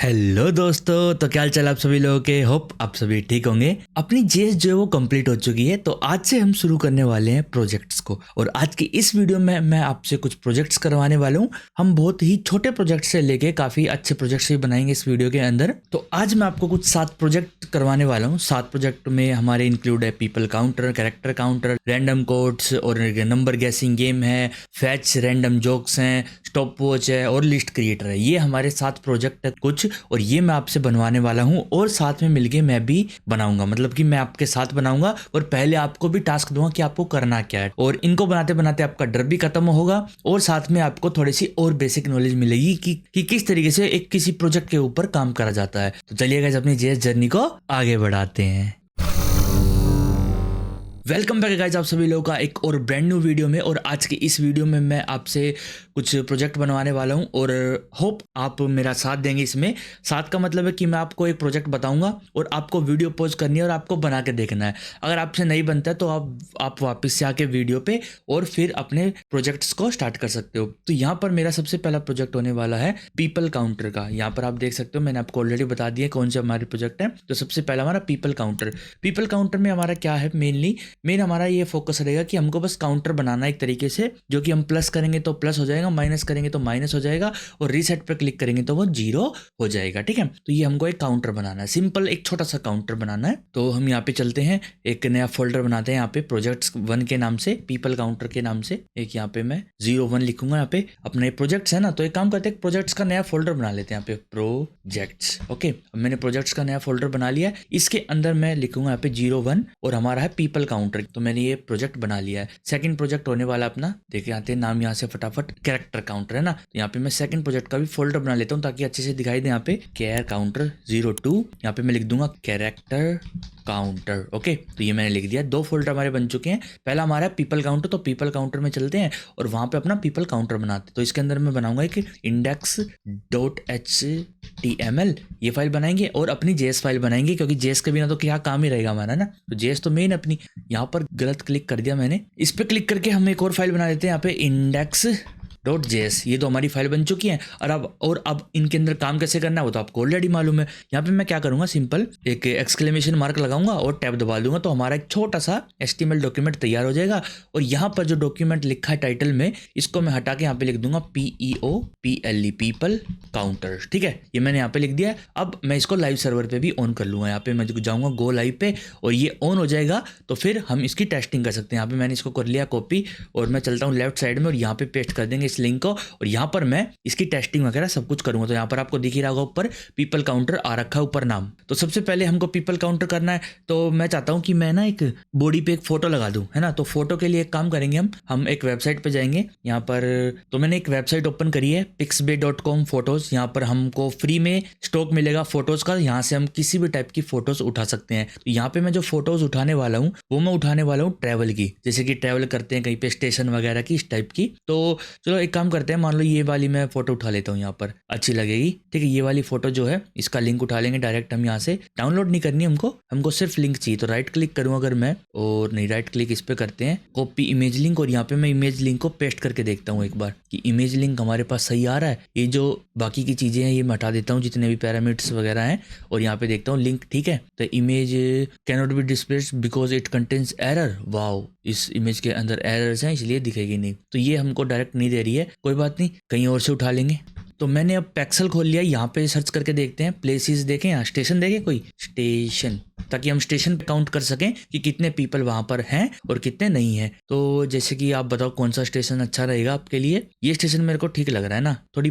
Hello दोस्तों, तो क्या हाल चाल आप सभी लोगों के। होप आप सभी ठीक होंगे। अपनी जेएस जो है वो कंप्लीट हो चुकी है, तो आज से हम शुरू करने वाले हैं प्रोजेक्ट्स को। और आज की इस वीडियो में मैं आपसे कुछ प्रोजेक्ट्स करवाने वाला हूँ। हम बहुत ही छोटे प्रोजेक्ट से लेके काफ़ी अच्छे प्रोजेक्ट्स भी बनाएंगे इस वीडियो के अंदर। तो आज मैं आपको कुछ 7 प्रोजेक्ट करवाने वाला हूँ। 7 प्रोजेक्ट में हमारे इंक्लूड है people counter, character counter, random codes और नंबर गैसिंग गेम है, फैच रैंडम जोक्स हैं, स्टॉप वॉच है और लिस्ट क्रिएटर है। ये हमारे 7 प्रोजेक्ट है कुछ, और ये मैं आपसे बनवाने वाला हूँ और साथ में मिलके मैं भी बनाऊंगा। मतलब कि मैं आपके साथ बनाऊंगा और पहले आपको भी टास्क दूंगा कि आपको करना क्या है। और इनको बनाते बनाते आपका डर भी खत्म होगा और साथ में आपको थोड़ी सी और बेसिक नॉलेज मिलेगी कि किस तरीके से एक किसी प्रोजेक्ट के ऊपर काम करा जाता है। तो चलिए गाइस, अपनी जेएस जर्नी को आगे बढ़ाते हैं। वेलकम बैक गाइस, आप सभी लोगों का एक और ब्रांड न्यू वीडियो में। और आज की इस वीडियो में मैं आपसे कुछ प्रोजेक्ट बनवाने वाला हूं और होप आप मेरा साथ देंगे इसमें। साथ का मतलब है कि मैं आपको एक प्रोजेक्ट बताऊंगा और आपको वीडियो पॉज करनी है और आपको बना के देखना है। अगर आपसे नहीं बनता है तो आप वापस से आके वीडियो पे और फिर अपने प्रोजेक्ट्स को स्टार्ट कर सकते हो। तो यहाँ पर मेरा सबसे पहला प्रोजेक्ट होने वाला है पीपल काउंटर का। यहाँ पर आप देख सकते हो, मैंने आपको ऑलरेडी बता दिया कौन से हमारे प्रोजेक्ट है। तो सबसे पहला हमारा पीपल काउंटर। पीपल काउंटर में हमारा क्या है, मेन हमारा ये फोकस रहेगा कि हमको बस काउंटर बनाना है एक तरीके से, जो कि हम प्लस करेंगे तो प्लस हो जाएगा, माइनस करेंगे तो माइनस हो जाएगा और रीसेट पर क्लिक करेंगे तो वो 0 हो जाएगा। ठीक है, तो ये हमको एक काउंटर बनाना है, सिंपल एक छोटा सा काउंटर बनाना है। तो हम यहाँ पे चलते हैं, एक नया फोल्डर बनाते हैं यहाँ पे प्रोजेक्ट्स 1 के नाम से, पीपल काउंटर के नाम से। एक यहाँ पे मैं 01 लिखूंगा। यहाँ पे अपने प्रोजेक्ट्स है ना, तो एक काम करते हैं, प्रोजेक्ट्स का नया फोल्डर बना लेते हैं यहाँ पे, प्रोजेक्ट्स। ओके, अब मैंने प्रोजेक्ट्स का नया फोल्डर बना लिया। इसके अंदर मैं लिखूंगा यहाँ पे 01 और हमारा है पीपल काउंटर। तो मैंने ये प्रोजेक्ट बना लिया है। सेकंड प्रोजेक्ट होने वाला अपना, देखिए आते हैं नाम यहाँ से फटाफट, कैरेक्टर काउंटर है ना। तो यहाँ पे मैं सेकंड प्रोजेक्ट का भी फोल्डर बना लेता हूँ ताकि अच्छे से दिखाई दे। यहाँ पे कैर काउंटर 02, यहाँ पे मैं लिख दूंगा कैरेक्टर काउंटर। ओके, तो ये मैंने लिख दिया। 2 फोल्डर हमारे बन चुके हैं। पहला हमारा है पीपल काउंटर, तो पीपल काउंटर में चलते हैं और वहां पे अपना पीपल काउंटर बनाते हैं। तो इसके अंदर मैं बनाऊंगा एक index.html, ये फाइल बनाएंगे और अपनी जेएस फाइल बनाएंगे, क्योंकि जेएस के बिना तो क्या काम ही रहेगा हमारा ना। तो जेएस तो मेन अपनी, यहाँ पर गलत क्लिक कर दिया मैंने, इस पे क्लिक करके हम एक और फाइल बना देते हैं यहाँ पे index.js। ये तो हमारी फाइल बन चुकी है। और अब इनके अंदर काम कैसे करना है वो तो आपको ऑलरेडी मालूम है। यहाँ पे मैं क्या करूंगा, सिंपल एक एक्सक्लेमेशन मार्क लगाऊंगा और टैब दबा दूंगा, तो हमारा एक छोटा सा HTML डॉक्यूमेंट तैयार हो जाएगा। और यहाँ पर जो डॉक्यूमेंट लिखा है टाइटल में, इसको मैं हटा के यहाँ पे लिख दूंगा PEOPLE, पीपल काउंटर। ठीक है, ये मैंने यहाँ पे लिख दिया। अब मैं इसको लाइव सर्वर पे भी ऑन कर लूंगा। यहाँ पे मैं जाऊंगा गो लाइव पे और ये ऑन हो जाएगा, तो फिर हम इसकी टेस्टिंग कर सकते हैं। यहाँ पे मैंने इसको कर लिया कॉपी और मैं चलता हूँ लेफ्ट साइड में और यहाँ पे पेस्ट कर देंगे लिंक को, और यहाँ पर मैं इसकी टेस्टिंग वगैरह सब कुछ करूंगा। तो यहाँ पर आपको दिख ही रहा होगा ऊपर पीपल काउंटर आ रखा है ऊपर नाम। तो सबसे पहले हमको पीपल काउंटर करना है, तो मैं चाहता हूँ कि मैं ना एक बॉडी पे एक फोटो लगा दूं, है ना। तो फोटो के लिए एक काम करेंगे, हम एक वेबसाइट पे जाएंगे। यहाँ पर तो मैंने एक वेबसाइट ओपन करी है pixbay.com फोटोज। यहाँ पर हमको फ्री में स्टॉक मिलेगा फोटोज का। यहाँ से हम किसी भी टाइप की फोटोज उठा सकते हैं। तो यहाँ पे मैं जो फोटोज उठाने वाला हूँ वो मैं उठाने वाला हूँ ट्रैवल की, जैसे कि ट्रैवल करते हैं कहीं पे स्टेशन वगैरह की, इस टाइप की। तो चलो एक काम करते हैं, मान लो ये वाली मैं फोटो उठा लेता हूँ, यहाँ पर अच्छी लगेगी। ठीक है, ये वाली फोटो जो है इसका लिंक उठा लेंगे डायरेक्ट हम यहाँ से। डाउनलोड नहीं करनी हमको सिर्फ लिंक चाहिए। तो राइट क्लिक करूँ अगर मैं, और नहीं, राइट क्लिक इस पे करते हैं, कॉपी इमेज लिंक, और यहाँ पे मैं इमेज लिंक को पेस्ट करके देखता हूँ एक बार कि इमेज लिंक हमारे पास सही आ रहा है। ये जो बाकी की चीजें हैं ये मैं हटा देता हूँ, जितने भी पैरामीटर्स वगैरह हैं, और यहाँ पे देखता हूँ लिंक ठीक है। तो image can not be displayed because it contains error. Wow, इस इमेज के अंदर एरर्स हैं इसलिए दिखेगी नहीं। तो ये हमको डायरेक्ट नहीं दे रही है, कोई बात नहीं, कहीं और से उठा लेंगे। तो मैंने अब पैक्सल खोल लिया, यहाँ पे सर्च करके देखते हैं, प्लेसेस देखें, यहाँ स्टेशन देखें, कोई स्टेशन, ताकि हम स्टेशन पे काउंट कर सकें कि कितने पीपल वहां पर हैं और कितने नहीं हैं। तो जैसे कि आप बताओ कौन सा स्टेशन अच्छा रहेगा आपके लिए। ये स्टेशन मेरे को ठीक लग रहा है ना। थोड़ी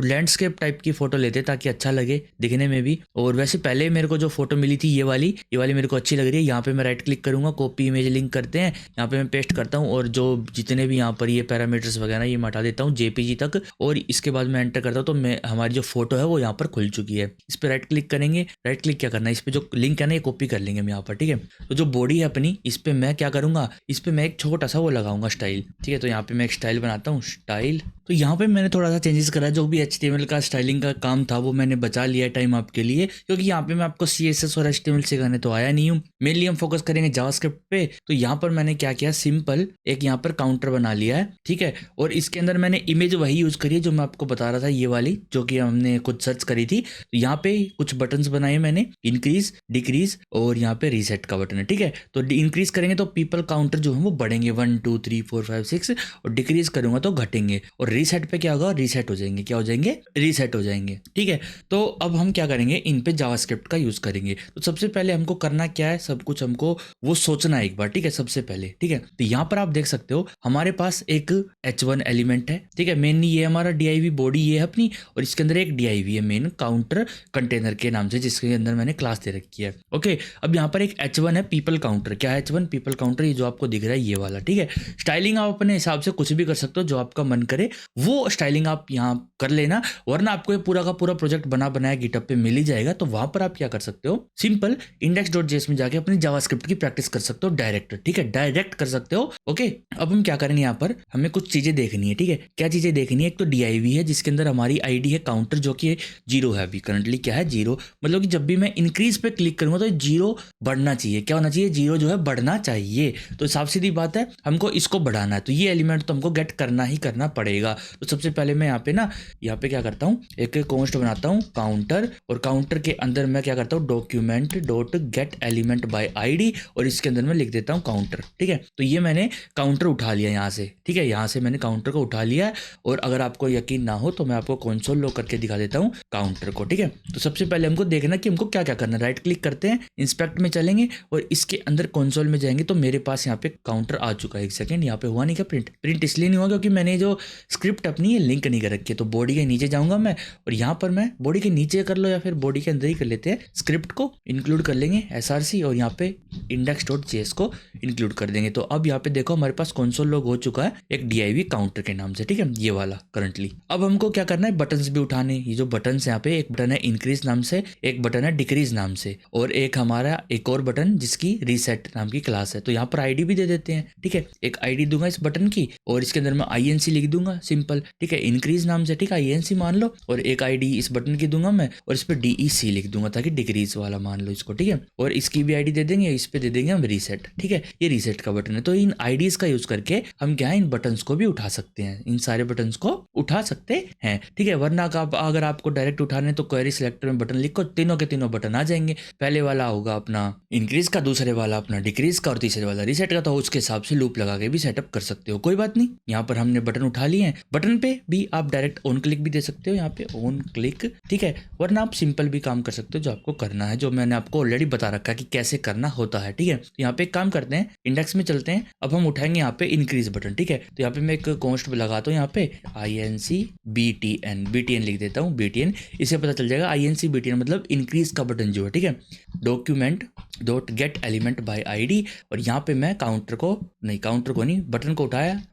लैंडस्केप टाइप की फोटो लेते ताकि अच्छा लगे दिखने में भी। और वैसे पहले मेरे को जो फोटो मिली थी ये वाली मेरे को अच्छी लग रही है। यहाँ पे मैं राइट क्लिक करूंगा, कॉपी इमेज लिंक करते हैं, यहाँ पे मैं पेस्ट करता हूँ, और जो जितने भी यहाँ पर ये पैरामीटर्स वगैरह ये मैं हटा देता हूँ JPG तक, और इसके बाद मैं एंटर करता हूँ। तो मैं हमारी जो फोटो है वो यहाँ पर खुल चुकी है। इस पर राइट क्लिक करेंगे। राइट क्लिक क्या करना है, इस पर जो लिंक है ना ये कॉपी कर लेंगे हम यहाँ पर, ठीक है। तो जो बॉडी है अपनी, इस पर मैं क्या करूँगा, इस पर मैं एक छोटा सा वो लगाऊंगा स्टाइल, ठीक है। तो यहाँ पे मैं एक स्टाइल बनाता हूँ, स्टाइल। तो यहाँ पे मैंने थोड़ा सा चेंजेस करा, जो भी HTML का स्टाइलिंग का काम था वो मैंने बचा लिया टाइम आपके लिए, क्योंकि यहाँ पे मैं आपको CSS और HTML सिखाने तो आया नहीं हूँ, मेनली हम फोकस करेंगे जावास्क्रिप्ट पे। तो यहाँ पर मैंने क्या किया, सिंपल एक यहाँ पर काउंटर बना लिया है, ठीक है। और इसके अंदर मैंने इमेज वही यूज़ करी है जो मैं आपको बता रहा था, ये वाली जो कि हमने कुछ सर्च करी थी। तो यहाँ पे कुछ बटन्स बनाए मैंने, इंक्रीज, डिक्रीज और यहाँ पे रीसेट का बटन है, ठीक है। तो इंक्रीज करेंगे तो पीपल काउंटर जो है वो बढ़ेंगे 1 2 3 4 5 6, और डिक्रीज करूंगा तो घटेंगे, और रीसेट पे क्या होगा, रीसेट हो जाएंगे, क्या हो जाएंगे, रीसेट हो जाएंगे, ठीक है। तो अब हम क्या करेंगे, इन पे जावास्क्रिप्ट का यूज करेंगे। तो सबसे पहले हमको करना क्या है, सब कुछ हमको वो सोचना है एक बार, ठीक है, सबसे पहले, ठीक है। तो यहाँ पर आप देख सकते हो हमारे पास एक H1 एलिमेंट है, ठीक है। मेनली ये हमारा div बॉडी ये है अपनी, और इसके अंदर एक div है मेन काउंटर कंटेनर के नाम से, जिसके अंदर मैंने क्लास दे रखी है, ओके। अब यहाँ पर एक H1 है पीपल काउंटर, क्या है H1 पीपल काउंटर, ये जो आपको दिख रहा है ये वाला, ठीक है। स्टाइलिंग आप अपने हिसाब से कुछ भी कर सकते हो, जो आपका मन करे वो स्टाइलिंग आप यहाँ कर लेना, वरना आपको ये पूरा का पूरा प्रोजेक्ट बना बनाया गिटहब पे मिल ही जाएगा। तो वहां पर आप क्या कर सकते हो, सिंपल index.js में जाके अपनी जावास्क्रिप्ट की प्रैक्टिस कर सकते हो डायरेक्ट, ठीक है, डायरेक्ट कर सकते हो, ओके। अब हम क्या करेंगे, यहाँ पर हमें कुछ चीजें देखनी है, ठीक है। क्या चीजें देखनी है, एक तो div है जिसके अंदर हमारी आईडी है काउंटर जो कि 0 है, अभी करंटली क्या है 0, मतलब कि जब भी मैं इंक्रीज पे क्लिक करूंगा तो 0 बढ़ना चाहिए, क्या होना चाहिए, 0 जो है बढ़ना चाहिए। तो साफ सीधी बात है, हमको इसको बढ़ाना है, तो ये एलिमेंट तो हमको गेट करना ही करना पड़ेगा। तो सबसे पहले मैं यहाँ पे क्या करता हूँ, एक कॉन्स्ट बनाता हूँ काउंटर, और काउंटर के अंदर मैं क्या करता हूँ, document dot get element by ID, और इसके अंदर मैं लिख देता हूँ काउंटर, ठीक है। तो ये मैंने काउंटर उठा लिया यहाँ से, ठीक है, यहाँ से मैंने काउंटर को उठा लिया है। और अगर आपको यकीन ना हो तो मैं आपको कंसोल लॉग करके दिखा देता हूँ काउंटर को, ठीक है। तो सबसे पहले हमको देखना कि हमको क्या क्या करना है, राइट क्लिक करते हैं, इंस्पेक्ट में चलेंगे और इसके अंदर कंसोल में जाएंगे। तो मेरे पास यहाँ पे काउंटर आ चुका है, एक सेकंड, यहाँ पे हुआ नहीं क्या प्रिंट इसलिए नहीं हुआ क्योंकि मैंने जो स्क्रिप्ट अपनी लिंक नहीं कर रखी है। तो बॉडी के नीचे जाऊंगा मैं, और यहाँ पर मैं बॉडी के नीचे कर लो या फिर बॉडी के अंदर ही कर लेते हैं, स्क्रिप्ट को इंक्लूड कर लेंगे src, और यहाँ पे index.js को इंक्लूड कर देंगे। तो अब यहाँ पे देखो हमारे पास कंसोल लॉग हो चुका है एक div काउंटर के नाम से, ठीक है, ये वाला करंटली। अब हमको क्या करना है, बटन्स भी उठाने, ये जो बटन्स यहाँ पे, एक बटन है इंक्रीज नाम से, एक बटन है डिक्रीज नाम से, और एक हमारा एक और बटन जिसकी रीसेट नाम की क्लास है। तो यहाँ पर आईडी भी दे देते हैं, ठीक है, एक आईडी दूंगा इस बटन की, और इसके अंदर मैं INC लिख दूंगा सिंपल, ठीक है, इंक्रीज नाम से, ठीक है, INC मान लो, और एक आईडी इस बटन की दूंगा मैं, और इस पर DEC लिख दूंगा ताकि डिक्रीज वाला मान लो इसको, ठीक है। और इसकी भी आईडी दे देंगे, इस पे दे देंगे हम रीसेट, ठीक है, ये रीसेट का बटन है। तो इन आईडीज का यूज करके हम क्या है, इन बटन्स को भी उठा सकते हैं, इन सारे बटन्स को उठा सकते हैं, ठीक है। वरना अगर आपको डायरेक्ट उठाने तो क्वेरी सिलेक्टर में बटन लिखो, तीनों के तीनों बटन आ जाएंगे। पहले वाला होगा अपना इंक्रीज का, दूसरे वाला अपना डिक्रीज का, और तीसरे वाला रीसेट का। तो उसके हिसाब से लूप लगा के भी सेटअप कर सकते हो, कोई बात नहीं। यहाँ पर हमने बटन उठा लिए हैं, बटन पे भी आप डायरेक्ट ऑन क्लिक भी दे सकते हो, यहाँ पे ऑन क्लिक, ठीक है। वरना आप सिंपल भी काम कर सकते हो, जो आपको करना है, जो मैंने आपको ऑलरेडी बता रखा है कि कैसे करना होता है, ठीक है। तो यहाँ पे एक काम करते हैं, इंडेक्स में चलते हैं, अब हम उठाएंगे यहाँ पे इंक्रीज बटन, ठीक है। तो यहाँ पे मैं एक कॉन्स्ट लगाता हूँ, यहाँ पे INC BTN लिख देता हूँ, BTN, इसे पता चल जाएगा INC BTN मतलब इंक्रीज का बटन जो है, ठीक है। Document dot get element by ID, और यहाँ पे मैं काउंटर को नहीं बटन को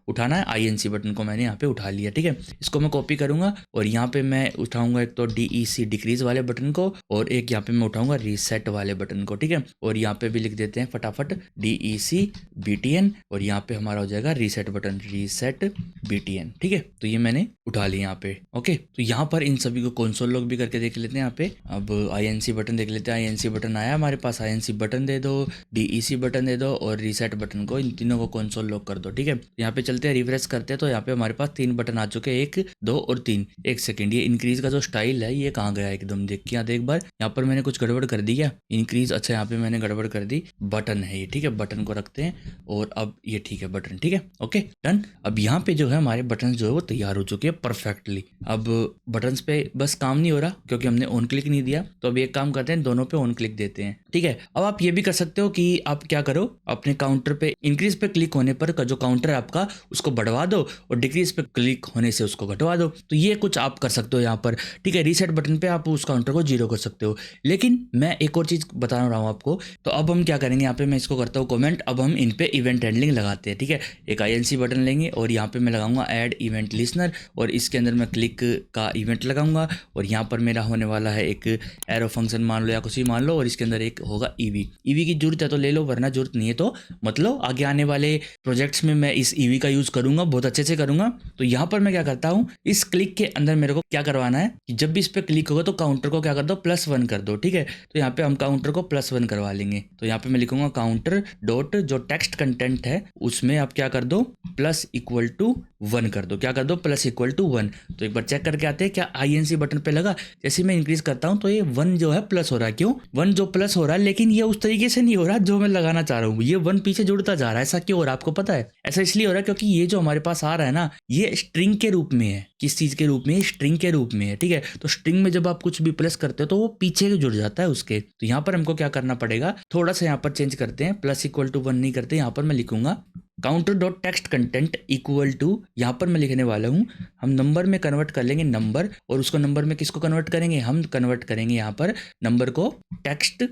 उठाना है, INC बटन को मैंने यहाँ पे उठा लिया, ठीक है। इसको मैं कॉपी करूंगा, और यहाँ पे मैं उठाऊंगा एक तो DEC डिक्रीज वाले बटन को, और एक यहाँ पे मैं उठाऊंगा रीसेट वाले बटन को, ठीक है। और यहाँ पे भी लिख देते हैं फटाफट DEC BTN, और यहाँ पे हमारा हो जाएगा रीसेट बटन, रीसेट BTN, ठीक है। तो ये मैंने उठा लिया यहाँ पे, ओके। तो यहाँ पर इन सभी को कंसोल लॉग भी करके देख लेते हैं। यहाँ पे अब INC बटन देख लेते हैं, INC बटन आया हमारे पास, INC बटन दे दो, DEC बटन दे दो, और रीसेट बटन को, इन तीनों को कंसोल लॉग कर दो, ठीक है। यहाँ पे चलते हैं, रिफ्रेश करते हैं, तो यहाँ पे हमारे पास 3 बटन आ चुके हैं, 1 2 और 3। एक सेकंड, ये इंक्रीज का जो स्टाइल है ये कहाँ गया, एकदम देख के यहाँ एक बार, यहाँ पर मैंने कुछ गड़बड़ कर दी क्या, इंक्रीज, अच्छा यहाँ पे मैंने गड़बड़ कर दी, बटन है ये, ठीक है, बटन को रखते हैं, और अब ये ठीक है बटन, ठीक है, ओके डन। अब यहाँ पे जो है हमारे बटन जो है वो तैयार हो चुके हैं परफेक्टली। अब बटन्स पे बस काम नहीं हो रहा क्योंकि हमने ऑन क्लिक नहीं दिया, तो अब एक काम करते हैं, दोनों पे ऑन क्लिक देते हैं, ठीक है। अब आप ये भी कर सकते हो कि आप क्या करो, अपने काउंटर पे इंक्रीज पे क्लिक होने पर जो काउंटर है आपका उसको बढ़वा दो, और डिक्रीज पे क्लिक होने से उसको घटवा दो। तो ये कुछ आप कर सकते हो यहाँ पर, ठीक है। रीसेट बटन पे आप उस काउंटर को 0 कर सकते हो। लेकिन मैं एक और चीज बता रहा हूँ आपको, तो अब हम क्या करेंगे, यहाँ पे मैं इसको करता हूँ कमेंट, अब हम इन पे इवेंट हैंडलिंग लगाते हैं, ठीक है। एक INC बटन लेंगे, और यहाँ पे मैं लगाऊंगा ऐड इवेंट लिसनर, और इसके अंदर मैं क्लिक का इवेंट लगाऊंगा, और यहाँ पर मेरा होने वाला है एक एरो फंक्शन मान लो या कुछ भी मान लो, और इसके अंदर एक होगा EV ईवी की जरूरत है तो ले लो, वरना जरूरत नहीं है तो मतलब आगे आने वाले प्रोजेक्ट्स में मैं इस ईवी का यूज करूंगा, बहुत अच्छे से करूंगा। तो यहाँ पर मैं क्या करता हूँ, इस क्लिक के अंदर मेरे को क्या करवाना है कि जब भी इस पर क्लिक होगा तो काउंटर को क्या कर दो, +1 कर दो। ठीक है, तो यहाँ पे हम काउंटर को +1 करवा लेंगे। तो यहाँ पे मैं लिखूंगा काउंटर डॉट जो टेक्स्ट कंटेंट है उसमें आप क्या कर दो, +=1 कर दो। क्या कर दो, +=1। तो एक बार चेक करके आते हैं क्या INC बटन पे लगा। जैसे मैं इंक्रीज करता हूँ तो ये 1 जो है प्लस हो रहा है। क्यों 1 जो प्लस हो रहा है, लेकिन ये उस तरीके से नहीं हो रहा जो मैं लगाना चाह रहा हूँ। ये 1 पीछे जुड़ता जा रहा है। ऐसा क्यों हो रहा है आपको पता है? ऐसा इसलिए हो रहा है क्योंकि ये जो हमारे पास आ रहा है ना, ये स्ट्रिंग के रूप में है। किस चीज के रूप में? स्ट्रिंग के रूप में है। ठीक है, तो स्ट्रिंग में जब आप कुछ भी प्लस करते हो तो वो पीछे जुड़ जाता है उसके। तो यहाँ पर हमको क्या करना पड़ेगा, थोड़ा सा यहाँ पर चेंज करते हैं, +=1 नहीं करते। यहाँ पर मैं लिखूंगा counter dot text content equal to, यहाँ पर मैं लिखने वाला हूँ, हम नंबर में कन्वर्ट कर लेंगे नंबर, और उसको नंबर में किसको कन्वर्ट करेंगे, हम कन्वर्ट करेंगे यहाँ पर नंबर को text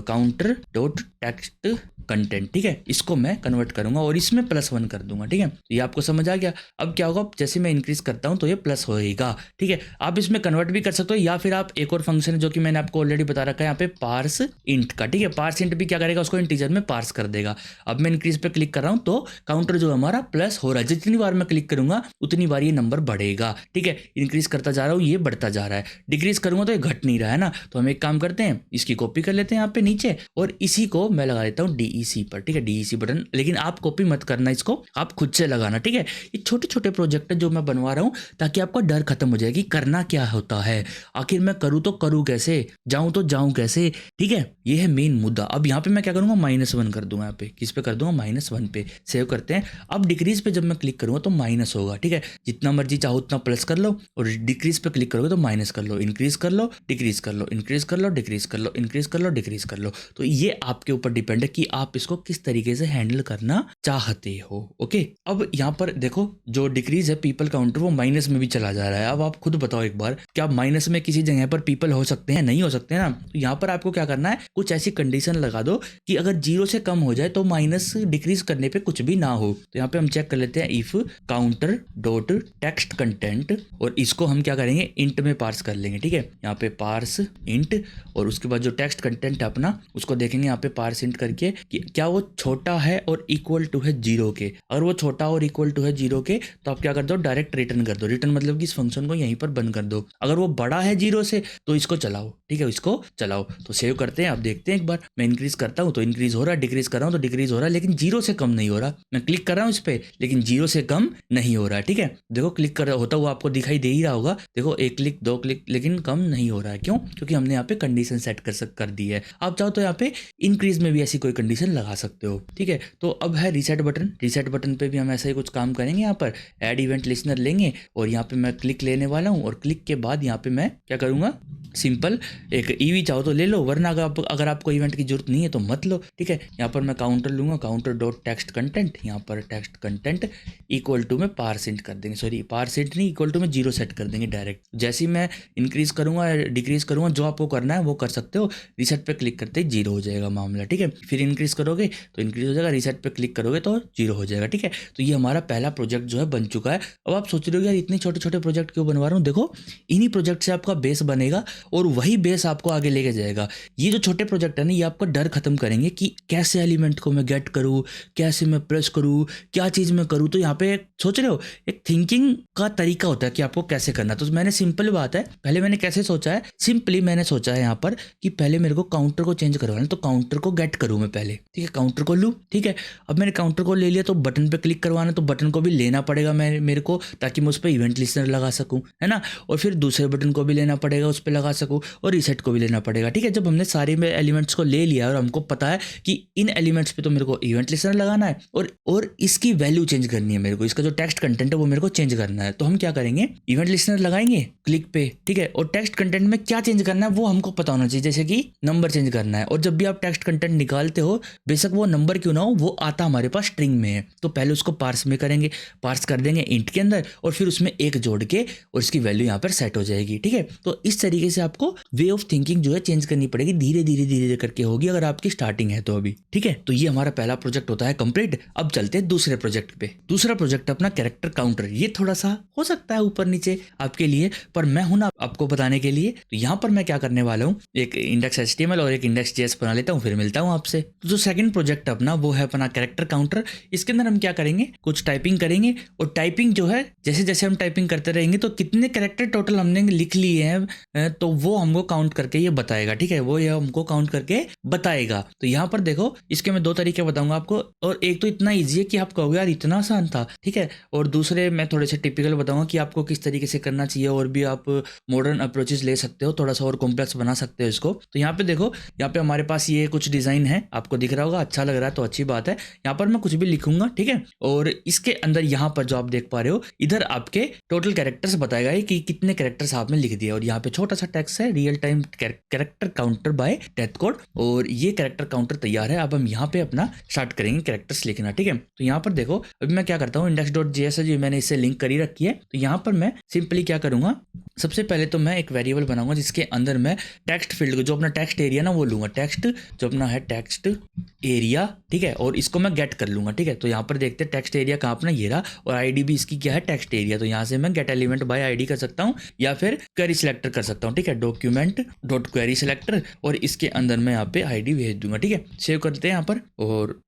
counter dot text content. ठीक है, इसको मैं कन्वर्ट करूंगा और इसमें +1 कर दूंगा। ठीक है, तो ये आपको समझ आ गया। अब क्या होगा, जैसे मैं इंक्रीज करता हूं तो ये प्लस होएगा। ठीक है, आप इसमें कन्वर्ट भी कर सकते हो, या फिर आप एक और फंक्शन जो कि मैंने आपको ऑलरेडी बता रखा है यहाँ पे, पार्स इंट का। ठीक है, पार्स इंट भी क्या करेगा, उसको इंटीजर में पार्स कर देगा। अब मैं इंक्रीज पे क्लिक कर रहा हूँ तो काउंटर जो हमारा प्लस हो रहा है, जितनी बार मैं क्लिक करूंगा उतनी बार ये नंबर बढ़ेगा। ठीक है, इंक्रीज करता जा रहा हूँ, ये बढ़ता जा रहा है। डिक्रीज करूंगा तो ये घट नहीं रहा है ना। तो हम एक काम करते हैं, इसकी कॉपी कर लेते हैं यहाँ पे नीचे, और इसी को मैं लगा देता हूँ DEC पर। ठीक है, DEC बटन, लेकिन आप कॉपी मत करना, इसको आप खुद से लगाना। ठीक है, ये छोटे छोटे प्रोजेक्ट जो मैं बनवा रहा हूँ ताकि आपका डर खत्म हो जाए कि करना क्या होता है, आखिर मैं करूँ तो करूँ कैसे, जाऊँ तो जाऊँ कैसे। ठीक है, ये है मेन मुद्दा। अब यहाँ पे मैं क्या करूँगा, -1 कर दूंगा। यहाँ पे किस पे कर दूंगा, -1 पे। सेव करते हैं। अब डिक्रीज पे जब मैं क्लिक करूंगा तो माइनस होगा। ठीक है, जितना मर्जी चाहो उतना प्लस कर लो, और डिक्रीज पे क्लिक करोगे तो माइनस कर लो, इंक्रीज कर लो, डिक्रीज कर लो, इंक्रीज कर लो, डिक्रीज कर लो, इंक्रीज कर लो, डिक्रीज कर लो। तो ये आपके ऊपर डिपेंड है कि आप इसको किस तरीके से हैंडल करना चाहते हो। ओके, अब यहाँ पर देखो, जो डिक्रीज है पीपल काउंटर, वो माइनस में भी चला जा रहा है। अब आप खुद बताओ एक बार, क्या माइनस में किसी जगह पर पीपल हो सकते हैं? नहीं हो सकते ना। तो यहाँ पर आपको क्या करना है, कुछ ऐसी कंडीशन लगा दो कि अगर 0 से कम हो जाए तो माइनस डिक्रीज करने पे कुछ भी ना हो। तो यहाँ पे हम चेक कर लेते हैं, if counter dot text content, और इसको हम क्या करेंगे, इंट में पार्स कर लेंगे। ठीक है, यहाँ पे पार्स इंट, और उसके बाद जो टेक्स्ट कंटेंट है अपना, उसको देखेंगे यहाँ पे पार्स इंट करके कि क्या वो छोटा है और इक्वल टू है 0 के। अगर वो छोटा और इक्वल टू है 0 के तो आप क्या कर दो, डायरेक्ट रिटर्न कर दो। रिटर्न मतलब कि इस फंक्शन को यहीं पर बंद कर दो। अगर वो बड़ा है 0 से तो इसको चलाओ। ठीक है, इसको चलाओ। तो सेव करते हैं। अब देखते हैं एक बार, मैं इंक्रीज करता हूँ तो इंक्रीज हो रहा है, डिक्रीज कर रहा हूँ तो डिक्रीज हो रहा है, लेकिन 0 से कम नहीं हो रहा। मैं क्लिक कर रहा हूँ इस पे, लेकिन 0 से कम नहीं हो रहा है। ठीक है, देखो क्लिक कर होता हुआ आपको दिखाई दे ही रहा होगा। देखो 1 क्लिक 2 क्लिक, लेकिन कम नहीं हो रहा है। क्यों? क्योंकि हमने यहाँ पे कंडीशन सेट कर दी है। आप चाहो तो यहाँ पे इंक्रीज में भी ऐसी कोई कंडीशन लगा सकते हो। ठीक है, तो अब है रीसेट बटन। रीसेट बटन पे भी हम ऐसा ही कुछ काम करेंगे। यहाँ पर ऐड इवेंट लिस्नर लेंगे और यहाँ पे मैं क्लिक लेने वाला हूँ, और क्लिक के बाद यहाँ पे मैं क्या करूँगा, सिंपल एक ईवी चाहो तो ले लो, वरना अगर आपको इवेंट की जरूरत नहीं है तो मत लो। ठीक है, यहाँ पर मैं काउंटर लूंगा, काउंटर डॉट टेक्स्ट कंटेंट, यहाँ पर टेक्स्ट कंटेंट इक्वल टू में पारसेंट कर देंगे, सॉरी पारसेंट नहीं, इक्वल टू में 0 सेट कर देंगे डायरेक्ट। जैसे ही मैं इंक्रीज करूंगा डिक्रीज करूंगा, जो आपको करना है वो कर सकते हो। रीसेट पे क्लिक करते ही 0 हो जाएगा मामला। ठीक है, फिर इंक्रीज करोगे तो इंक्रीज हो जाएगा, रीसेट पे क्लिक करोगे तो 0 हो जाएगा। ठीक है, तो ये हमारा पहला प्रोजेक्ट जो है बन चुका है। अब आप सोच रहे हो यार इतने छोटे छोटे प्रोजेक्ट क्यों बनवा रहा हूँ? देखो इन्हीं प्रोजेक्ट से आपका बेस बनेगा और वही बेस आपको आगे लेके जाएगा। ये जो छोटे प्रोजेक्ट है ना, ये आपका डर खत्म करेंगे कि कैसे एलिमेंट को मैं गेट करूँ, कैसे मैं प्रेस करूँ, क्या चीज़ मैं करूँ। तो यहाँ पे सोच रहे हो एक थिंकिंग का तरीका होता है कि आपको कैसे करना। तो मैंने सिंपल बात है, पहले मैंने कैसे सोचा है, सिंपली मैंने सोचा है यहाँ पर कि पहले मेरे को काउंटर को चेंज करवाना, तो काउंटर को गेट करूँ मैं पहले। ठीक है, काउंटर को लूँ। ठीक है, अब मैंने काउंटर को ले लिया तो बटन पे क्लिक करवाना, तो बटन को भी लेना पड़ेगा मेरे को, ताकि मैं उस पर इवेंट लिस्नर लगा सकूँ, है ना। और फिर दूसरे बटन को भी लेना पड़ेगा, उस पर लगा सकूँ, और रीसेट को भी लेना पड़ेगा। ठीक है, जब हमने सारे एलिमेंट्स को ले लिया और हमको पता है कि इन एलिमेंट्स पे तो मेरे को इवेंट लिस्नर लगाना है और इसकी वैल्यू चेंज करनी है मेरे को, इसका जो टेक्स्ट कंटेंट है वो मेरे को चेंज करना है, तो हम क्या करेंगे, इवेंट लिस्नर लगाएंगे क्लिक पे। ठीक है, और टेक्स्ट कंटेंट में क्या चेंज करना है वो हमको पता होना चाहिए, जैसे कि नंबर चेंज करना है। और जब भी आप टेक्स्ट कंटेंट निकालते हो, बेशक वो नंबर क्यों ना हो, वो आता हमारे पास स्ट्रिंग में है, तो पहले उसको पार्स में करेंगे, पार्स कर देंगे इंट के अंदर और फिर उसमें एक जोड़ के और इसकी वैल्यू यहाँ पर सेट हो जाएगी। ठीक है, तो इस तरीके से आपको वे ऑफ थिंकिंग जो है चेंज करनी पड़ेगी, धीरे धीरे धीरे धीरे करके होगी अगर आपकी स्टार्टिंग है तो अभी। ठीक है, तो ये हमारा पहला प्रोजेक्ट होता है कंप्लीट। अब चलते हैं दूसरे प्रोजेक्ट पे। दूसरा प्रोजेक्ट अपना कैरेक्टर काउंटर। ये थोड़ा सा हो सकता है ऊपर नीचे आपके लिए, पर मैं हूं ना आपको बताने के लिए। तो यहाँ पर मैं क्या करने वाला हूँ, एक इंडेक्स HTML और एक इंडेक्स JS बना लेता हूँ, फिर मिलता हूँ आपसे। तो जो सेकंड प्रोजेक्ट अपना वो है अपना कैरेक्टर काउंटर। इसके अंदर हम क्या करेंगे, कुछ टाइपिंग करेंगे और टाइपिंग जो है जैसे जैसे हम टाइपिंग करते रहेंगे तो कितने कैरेक्टर टोटल हमने लिख लिए हैं तो वो हमको काउंट करके ये बताएगा। ठीक है, वो ये हमको काउंट करके बताएगा। तो यहाँ पर देखो, इसके मैं 2 तरीके बताऊंगा आपको, और एक तो इतना ईजी है कि आप कहोगे यार इतना आसान था। ठीक है, और दूसरे मैं थोड़े से टिपिकल बताऊंगा कि आपको किस तरीके से करना चाहिए, और भी आप मॉडर्न अप्रोचेस ले सकते हो, थोड़ा सा और कॉम्प्लेक्स बना सकते हो इसको। तो यहाँ पे देखो, यहाँ पे हमारे पास ये कुछ डिजाइन है, आपको दिख रहा होगा, अच्छा लग रहा है तो अच्छी बात है। यहाँ पर मैं कुछ भी लिखूंगा, ठीक है, और इसके अंदर यहाँ पर जो आप देख पा रहे हो इधर आपके टोटल कैरेक्टर्स बताएगा कि कितने कैरेक्टर्स आपने लिख दिए, और यहाँ पे छोटा सा टेक्स्ट है, real time character counter bye death code, और ये कैरेक्टर काउंटर तैयार है। अब हम यहाँ पे अपना स्टार्ट करेंगे कैरेक्टर्स लिखना। ठीक है, तो यहाँ पर देखो, अभी मैं क्या करता हूँ, index.js है जो मैंने इससे लिंक करी रखी है। तो यहाँ पर मैं सिंपली क्या करूंगा, सबसे पहले तो मैं एक वेरिएबल बनाऊंगा जिसके अंदर मैं टेक्स्ट फील्ड जो अपना टेक्स्ट एरिया ना वो लूंगा, टेक्स्ट जो अपना है टेक्स्ट एरिया। ठीक है, और इसको मैं गेट कर लूंगा। ठीक है, तो यहाँ पर देखते हैं टेक्स्ट एरिया कहाँ अपना ये रहा, और आईडी भी इसकी क्या है, टेक्स्ट एरिया। तो यहाँ से मैं गेट एलिमेंट बाय आईडी कर सकता हूँ या फिर क्वेरी सिलेक्टर कर सकता हूँ। ठीक है, डॉक्यूमेंट डॉट क्वेरी सिलेक्टर, और इसके अंदर मैं यहाँ पे आईडी भेज दूंगा। ठीक है, सेव करते हैं यहाँ पर, और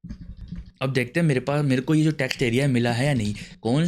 अब देखते हैं मेरे को ये जो टेक्स्ट एरिया मिला है या नहीं। कौन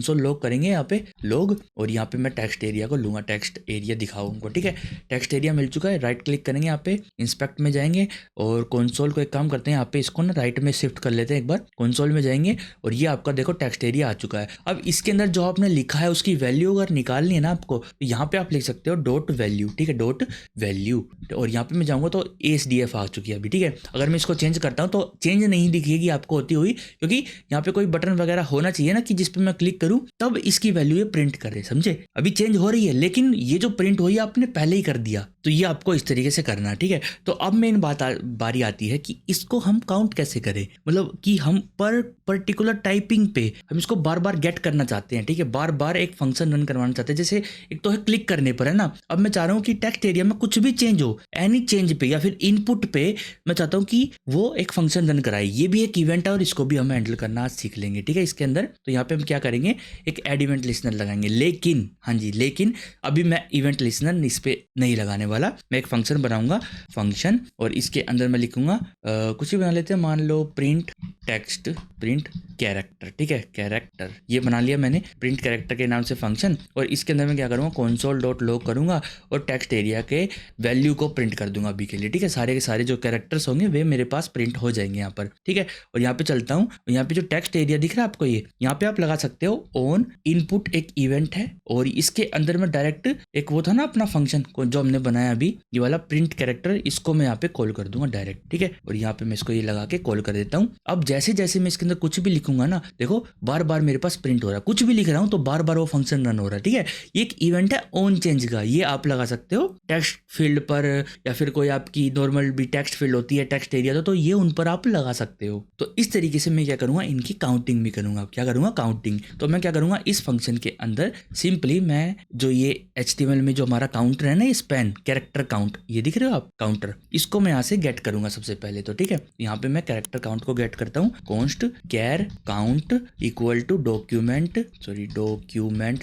सा लॉग करेंगे यहाँ पे लॉग, और यहाँ पे मैं टेक्स्ट एरिया को लूंगा, टेक्स्ट एरिया दिखाऊँ उनको। ठीक है, टेक्स्ट एरिया मिल चुका है, राइट क्लिक करेंगे, यहाँ पे इंस्पेक्ट में जाएंगे और कंसोल को एक काम करते हैं, यहाँ पे इसको ना राइट में शिफ्ट कर लेते हैं एक बार, कंसोल में जाएंगे और ये आपका देखो टेक्स्ट एरिया आ चुका है। अब इसके अंदर जो आपने लिखा है उसकी वैल्यू अगर निकालनी है ना आपको, तो यहाँ पे आप लिख सकते हो डॉट वैल्यू। ठीक है, डॉट वैल्यू, और यहाँ पे मैं जाऊँगा तो ASDF आ चुकी है अभी। ठीक है, अगर मैं इसको चेंज करता हूँ तो चेंज नहीं दिखेगी आपको होती हुई, क्योंकि यहाँ पे कोई बटन वगैरह होना चाहिए ना कि जिस पे मैं क्लिक करूं तब इसकी वैल्यू ये प्रिंट करे, समझे। अभी चेंज हो रही है लेकिन ये जो प्रिंट हुई आपने पहले ही कर दिया, तो ये आपको इस तरीके से करना है। ठीक है, तो अब मेन बारी आती है कि इसको हम काउंट कैसे करें, मतलब कि हम पर्टिकुलर टाइपिंग पे हम इसको बार बार गेट करना चाहते हैं। ठीक है, बार बार एक फंक्शन रन करवाना चाहते हैं, जैसे एक तो है क्लिक करने पर है ना। अब मैं चाह रहा हूँ कि टेक्स्ट एरिया में कुछ भी चेंज हो, एनी चेंज पे या फिर इनपुट पे मैं चाहता हूँ कि वो एक फंक्शन रन कराए। ये भी एक इवेंट है और इसको भी हम हैंडल करना आज सीख लेंगे। ठीक है, इसके अंदर तो यहाँ पे हम क्या करेंगे, एक एड इवेंट लिसनर लगाएंगे, लेकिन हाँ जी, लेकिन अभी मैं इवेंट लिसनर इस पे नहीं लगाने वाला। मैं एक फंक्शन बनाऊंगा, फंक्शन, और इसके अंदर मैं लिखूंगा कुछ भी बना लेते हैं, मान लो प्रिंट टेक्स्ट, प्रिंट कैरेक्टर। ठीक है, कैरेक्टर ये बना लिया मैंने, प्रिंट कैरेक्टर के नाम से फंक्शन, और इसके अंदर मैं क्या करूँगा, कंसोल डॉट लॉग करूँगा और टेक्स्ट एरिया के वैल्यू को प्रिंट कर दूंगा अभी के लिए। ठीक है, सारे के सारे जो कैरेक्टर्स होंगे वे मेरे पास प्रिंट हो जाएंगे यहाँ पर। ठीक है, और यहाँ पे चलता हूँ, यहाँ पे जो टेक्स्ट एरिया दिख रहा है आपको, ये यहाँ पे आप लगा सकते हो ऑन इनपुट, एक इवेंट है, और इसके अंदर मैं डायरेक्ट एक वो था ना अपना फंक्शन जो हमने बनाया अभी, ये वाला प्रिंट कैरेक्टर, इसको मैं यहाँ पे कॉल कर दूंगा डायरेक्ट। ठीक है, और यहाँ पे मैं इसको ये लगा के कॉल कर देता हूँ। अब जैसे जैसे मैं इसके अंदर कुछ भी लिखूंगा ना, देखो बार बार मेरे पास प्रिंट हो रहा है, कुछ भी लिख रहा हूँ तो बार बार वो फंक्शन रन हो रहा है। ठीक है, ये एक इवेंट है ऑन चेंज का, ये आप लगा सकते हो टेक्स्ट फील्ड पर, या फिर कोई आपकी नॉर्मल भी टेक्स्ट फील्ड होती है टेक्स्ट एरिया, तो ये उन पर आप लगा सकते हो। तो इस तरीके से मैं क्या करूंगा, इनकी काउंटिंग भी करूंगा। क्या करूंगा, काउंटिंग। तो मैं क्या करूंगा, इस फंक्शन के अंदर सिंपली मैं जो ये HTML में जो हमारा काउंटर है ना, ये स्पैन कैरेक्टर काउंट, ये दिख रहे हो आप काउंटर, इसको मैं यहाँ से गेट करूंगा सबसे पहले। तो ठीक है, यहाँ पे मैं कैरेक्टर काउंट को गेट करता हूँ, const car count equal to document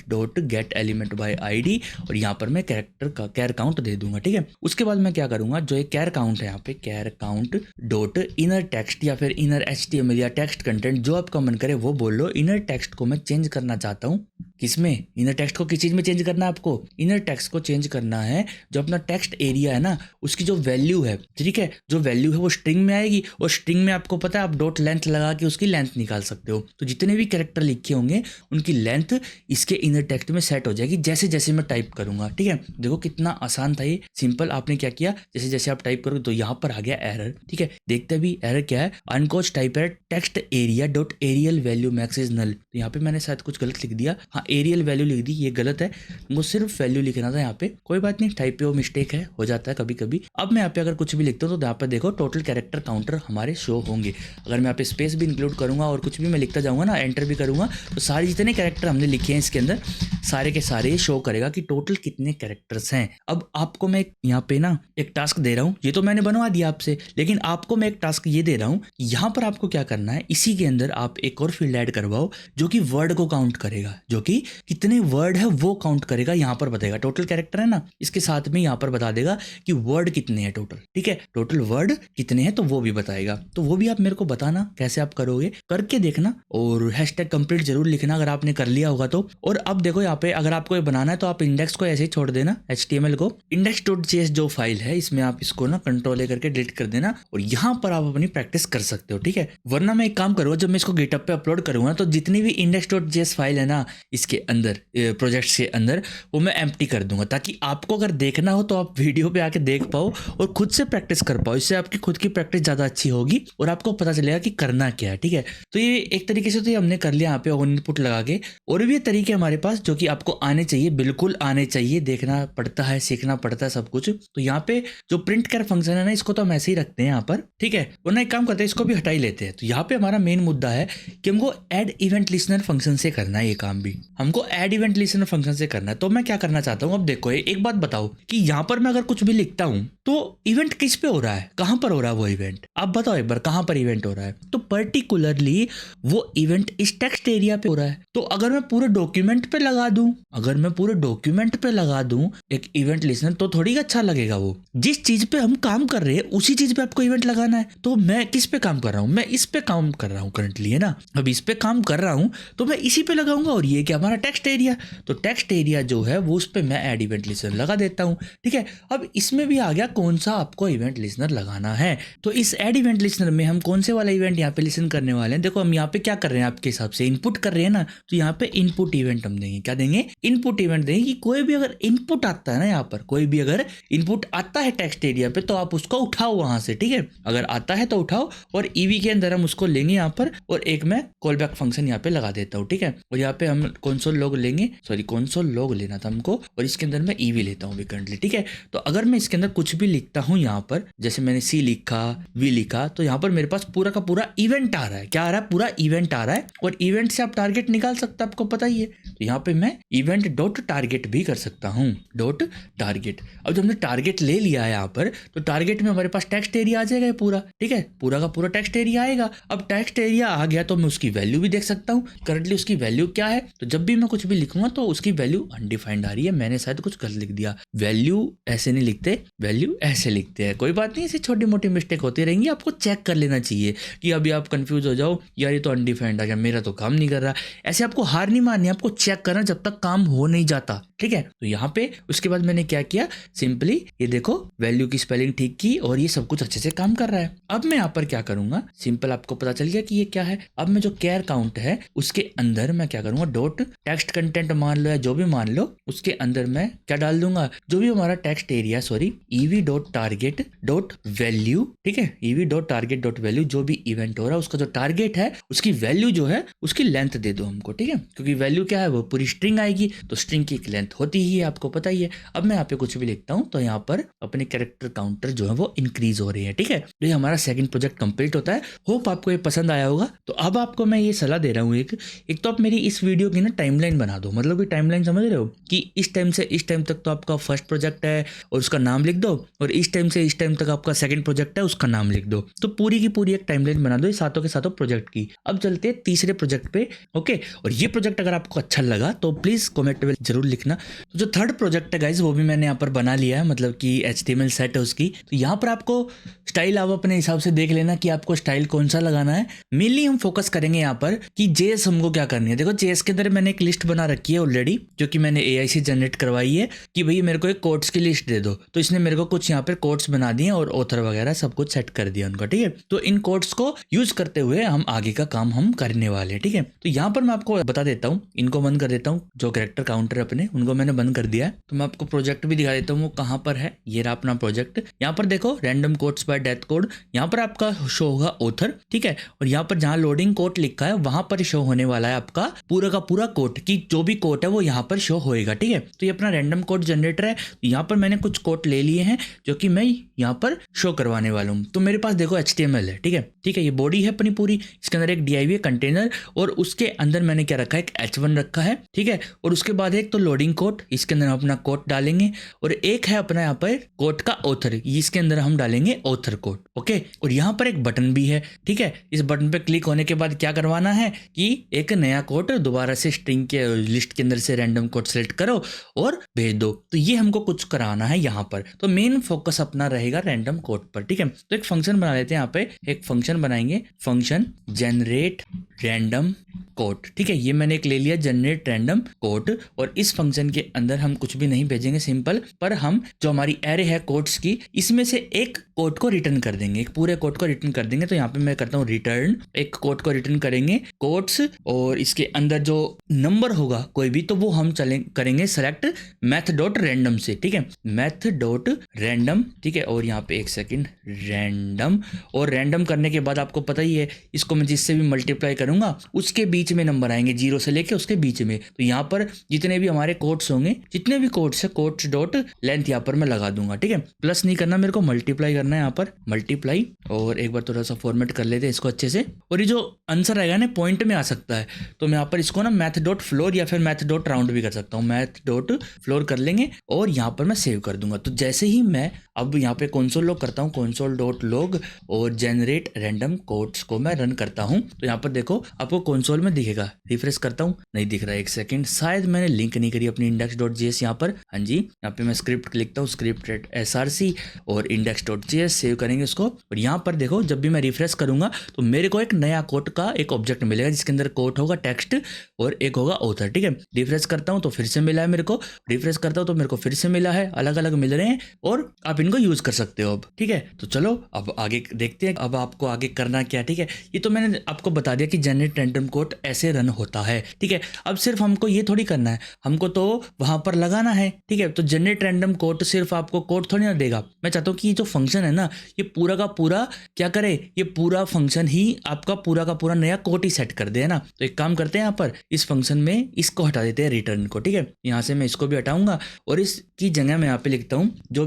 dot get element by ID, और यहाँ पर मैं कैरेक्टर का कैर काउंट दे दूंगा। ठीक है, उसके बाद मैं क्या करूंगा, जो एक कैर काउंट है यहाँ पे, कैर काउंट डॉट इनर टेक्स्ट या फिर इनर HTML या टेक्स्ट कंटेंट, जो आपका मन करे वो बोल लो। इनर टेक्स्ट को मैं चेंज करना चाहता हूँ, किसमें, इनर टेक्स्ट को किस चीज में चेंज करना है आपको, इनर टेक्स्ट को चेंज करना है जो अपना टेक्स्ट एरिया है ना, उसकी जो वैल्यू है। ठीक है, जो वैल्यू है वो स्ट्रिंग में आएगी, और स्ट्रिंग में आपको पता है आप डॉट लेंथ लगा के उसकी लेंथ निकाल सकते हो। तो जितने भी कैरेक्टर लिखे होंगे उनकी लेंथ इसके इनर टेक्स्ट में सेट हो जाएगी जैसे जैसे मैं टाइप करूंगा। ठीक है, देखो कितना आसान था ये, सिंपल। आपने क्या किया, जैसे जैसे आप टाइप करोगे तो यहाँ पर आ गया एरर। ठीक है, देखते भी एरर क्या है, अनकोच टाइप है text area dot aria value max is null. तो यहाँ पे मैंने शायद कुछ गलत लिख दिया, हाँ एरियल वैल्यू लिख दी, ये गलत है, तुमको सिर्फ वैल्यू लिखना था यहाँ पे। कोई बात नहीं, टाइपियो मिस्टेक है, हो जाता है कभी कभी। अब मैं यहाँ पे अगर कुछ भी लिखता हूँ तो यहाँ पे देखो टोटल कैरेक्टर काउंटर हमारे शो होंगे। अगर मैं यहाँ पे स्पेस भी इंक्लूड करूँगा और कुछ भी मैं लिखता जाऊँगा ना, एंटर भी करूँगा, तो सारे जितने कैरेक्टर हमने लिखे हैं इसके अंदर सारे के सारे शो करेगा कि टोटल कितने कैरेक्टर्स हैं। अब आपको मैं यहाँ पे ना एक टास्क दे रहा हूँ, ये तो मैंने बनवा दिया आपसे, लेकिन आपको मैं एक टास्क ये दे रहा हूँ, यहाँ पर आपको क्या करना है, इसी के अंदर आप एक और फील्ड ऐड करवाओ जो कि वर्ड को काउंट करेगा, जो कि कितने वर्ड है वो काउंट करेगा। यहाँ पर बताएगा टोटल कैरेक्टर है ना, इसके साथ में यहाँ पर बता देगा कि वर्ड कितने हैं टोटल। ठीक है, टोटल वर्ड कितने हैं तो वो भी बताएगा। तो वो भी आप मेरे को बताना कैसे आप करोगे, करके देखना, और हैशटैग कंप्लीट जरूर लिखना अगर आपने कर लिया होगा तो। और अब देखो यहाँ पे अगर आपको ये बनाना है तो आप इंडेक्स को ऐसे ही छोड़ देना, HTML को index.js जो फाइल है इसमें आप इसको ना कंट्रोल करके डिलीट कर देना, और यहाँ पर आप अपनी प्रैक्टिस कर सकते हो। ठीक है, वरना मैं एक काम करूँगा, जब मैं इसको गिटहब पे अपलोड करूँगा तो जितनी भी index.js फाइल है ना इसके अंदर प्रोजेक्ट्स के अंदर, वो मैं एम्प्टी कर दूंगा, ताकि आपको अगर देखना हो तो आप वीडियो पे आके देख पाओ और खुद से प्रैक्टिस कर पाओ। इससे आपकी खुद की प्रैक्टिस ज़्यादा अच्छी होगी और आपको पता चलेगा कि करना क्या है। ठीक है, तो ये एक तरीके से तो ये हमने कर लिया यहाँ पे ऑन इनपुट लगा के। और भी तरीके हमारे पास जो कि आपको आने चाहिए, बिल्कुल आने चाहिए, देखना पड़ता है, सीखना पड़ता है सब कुछ। तो यहाँ पे जो प्रिंट कर फंक्शन है ना, इसको तो हम ऐसे ही रखते हैं यहाँ पर। ठीक है, वरना एक काम करते हैं, इसको भी हटा ही लेते हैं। तो यहाँ पे हमारा मेन मुद्दा है कि हमको ऐड इवेंट लिसनर फंक्शन से करना है, ये काम भी हमको ऐड इवेंट लिसनर फंक्शन से करना है। तो मैं क्या करना चाहता हूँ, अब देखो एक बात बताओ कि यहाँ पर मैं अगर कुछ भी लिखता हूँ तो इवेंट किस पे हो रहा है, कहाँ पर हो रहा है वो इवेंट, आप बताओ एक बार कहाँ पर इवेंट हो रहा है। तो पर्टिकुलरली वो इवेंट इस टेक्स्ट एरिया पे हो रहा है। तो अगर मैं पूरे डॉक्यूमेंट पे लगा दूं, अगर मैं पूरे डॉक्यूमेंट पे लगा दूं एक इवेंट लिसनर, तो थोड़ी अच्छा लगेगा। वो जिस चीज पे हम काम कर रहे हैं उसी चीज पे आपको इवेंट लगाना है। तो मैं किस पे काम कर रहा हूँ, मैं इस पे काम कर रहा हूँ करंटली, है ना, अब इस पे काम कर रहा हूँ तो मैं इसी पे लगाऊंगा। और ये क्या हमारा टेक्स्ट एरिया, तो टेक्स्ट एरिया जो है वो उस पे मैं ऐड इवेंट लिसनर लगा देता हूँ। ठीक है, अब इसमें भी आ गया कौन सा आपको इवेंट लिसनर लगाना है। तो इस ऐड इवेंट लिसनर में हम कौन से वाला इवेंट यहाँ पे लिसन करने वाले हैं। देखो हम यहाँ पे क्या कर रहे हैं, आपके हिसाब से इनपुट कर रहे हैं ना, तो यहाँ पे इनपुट इवेंट हम देंगे। क्या देंगे, इनपुट इवेंट देंगे कि कोई भी अगर इनपुट आता है ना, यहाँ पर कोई भी अगर इनपुट आता है टेक्स्ट एरिया पे तो आप उसको उठाओ वहां से। ठीक है, अगर आता है तो उठाओ, और ईवी के अंदर हम उसको लेंगे यहाँ पर, और एक मैं कॉल बैक फंक्शन यहाँ पे लगा देता हूँ। ठीक है, और यहाँ पे हम कंसोल लॉग लेंगे, सॉरी कंसोल लॉग लेना था हमको, और इसके अंदर मैं ईवी लेता हूँ करंटली। ठीक है, तो अगर मैं इसके अंदर कुछ भी लिखता हूँ यहाँ पर, जैसे मैंने सी लिखा, वी लिखा, तो यहाँ पर मेरे पास पूरा का पूरा इवेंट आ रहा है। क्या आ रहा है, पूरा इवेंट आ रहा है। और इवेंट से आप टारगेट निकाल सकते हैं, आपको पता ही है। तो यहाँ पे मैं इवेंट डॉट टारगेट भी कर सकता हूँ, डॉट टारगेट। अब जब हमने टारगेट ले लिया है यहाँ पर, तो टारगेट में हमारे पास टेक्स्ट एरिया आ जाएगा पूरा। ठीक है, पूरा का पूरा टेक्स्ट एरिया आएगा। अब टेक्स्ट एरिया आ गया तो मैं उसकी वैल्यू भी देख सकता हूँ, करंटली उसकी वैल्यू क्या है। तो जब भी मैं कुछ भी लिखूंगा तो उसकी वैल्यू अनडिफाइंड आ रही है। मैंने शायद कुछ गलत लिख दिया, वैल्यू ऐसे नहीं लिखते, वैल्यू ऐसे लिखते हैं। कोई बात नहीं, ऐसी छोटी मोटी मिस्टेक होती रहेंगी, आपको चेक कर लेना चाहिए कि अभी आप कंफ्यूज हो जाओ, यार ये तो अनडिफाइंड आ गया, मेरा तो काम नहीं कर रहा। ऐसे आपको हार नहीं मारनी, आपको चेक करना जब तक काम हो नहीं जाता। ठीक है, तो यहाँ पे उसके बाद मैंने क्या किया, सिंपली ये देखो वैल्यू की स्पेलिंग ठीक की और ये सब कुछ अच्छे से काम कर रहा है। अब मैं यहाँ पर क्या करूंगा, सिंपल आपको पता चल गया कि ये क्या है। अब मैं जो कैर काउंट है उसके अंदर मैं क्या करूंगा, डॉट टेक्स्ट कंटेंट मान लो या जो भी मान लो, उसके अंदर मैं क्या डाल दूंगा, जो भी हमारा text area, sorry EV dot target dot value. ठीक है, EV dot target dot value, जो भी इवेंट हो रहा है उसका जो टारगेट है उसकी वैल्यू जो है उसकी लेंथ दे दो हमको। ठीक है, क्योंकि वैल्यू क्या है, वो पूरी स्ट्रिंग आएगी, तो स्ट्रिंग की एक लेंथ होती ही है, आपको पता ही है। अब मैं यहाँ पे कुछ भी लिखता हूँ तो यहाँ पर अपने कैरेक्टर काउंटर जो है वो इंक्रीज हो रही है। ठीक है, तो ये हमारा सेकंड प्रोजेक्ट कंप्लीट होता है। होप आपको ये पसंद आया होगा। तो अब आपको मैं ये सलाह दे रहा हूँ, एक तो आप मेरी इस वीडियो की ना टाइमलाइन बना दो, मतलब कि टाइमलाइन समझ रहे हो कि इस टाइम से इस टाइम तक तो आपका फर्स्ट प्रोजेक्ट है और उसका नाम लिख दो, और इस टाइम से इस टाइम तक आपका सेकंड प्रोजेक्ट है उसका नाम लिख दो। तो पूरी की पूरी एक टाइमलाइन बना दो ये सातों के सातों प्रोजेक्ट की। अब चलते हैं तीसरे प्रोजेक्ट पे। ओके, और ये प्रोजेक्ट अगर आपको अच्छा लगा तो प्लीज कमेंट में जरूर लिखना। तो जो थर्ड प्रोजेक्ट है गाइज वो भी मैंने यहाँ पर बना लिया है, मतलब कि HTML सेट है उसकी। तो यहाँ पर आपको स्टाइल आप अपने हिसाब से देख लेना कि आपको स्टाइल कौन सा लगाना है। मेनली हम फोकस करेंगे यहाँ पर कि JS हमको क्या करनी है। देखो JS के अंदर मैंने एक लिस्ट बना रखी है ऑलरेडी, जो कि मैंने AI से जनरेट करवाई है कि भाई मेरे को एक कोट्स की लिस्ट दे दो। तो इसने मेरे को कुछ यहाँ पर कोट्स बना दिए और ऑथर वगैरह सब कुछ सेट कर दिया उनका। ठीक है, तो इन कोट्स को यूज करते हुए हम आगे का काम हम करने वाले हैं। ठीक है, तो यहाँ पर मैं आपको बता देता हूँ, इनको बंद कर देता हूँ, जो कैरेक्टर काउंटर अपने उनको को मैंने बंद कर दिया है। तो मैं आपको प्रोजेक्ट भी दिखा देता हूँ वो कहाँ पर है। ये रहा अपना प्रोजेक्ट। यहाँ पर देखो random quotes bye death code, यहाँ पर आपका शो होगा ऑथर, ठीक है। और यहाँ पर जहाँ लोडिंग कोट लिखा है वहां पर शो होने वाला है आपका पूरा का पूरा कोट की जो भी कोट है वो यहाँ पर शो होएगा, ठीक है। तो ये अपना रैंडम कोड जनरेटर है। यहाँ पर मैंने कुछ कोट ले लिए हैं जो कि मैं यहाँ पर शो करवाने वाला हूँ। तो मेरे पास देखो HTML है, ठीक है, ठीक है। ये बॉडी है अपनी पूरी, इसके अंदर एक div है कंटेनर, और उसके अंदर मैंने क्या रखा है, एक h1 रखा है, ठीक है। और उसके बाद एक तो लोडिंग कोट, इसके अंदर हम अपना कोट डालेंगे, और एक है अपना यहाँ पर कोट का ऑथर, इसके अंदर हम डालेंगे ऑथर कोट, ओके। और यहाँ पर एक बटन भी है, ठीक है। इस बटन पे क्लिक होने के बाद क्या करवाना है कि एक नया कोट दोबारा से स्ट्रिंग के लिस्ट के अंदर से रैंडम कोट सेलेक्ट करो और भेज दो। तो ये हमको कुछ कराना है यहाँ पर। तो मेन फोकस अपना रहेगा रैंडम कोट पर, ठीक है। तो एक फंक्शन बना लेते हैं, यहाँ पे एक फंक्शन बनाएंगे, फंक्शन जनरेट रैंडम कोट, ठीक है। ये मैंने एक ले लिया जनरेट रैंडम कोट, और इस फंक्शन के अंदर हम कुछ भी नहीं भेजेंगे सिंपल, पर हम जो हमारी एरे है कोट्स की, इसमें से एक कोट को रिटर्न कर देंगे, एक पूरे कोट को रिटर्न कर देंगे। तो यहाँ पे मैं करता हूँ रिटर्न, एक कोट को रिटर्न करेंगे कोट्स, और इसके अंदर जो नंबर होगा कोई भी तो वो हम करेंगे सेलेक्ट मैथ डॉट रैंडम से, ठीक है, मैथ डॉट रैंडम, ठीक है। और यहाँ पे एक सेकेंड रैंडम, और रैंडम करने के बाद आपको पता ही है इसको मैं जिससे भी मल्टीप्लाई करूंगा उसके बीच में नंबर आएंगे, 0 से लेके उसके बीच में। तो यहाँ पर जितने भी हमारे कोट्स होंगे, जितने भी कोट्स है, कोट्स डॉट लेंथ यहाँ पर मैं लगा दूंगा, ठीक है। प्लस नहीं करना, मेरे को मल्टीप्लाई करना है, यहाँ पर मल्टीप्लाई। और एक बार थोड़ा सा फॉर्मेट कर लेते हैं इसको अच्छे से। और ये जो आंसर आएगा ना पॉइंट में आ सकता है, तो मैं यहाँ पर इसको ना मैथ डॉट फ्लोर या फिर मैथ डॉट राउंड भी कर सकता हूँ, मैथ डॉट फ्लोर कर लेंगे, और यहाँ पर मैं सेव कर दूंगा। तो जैसे ही मैं अब यहाँ पे कंसोल लॉग करता हूँ, कंसोल डॉट लॉग, और जनरेट रैंडम कोट्स को मैं रन करता हूँ, तो यहाँ पर देखो आपको कंसोल में दिखेगा। रिफ्रेश करता हूँ, नहीं दिख रहा है, एक सेकंड, शायद मैंने लिंक नहीं करी अपनी index.js यहाँ पर। हाँ जी, यहाँ पे मैं स्क्रिप्ट लिखता हूँ, स्क्रिप्ट src, और index.js सेव करेंगे उसको। और यहाँ पर देखो जब भी मैं रिफ्रेश करूंगा तो मेरे को एक नया कोट का एक ऑब्जेक्ट मिलेगा जिसके अंदर कोट होगा टेक्स्ट और एक होगा ऑथर, ठीक है। रिफ्रेश करता हूँ तो फिर से मिला है मेरे को, रिफ्रेश करता हूँ तो मेरे को फिर से मिला है, अलग अलग मिल रहे हैं, और आप इनको यूज कर सकते हो अब, ठीक है। तो चलो अब आगे देखते हैं, अब आपको आगे करना क्या, ठीक है। ये तो मैंने आपको बता दिया कि जनरेट रैंडम कोट ऐसे रन होता है, ठीक है। अब सिर्फ हमको ये थोड़ी करना है, हमको तो वहां पर लगाना है, ठीक है। तो जनरेट रैंडम कोट सिर्फ आपको कोड थोड़ी ना देगा, मैं चाहता हूँ कि ये जो फंक्शन है ना, ये पूरा का पूरा क्या करे, ये पूरा फंक्शन ही आपका पूरा का पूरा नया कोड ही सेट कर दे, है ना। तो एक काम करते हैं, यहाँ पर इस फंक्शन में इसको हटा देते हैं, रिटर्न को, ठीक है। यहाँ से मैं इसको भी हटाऊंगा, और इसकी जगह मैं यहाँ पे लिखता हूँ जो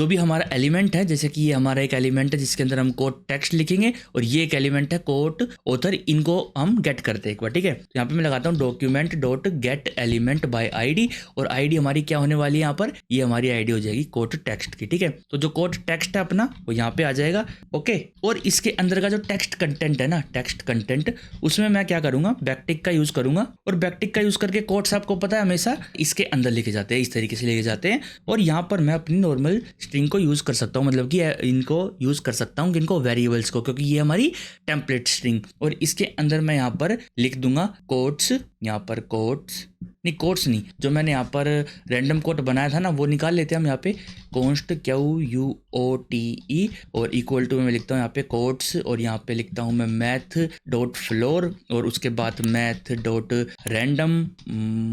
भी हमारा एलिमेंट है, जैसे कि ये हमारा एक एलिमेंट है जिसके अंदर हम कोड टेक्स्ट लिखेंगे, और ये एक एलिमेंट है कोड ऑथर, इनको हम गेट करते हैं एक बार, ठीक है। तो यहाँ पे मैं लगाता हूँ document dot get element by ID, और आईडी हमारी क्या होने वाली है यहाँ पर, ये हमारी आईडी हो जाएगी कोड टेक्स्ट की, ठीक है। तो जो कोड टेक्स्ट है अपना वो यहाँ पे आ जाएगा, ओके। और इसके अंदर का जो टेक्स्ट कंटेंट है ना, टेक्स्ट कंटेंट, उसमें मैं क्या करूंगा, बैकटिक का यूज करूंगा, और बैकटिक का यूज करके कोड्स आपको पता है हमेशा इसके अंदर लिखे जाते हैं, इस तरीके से लिखे जाते हैं। और यहाँ पर मैं अपनी नॉर्मल स्ट्रिंग को यूज कर सकता हूँ, मतलब कि इनको यूज कर सकता हूँ, इनको वेरिएबल्स को, क्योंकि ये हमारी टेम्पलेट स्ट्रिंग। और इसके अंदर मैं यहाँ पर लिख दूंगा कोट्स, यहाँ पर कोट्स नहीं, कोट्स नहीं, जो मैंने यहाँ पर रैंडम कोड बनाया था ना वो निकाल लेते हैं हम। यहाँ पे कॉन्स्ट QUOTE, और इक्वल टू में मैं लिखता हूँ यहाँ पे कोट्स, और यहाँ पे लिखता हूँ मैं मैथ डॉट फ्लोर, और उसके बाद math dot random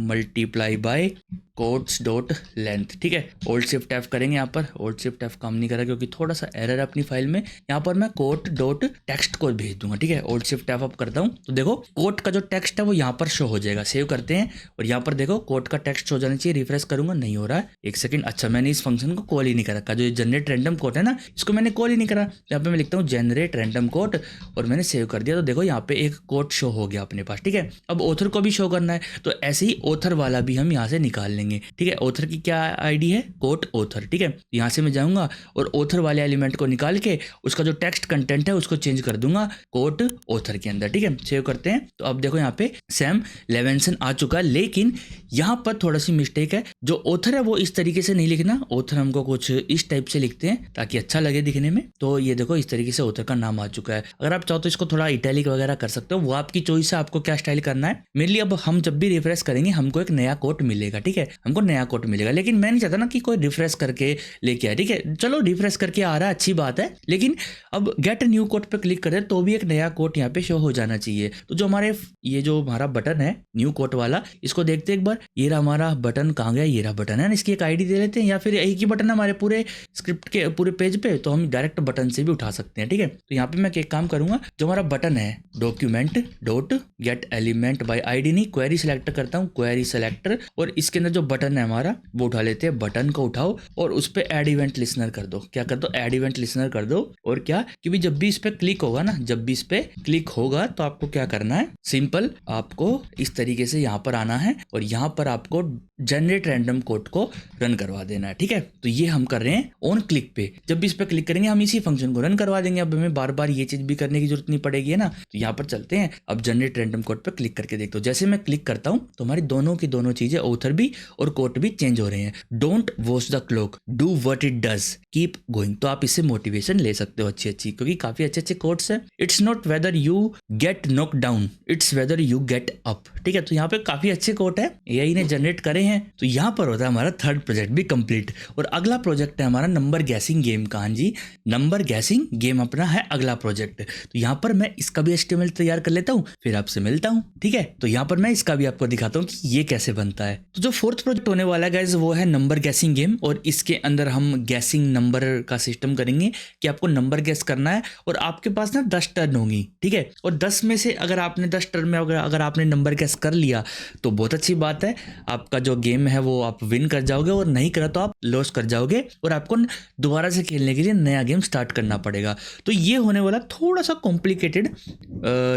multiply by quotes dot length, ठीक है। ओल्ड शिफ्ट F करेंगे, यहाँ पर ओल्ड शिफ्ट F काम नहीं कर रहा क्योंकि थोड़ा सा एरर है अपनी फाइल में। यहाँ पर मैं कोट डॉट टेक्स्ट को भेज दूंगा, ठीक है। ओल्ड शिफ्ट F करता हूँ तो देखो कोट का जो टेक्स्ट है वो यहाँ पर शो हो जाएगा। सेव करते हैं, और यहाँ पर देखो कोट का टेक्स्ट हो जाना चाहिए। रिफ्रेश करूंगा, नहीं हो रहा है, एक सेकंड। अच्छा, मैंने इस फंक्शन को कॉल ही नहीं कर रखा, जो जनरेट रैंडम कोड है ना, इसको मैंने कॉल ही नहीं करा। यहाँ पे मैं लिखता हूँ जनरेट रैंडम कोड, और मैंने सेव कर दिया। तो देखो यहाँ पे एक कोड शो हो गया अपने पास, ठीक है। अब ऑथर को भी शो करना है, तो ऐसे ही ऑथर वाला भी हम यहाँ से निकाल लेंगे, ठीक है। ऑथर की क्या आईडी है, कोट ऑथर, ठीक है। यहाँ से मैं जाऊंगा और ऑथर वाले एलिमेंट को निकाल के उसका जो टेक्स्ट कंटेंट है उसको चेंज कर दूंगा कोट ऑथर के अंदर, ठीक है। सेव करते हैं, तो अब देखो यहाँ पे सैम लेवेंसन आ चुका है, लेकिन यहाँ पर थोड़ा सी मिस्टेक है। जो ऑथर है वो इस तरीके से नहीं लिखना, ऑथर हमको को कुछ इस टाइप से लिखते हैं ताकि अच्छा लगे दिखने में। तो ये देखो इस तरीके से ऑथर का नाम आ चुका है। अगर आप चाहो तो इसको थोड़ा इटैलिक वगैरह कर सकते हो, वो आपकी चॉइस है, आपको क्या स्टाइल करना है। मेनली अब हम जब भी रिफ्रेश करेंगे हमको एक नया कोट मिलेगा, ठीक है, हमको नया कोट मिलेगा। लेकिन मैं नहीं चाहता ना कि कोई रिफ्रेश करके लेके आए, ठीक है। चलो रिफ्रेश करके आ रहा है अच्छी बात है, लेकिन अब गेट न्यू कोट पे क्लिक करें तो भी एक नया कोट यहाँ पे शो हो जाना चाहिए। तो जो हमारे ये जो हमारा बटन है न्यू कोट वाला, इसको देखते हैं एक बार। ये रहा हमारा बटन, कहाँ गया, ये रहा बटन है ना। इसकी एक आईडी दे लेते हैं, या फिर एक ही बटन है हमारे पूरे स्क्रिप्ट के पूरे पेज पे, तो हम डायरेक्ट बटन से भी उठा सकते हैं, ठीक है। तो यहाँ पे मैं एक काम करूंगा, जो हमारा बटन है document dot get element by ID, नहीं क्वेरी सेलेक्ट करता हूँ, क्वेरी सेलेक्टर, और इसके अंदर जो बटन है हमारा वो उठा लेते हैं। बटन को उठाओ और उस पर ऐड इवेंट लिसनर कर दो। क्या कर दो, ऐड इवेंट लिसनर कर दो। और क्या, क्योंकि जब भी इस पे क्लिक होगा ना, जब भी इस पे क्लिक होगा तो आपको क्या करना है, सिंपल आपको इस तरीके से यहाँ पर आना है और यहाँ पर आपको जनरेट रैंडम कोड को रन करवा देना है, ठीक है। तो ये हम कर रहे हैं ऑन क्लिक पे। जब भी इस पे क्लिक करेंगे हम इसी फंक्शन को रन करवा देंगे। अब हमें बार बार ये चीज भी करने की जरूरत नहीं पड़ेगी, है ना। तो यहाँ पर चलते हैं, अब जनरेट रैंडम कोड पे क्लिक करके देखते हो। जैसे मैं क्लिक करता हूँ तो हमारी दोनों की दोनों चीजें, ऑथर भी और कोट भी चेंज हो रहे हैं। Don't watch the clock, do what it does, keep going. तो आप इससे मोटिवेशन ले सकते हो अच्छी अच्छी, क्योंकि काफी अच्छे अच्छे कोट्स है। It's not whether you get knock down, it's whether you get up, ठीक है। तो यहाँ पे काफी अच्छे कोट है, एआई ने जनरेट करे हैं। तो यहाँ पर होता है हमारा थर्ड प्रोजेक्ट भी कंप्लीट। और अगला प्रोजेक्ट है हमारा नंबर गैसिंग गेम का। हाँ जी, नंबर गैसिंग गेम अपना है अगला प्रोजेक्ट। तो यहाँ पर मैं इसका भी HTML तैयार कर लेता हूँ, फिर आपसे मिलता हूँ, ठीक है। तो यहाँ पर मैं इसका भी आपको दिखाता हूँ कि ये कैसे बनता है। तो जो फोर्थ प्रोजेक्ट होने वाला है गाइस वो है नंबर गैसिंग गेम, और इसके अंदर हम गैसिंग नंबर का सिस्टम करेंगे कि आपको नंबर गैस करना है। और आपके पास ना 10 टर्न होंगी, ठीक है। और 10 में से अगर आपने 10 टर्न में अगर आपने नंबर गैस कर लिया तो बहुत अच्छी बात है, आपका जो गेम है वो आप विन कर जाओगे, और नहीं करा तो आप लॉस कर जाओगे और आपको दोबारा से खेलने के लिए नया गेम स्टार्ट करना पड़ेगा। तो ये होने वाला थोड़ा सा कॉम्प्लिकेटेड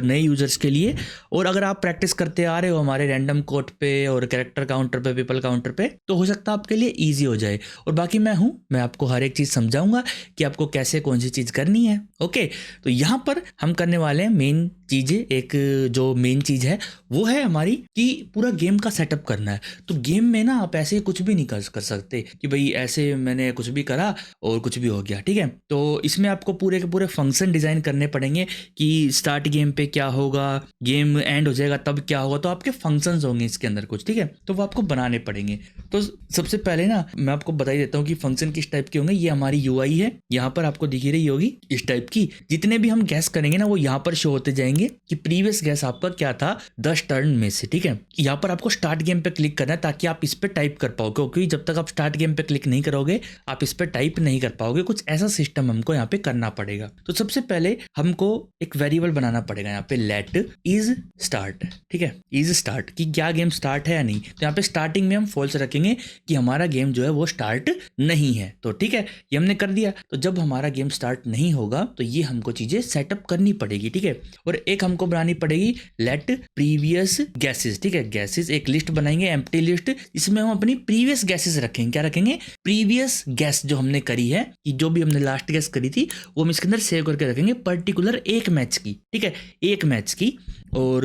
नए यूजर्स के लिए। और अगर आप प्रैक्टिस करते आ रहे हो हमारे रैंडम कोड पे और कैरेक्टर काउंटर पे, पीपल काउंटर पे, तो हो सकता है आपके लिए ईजी हो जाए। और बाकी मैं आपको हर एक चीज़ समझाऊंगा कि आपको कैसे कौन सी चीज़ करनी है, ओके। तो यहाँ पर हम करने वाले हैं मेन चीज़ें। एक जो मेन चीज़ है वो है हमारी कि पूरा गेम का सेटअप करना है। तो गेम में ना आप ऐसे कुछ भी नहीं कर सकते कि भाई ऐसे मैंने कुछ भी करा और कुछ भी हो गया, ठीक है। तो इसमें आपको पूरे के पूरे फंक्शन डिज़ाइन करने पड़ेंगे कि स्टार्ट गेम पे क्या होगा, गेम एंड हो जाएगा तब क्या होगा। तो आपके फंक्शंस होंगे इसके अंदर कुछ, ठीक है, तो वो आपको बनाने पड़ेंगे। तो सबसे पहले ना मैं आपको बता ही देता हूँ कि फंक्शन किस टाइप के होंगे। ये हमारी UI है, यहाँ पर आपको दिख ही रही होगी इस टाइप की। जितने भी हम गैस करेंगे ना वो यहाँ पर शो होते जाएंगे कि प्रीवियस गैस आपका क्या था 10 टर्न में से, ठीक है। यहाँ पर आपको स्टार्ट गेम पे क्लिक करना है ताकि आप इस पे टाइप कर पाओगे, क्योंकि जब तक आप स्टार्ट गेम पे क्लिक नहीं करोगे आप इस पे टाइप नहीं कर पाओगे। कुछ ऐसा सिस्टम हमको यहाँ पे करना पड़ेगा। तो सबसे पहले हमको एक वेरिएबल बनाना पड़ेगा यहाँ पे, लेट इज स्टार्ट, ठीक है, इज स्टार्ट, कि क्या गेम स्टार्ट है या नहीं। तो यहाँ पे स्टार्टिंग में हम फॉल्स रखेंगे कि हमारा गेम जो है वो स्टार्ट नहीं है। तो ठीक है, ये हमने कर दिया। तो जब हमारा गेम स्टार्ट नहीं होगा तो ये हमको चीजें सेटअप करनी पड़ेगी, ठीक है। और एक हमको बनानी पड़ेगी लेट प्रीवियस गैसेस, ठीक है। गैसेस एक लिस्ट बनाएंगे, एम्प्टी लिस्ट, इसमें हम अपनी प्रीवियस गैसेस रखेंगे। क्या रखेंगे, प्रीवियस गैस जो हमने करी है, कि जो भी हमने लास्ट गैस करी थी वो हम इसके अंदर सेव करके रखेंगे, पर्टिकुलर एक मैच की, ठीक है, एक मैच की। और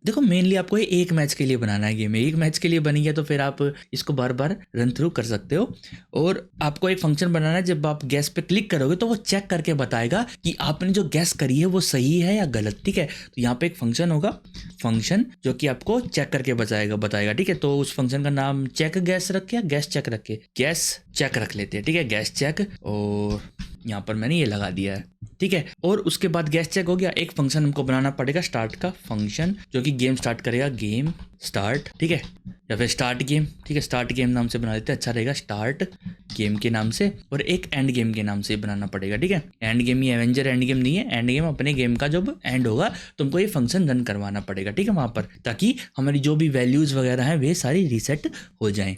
देखो मेनली आपको ये एक मैच के लिए बनाना है गेम, एक मैच के लिए बनी है तो फिर आप इसको बार बार रन थ्रू कर सकते हो। और आपको एक फंक्शन बनाना है, जब आप गैस पे क्लिक करोगे तो वो चेक करके बताएगा कि आपने जो गैस करी है वो सही है या गलत, ठीक है। तो यहाँ पे एक फंक्शन होगा, फंक्शन जो कि आपको चेक करके बताएगा, ठीक है। तो उस फंक्शन का नाम चेक गैस रखे या गैस चेक रखे, गैस चेक रख लेते हैं, ठीक है, गैस चेक। और यहाँ पर मैंने ये लगा दिया है, ठीक है। और उसके बाद गैस चेक हो गया। एक फंक्शन हमको बनाना पड़ेगा स्टार्ट का फंक्शन, जो कि गेम स्टार्ट करेगा, गेम स्टार्ट, ठीक है, या फिर स्टार्ट गेम, ठीक है, स्टार्ट गेम नाम से बना लेते हैं, अच्छा रहेगा, स्टार्ट गेम के नाम से। और एक एंड गेम के नाम से बनाना पड़ेगा, ठीक है। एंड गेम ये एवेंजर एंड गेम नहीं है, एंड गेम अपने गेम का जब एंड होगा तुमको ये फंक्शन रन करवाना पड़ेगा, ठीक है, वहां पर, ताकि हमारी जो भी वैल्यूज वगैरह हैं वे सारी रीसेट हो जाएं।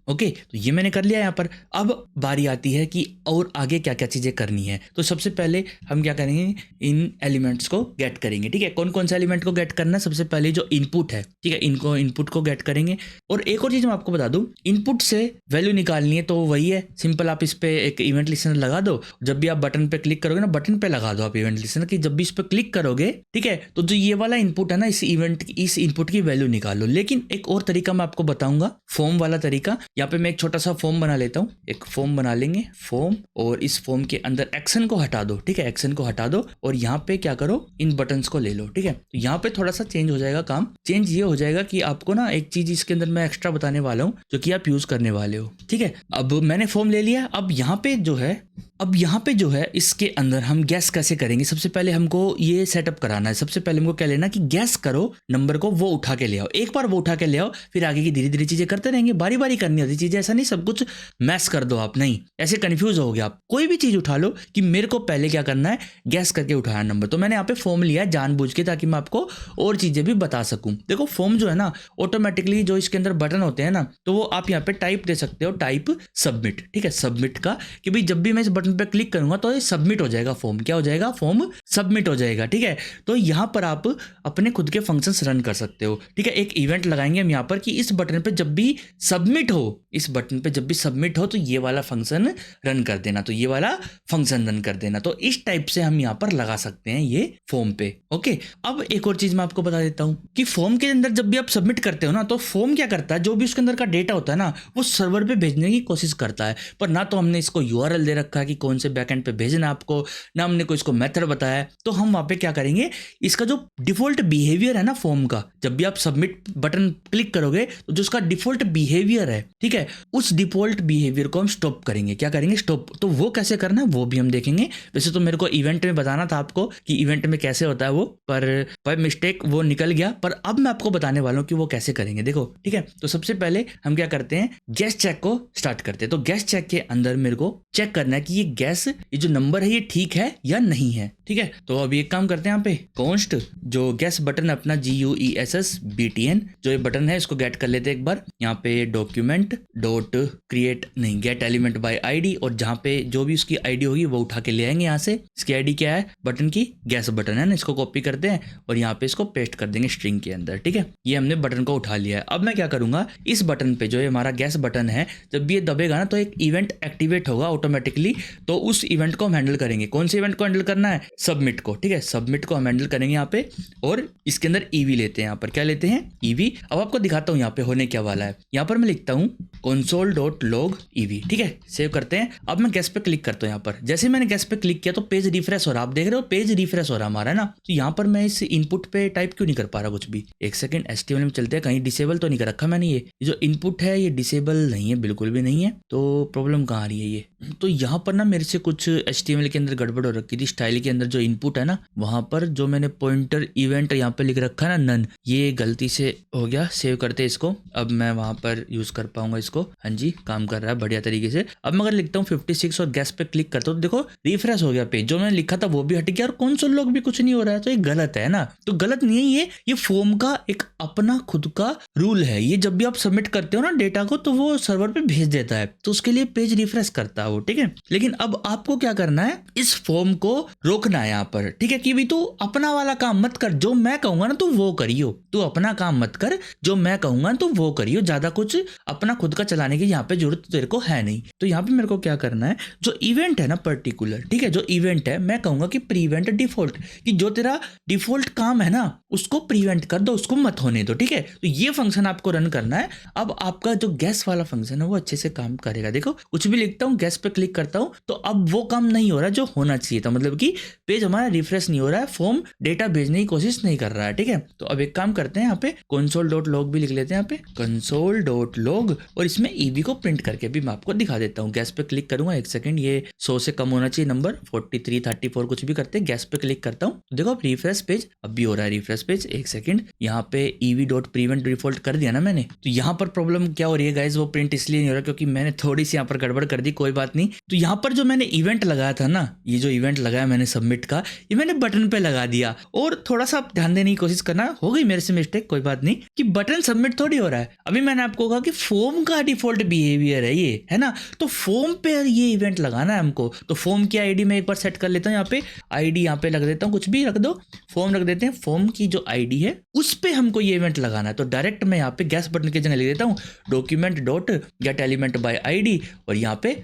ओके, तो ये मैंने कर लिया यहाँ पर। अब बारी आती है कि और आगे क्या क्या चीजें करनी है। तो सबसे पहले हम क्या करेंगे, इन एलिमेंट्स को गेट करेंगे। ठीक है, कौन कौन से एलिमेंट को गेट करना है, सबसे पहले जो इनपुट है, ठीक है, इनको इनपुट को गेट करेंगे। और एक और चीज मैं आपको बता दूं, इनपुट से वैल्यू निकालनी है तो वही है सिंपल, आप इस पे एक इवेंट लिसनर लगा दो। जब भी आप बटन पे क्लिक करोगे ना, बटन पे लगा दो आप इवेंट लिसनर की, जब भी इस पे क्लिक करोगे, ठीक है, तो जो ये वाला इनपुट है ना, इस इनपुट की वैल्यू निकालो। लेकिन एक और तरीका मैं आपको बताऊंगा, फॉर्म वाला तरीका। यहाँ पे मैं एक छोटा सा फॉर्म बना लेता हूँ, एक फॉर्म बना लेंगे, फॉर्म, और इस फॉर्म के अंदर एक्शन को हटा दो। ठीक है, एक्शन को हटा दो और यहाँ पे क्या करो, इन बटन्स को ले लो। ठीक है, तो यहाँ पे थोड़ा सा चेंज हो जाएगा काम। चेंज ये हो जाएगा कि आपको ना एक चीज इसके अंदर मैं एक्स्ट्रा बताने वाला हूँ जो कि आप यूज करने वाले हो। ठीक है, अब मैंने फॉर्म ले लिया। अब यहाँ पे जो है इसके अंदर हम गैस कैसे करेंगे, सबसे पहले हमको ये सेटअप कराना है। सबसे पहले हमको क्या लेना कि गैस करो नंबर को, वो उठा के ले आओ। एक बार वो उठा के ले आओ, फिर आगे की धीरे धीरे चीजें करते रहेंगे, बारी बारी करनी होती चीजें। ऐसा नहीं सब कुछ मैस कर दो आप, नहीं, ऐसे कंफ्यूज हो गया आप। कोई भी चीज उठा लो कि मेरे को पहले क्या करना है, गैस करके उठाना नंबर। तो मैंने यहाँ पे फॉर्म लिया है जानबूझ के, ताकि मैं आपको और चीजें भी बता सकूं। देखो फॉर्म जो है ना, ऑटोमेटिकली जो इसके अंदर बटन होते हैं ना, तो वो आप यहाँ पे टाइप दे सकते हो, टाइप सबमिट। ठीक है, सबमिट का, कि भाई जब भी मैं इस बटन पे क्लिक करूंगा तो ये सबमिट हो जाएगा फॉर्म। क्या हो जाएगा, फॉर्म सबमिट हो जाएगा। ठीक है, तो यहां पर आप अपने खुद के फंक्शंस रन कर सकते हो। ठीक है, एक इवेंट लगाएंगे हम यहां पर कि इस बटन पे जब भी सबमिट हो, इस बटन पे जब भी सबमिट हो तो ये वाला फंक्शन रन कर देना, तो ये वाला फंक्शन रन कर देना। तो इस टाइप से हम यहां पर लगा सकते हैं ये फॉर्म पे। ओके, अब एक और चीज मैं आपको बता देता हूं कि फॉर्म के अंदर जब भी आप सबमिट करते हो ना, तो फॉर्म क्या करता है, जो भी उसके अंदर का डेटा होता है ना, वो सर्वर पे भेजने की कोशिश करता है। पर ना तो हमने इसको यूआरएल दे रखा है कि कौन से बैकएंड पे भेजना है आपको, ना हमने कोई इसको मेथड बताया है। तो हम वहां पे क्या करेंगे, इसका जो डिफॉल्ट बिहेवियर है ना फॉर्म का, जब भी आप सबमिट बटन क्लिक करोगे तो जो उसका डिफॉल्ट बिहेवियर है, ठीक है, उस डिफॉल्ट बिहेवियर को हम स्टॉप करेंगे। क्या करेंगे, स्टॉप। तो वो कैसे करना है वो भी हम देखेंगे। वैसे तो मेरे को इवेंट में बताना था आपको कि इवेंट में कैसे होता है वो, पर बाय मिस्टेक वो निकल गया। पर अब मैं आपको बताने वाला हूँ कि वो कैसे करेंगे। देखो, ठीक है, तो सबसे पहले हम क्या करते हैं, गैस चेक को स्टार्ट करते हैं। तो गैस चेक के अंदर मेरे को चेक करना है कि ये गैस, ये जो नंबर है ये ठीक है या नहीं है। ठीक है, तो अभी एक काम करते हैं, यहाँ पे कॉन्स्ट जो गैस बटन अपना GUESSBTN जो ये बटन है, इसको गेट कर लेते हैं एक बार। यहाँ पे डॉक्यूमेंट डॉट क्रिएट नहीं, गेट एलिमेंट बाय आईडी, और जहाँ पे जो भी उसकी आईडी होगी वो उठा के ले आएंगे यहाँ से। इसकी आईडी क्या है, बटन की गैस बटन है ना, इसको कॉपी करते हैं और यहाँ पे इसको पेस्ट कर देंगे स्ट्रिंग के अंदर। ठीक है, ये हमने बटन को उठा लिया है। अब मैं क्या करूंगा, इस बटन पे जो है हमारा गैस बटन है, जब भी ये दबेगा ना तो एक इवेंट एक्टिवेट होगा ऑटोमेटिकली। तो उस इवेंट को हम हैंडल करेंगे। कौन से इवेंट को हैंडल करना है, सबमिट को। ठीक है, सबमिट को हम हैंडल करेंगे यहाँ पे, और इसके अंदर ईवी लेते हैं। यहाँ पर क्या लेते हैं, ईवी। अब आपको दिखाता हूँ यहाँ पे होने क्या वाला है। यहाँ पर मैं लिखता हूँ console.log ev। ठीक है, सेव करते हैं। अब मैं गैस पे क्लिक करता हूँ। यहाँ पर जैसे ही मैंने गैस पे क्लिक किया तो पेज रिफ्रेश हो रहा, आप देख रहे हो पेज रिफ्रेश हो रहा हमारा ना। तो यहाँ पर मैं इस इनपुट पे टाइप क्यों नहीं कर पा रहा कुछ भी। एक सेकंड, HTML में चलते हैं, कहीं डिसेबल तो नहीं कर रखा मैंने। ये जो इनपुट है ये डिसेबल नहीं है, बिल्कुल भी नहीं है। तो प्रॉब्लम कहाँ आ रही है ये, तो यहाँ पर ना मेरे से कुछ HTML के अंदर गड़बड़ हो रखी थी। स्टाइल के अंदर जो इनपुट है ना, वहां पर जो मैंने पॉइंटर इवेंट यहाँ पे लिख रखा है ना, नन, ये गलती से हो गया। सेव करते इसको, अब मैं वहां पर यूज कर पाऊंगा इसको। हाँ जी, काम कर रहा है बढ़िया तरीके से। अब मैं अगर लिखता हूँ 56 और गैस पे क्लिक करता हूँ तो देखो रिफ्रेश हो गया पेज, जो मैंने लिखा था वो भी हट गया और कंसोल लॉग भी कुछ नहीं हो रहा है। तो ये गलत है ना, तो गलत नहीं है ये फॉर्म का एक अपना खुद का रूल है। ये जब भी आप सबमिट करते हो ना डेटा को, तो वो सर्वर पे भेज देता है, तो उसके लिए पेज रिफ्रेश करता है वो। ठीक है, लेकिन अब आपको क्या करना है, इस फॉर्म को रोकना है यहाँ पर। ठीक है, कि भी तू अपना वाला काम मत कर, जो मैं कहूंगा ना तू वो करियो। तू अपना काम मत कर, जो मैं कहूंगा तो वो करियो। ज्यादा कुछ अपना खुद का चलाने की यहाँ पे जरूरत तेरे को है नहीं। तो यहाँ पे मेरे को क्या करना है, जो इवेंट है ना पर्टिकुलर, ठीक है, जो इवेंट है मैं कहूंगा कि प्रीवेंट डिफॉल्ट, कि जो तेरा डिफॉल्ट काम है ना उसको प्रीवेंट कर दो, उसको मत होने दो। ठीक है, तो ये फंक्शन आपको रन करना है। अब आपका जो गैस वाला फंक्शन है वो अच्छे से काम करेगा। देखो, कुछ भी लिखता हूँ, गैस पे क्लिक करता हूँ, तो अब वो काम नहीं हो रहा जो होना चाहिए था, मतलब कि पेज हमारा रिफ्रेश नहीं हो रहा है, फॉर्म डेटा भेजने की कोशिश नहीं कर रहा है। ठीक है, तो अब एक काम करते हैं, यहाँ पे console.log भी लिख लेते हैं, यहाँ पे console.log, और इसमें ईवी को प्रिंट करके भी मैं आपको दिखा देता हूँ। गैस पे क्लिक करूंगा, एक सेकंड, ये 100 से कम होना चाहिए नंबर, 43, 34 कुछ भी करते हैं। गैस पे क्लिक करता हूँ, तो देखो रिफ्रेश पेज अब भी हो रहा है, रिफ्रेश पेज। एक सेकंड, यहाँ पे ev.prevent डिफॉल्ट कर दिया ना मैंने, तो यहाँ पर प्रॉब्लम क्या हो रही है गाइज, वो प्रिंट इसलिए नहीं हो रहा क्योंकि मैंने थोड़ी सी यहाँ पर गड़बड़ कर दी। कोई बात नहीं, तो यहाँ पर जो मैंने इवेंट लगाया था ना, ये जो इवेंट लगाया मैंने सबमिट सबमिट का, ये मैंने बटन पे लगा दिया। और थोड़ा सा आप ध्यान देने की कोशिश करना, हो गई मेरे से मिस्टेक, कोई बात नहीं, कि बटन सबमिट थोड़ी हो रहा है। अभी मैंने आपको कहा कि फॉर्म का डिफॉल्ट बिहेवियर है ये, है ना, तो फॉर्म पे ये इवेंट लगाना है हमको। तो फॉर्म की आईडी में एक बार सेट कर लेता हूँ, यहाँ पे आईडी यहाँ पे लग देता हूँ, कुछ भी रख दो, फॉर्म रख देते हैं। फॉर्म की जो आईडी है उस पे हमको ये इवेंट लगाना है। तो डायरेक्ट मैं यहाँ पे गेस बटन की जगह लिख देता हूँ document dot get element by ID, और यहाँ पे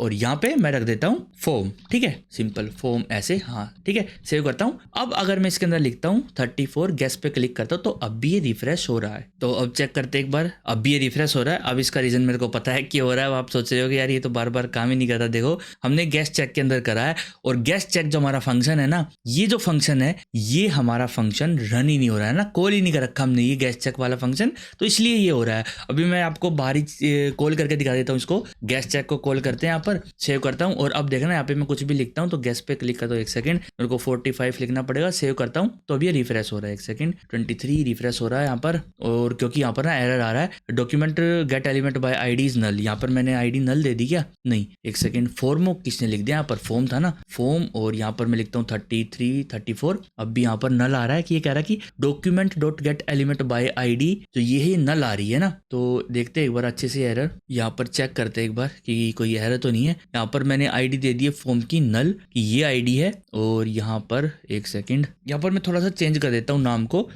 और यहाँ पे मैं रख देता हूँ फॉर्म। ठीक है, सिंपल फॉर्म ऐसे, हाँ ठीक है, सेव करता हूँ। अब अगर मैं इसके अंदर लिखता हूँ 34 गेस पे क्लिक करता हूँ तो अब भी ये रिफ्रेश हो रहा है। तो अब चेक करते एक बार, अब भी ये रिफ्रेश हो रहा है। अब इसका रीजन मेरे को पता है कि हो रहा है। आप सोच रहे हो कि यार ये तो बार बार काम ही नहीं करता। देखो हमने गेस चेक के अंदर करा है, और गेस चेक जो हमारा फंक्शन है ना, ये जो फंक्शन है ये हमारा फंक्शन रन ही नहीं हो रहा है ना, कॉल ही नहीं कर रखा हमने ये गेस चेक वाला फंक्शन, तो इसलिए ये हो रहा है। अभी मैं आपको बाहरी कॉल करके दिखा देता हूँ इसको। गेस चेक को कॉल करते हैं, यहाँ पर सेव करता हूँ, और अब देखना यहाँ पे मैं कुछ भी लिखता हूँ तो गेस पे क्लिक करता हूँ। एक सेकंड, मेरे को 45 लिखना पड़ेगा। सेव करता हूँ तो अभी ये रिफ्रेश हो रहा है। एक सेकंड, 23 रिफ्रेश हो रहा है यहाँ पर, और क्योंकि यहाँ पर ना एरर आ रहा है, document get element by ID is null. यहाँ पर मैंने आईडी नल दे दी क्या? नहीं, एक सेकंड, फॉर्म किसने लिख दिया? यहाँ पर फॉर्म था ना, फॉर्म, और यहाँ पर मैं लिखता हूँ 33 34। अब भी यहाँ पर नल आ रहा है कि ये कह रहा है कि document dot get element by ID, तो ये नल आ रही है ना। तो देखते हैं एक बार अच्छे से एरर, यहाँ पर चेक करते हैं एक बार कि कोई एरर तो नहीं है। यहाँ पर मैंने आईडी दे दी है फॉर्म की नल, कि ये आईडी है, और यहाँ पर एक सेकंड, यहाँ पर मैं थोड़ा सा चेंज कर देता हूँ नाम को,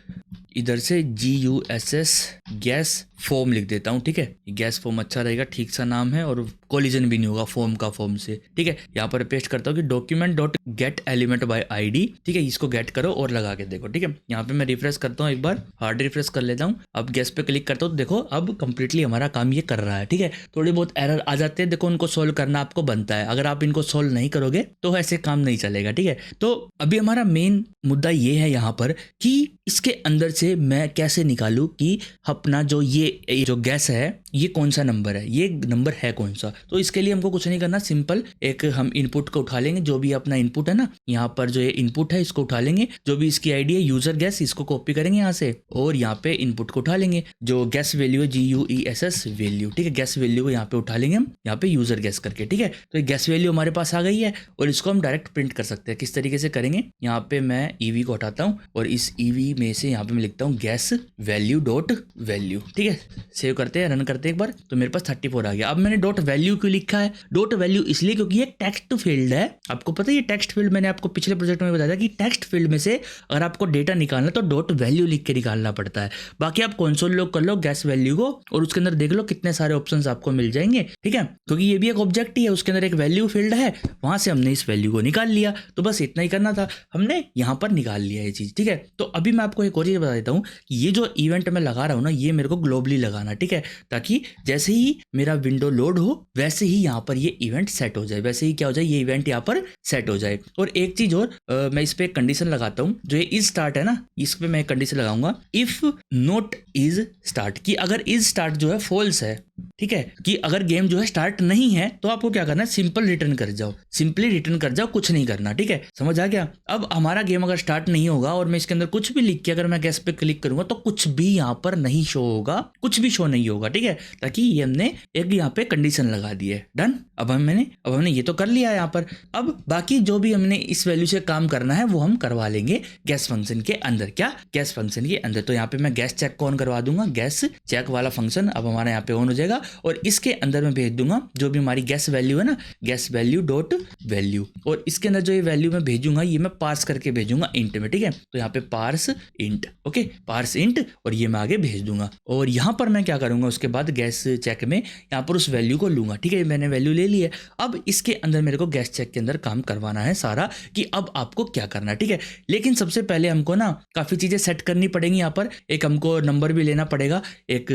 इधर से GUSS गैस फॉर्म लिख देता हूँ। ठीक है, गैस फॉर्म अच्छा रहेगा, ठीक सा नाम है, और कोलिजन भी नहीं होगा फॉर्म का फॉर्म से। ठीक है, यहाँ पर पेस्ट करता हूँ कि document dot get element by ID. ठीक है, इसको गेट करो और लगा के देखो। ठीक है, यहाँ पे मैं रिफ्रेश करता हूँ, एक बार हार्ड रिफ्रेश कर लेता हूँ। अब गैस पे क्लिक करता हूँ तो देखो अब कंप्लीटली हमारा काम ये कर रहा है। ठीक है, थोड़े बहुत एरर आ जाते हैं, देखो उनको सोल्व करना आपको बनता है। अगर आप इनको सोल्व नहीं करोगे तो ऐसे काम नहीं चलेगा। ठीक है, तो अभी हमारा मेन मुद्दा ये है यहाँ पर कि इसके अंदर से मैं कैसे निकालूं कि अपना जो ये जो गैस है ये कौन सा नंबर है, ये नंबर है कौन सा। तो इसके लिए हमको कुछ नहीं करना, सिंपल एक हम इनपुट को उठा लेंगे, जो भी अपना इनपुट है ना, यहाँ पर जो ये इनपुट है इसको उठा लेंगे, जो भी इसकी आईडी है यूजर गैस, इसको कॉपी करेंगे यहाँ से, और यहाँ पे इनपुट को उठा लेंगे, जो गैस वैल्यू है GUESS वैल्यू। ठीक है, गैस वैल्यू को यहाँ पे उठा लेंगे हम, यहाँ पे यूजर गैस करके। ठीक है, तो ये गैस वैल्यू हमारे पास आ गई है, और इसको हम डायरेक्ट प्रिंट कर सकते हैं। किस तरीके से करेंगे, यहाँ पे मैं EV को हटाता हूँ, और इस EV में से यहाँ पे मैं लिखता हूँ गैस वैल्यू डॉट वैल्यू। ठीक है, सेव करते हैं, रन करते हैं एक बार, तो मेरे पास 34 आ गया। अब मैंने डॉट वैल्यू क्यों लिखा है? डॉट वैल्यू इसलिए क्योंकि ये टेक्स्ट फील्ड है। आपको पता है ये टेक्स्ट फील्ड, मैंने आपको पिछले प्रोजेक्ट में बताया था कि टेक्स्ट फील्ड में से अगर आपको डेटा निकालना तो डॉट वैल्यू लिख के निकालना पड़ता है। बाकी आप कंसोल लॉग कर लो गैस वैल्यू को, और उसके अंदर देख लो कितने सारे ऑप्शंस आपको मिल जाएंगे। ठीक है, क्योंकि ये भी एक ऑब्जेक्ट ही है, उसके अंदर एक वैल्यू फील्ड है, वहां से हमने इस वैल्यू को निकाल लिया। तो बस इतना ही करना था, हमने यहाँ पर निकाल लिया ये चीज। ठीक है, तो अभी मैं आपको एक और चीज बता देता हूँ, ये जो इवेंट मैं लगा रहा हूँ ना, ये मेरे को ग्लोबली लगाना। ठीक है, ताकि जैसे ही मेरा विंडो लोड हो वैसे ही यहाँ पर ये इवेंट सेट हो जाए, वैसे ही क्या हो जाए, ये इवेंट यहाँ पर सेट हो जाए। और एक चीज और, मैं इस पे एक कंडीशन लगाता हूँ, जो ये इज स्टार्ट है ना, इस पे मैं एक कंडीशन लगाऊंगा, इफ नॉट इज स्टार्ट, कि अगर इज स्टार्ट जो है फॉल्स है, ठीक है, कि अगर गेम जो है स्टार्ट नहीं है तो आपको क्या करना है, सिंपल रिटर्न कर जाओ, सिंपली रिटर्न कर जाओ, कुछ नहीं करना। ठीक है, समझ आ गया? अब हमारा गेम अगर स्टार्ट नहीं होगा और मैं इसके अंदर कुछ भी लिख के अगर मैं गैस पे क्लिक करूंगा तो कुछ भी यहाँ पर नहीं शो होगा, कुछ भी शो नहीं होगा। ठीक है, ताकि ये हमने एक यहाँ पे कंडीशन लगा दी है। डन। अब हमने ये तो कर लिया है यहाँ पर। अब बाकी जो भी हमने इस वैल्यू से काम करना है वो हम करवा लेंगे गैस फंक्शन के अंदर। क्या? गैस फंक्शन के अंदर। तो यहाँ पे मैं गैस चेक को ऑन करवा दूंगा, गैस चेक वाला फंक्शन अब हमारा यहाँ पे ऑन हो जाएगा, और इसके अंदर मैं भेज दूंगा जो भी हमारी गैस वैल्यू है ना, गैस वैल्यू डॉट वैल्यू, और इसके अंदर जो ये वैल्यू मैं भेजूंगा ये मैं पार्स करके भेजूंगा इंट में। ठीक है, तो यहाँ पे parse int, okay, parse int, और ये मैं आगे भेज दूंगा। और यहाँ पर मैं क्या करूंगा, उसके बाद गैस चेक में यहाँ पर उस वैल्यू को लूंगा। ठीक है, मैंने वैल्यू ले ली है। अब इसके अंदर मेरे को गैस चेक के अंदर काम करवाना है सारा, कि अब आपको क्या करना है। ठीक है, लेकिन सबसे पहले हमको ना काफी चीजें सेट करनी पड़ेंगी। यहाँ पर एक हमको नंबर भी लेना पड़ेगा, एक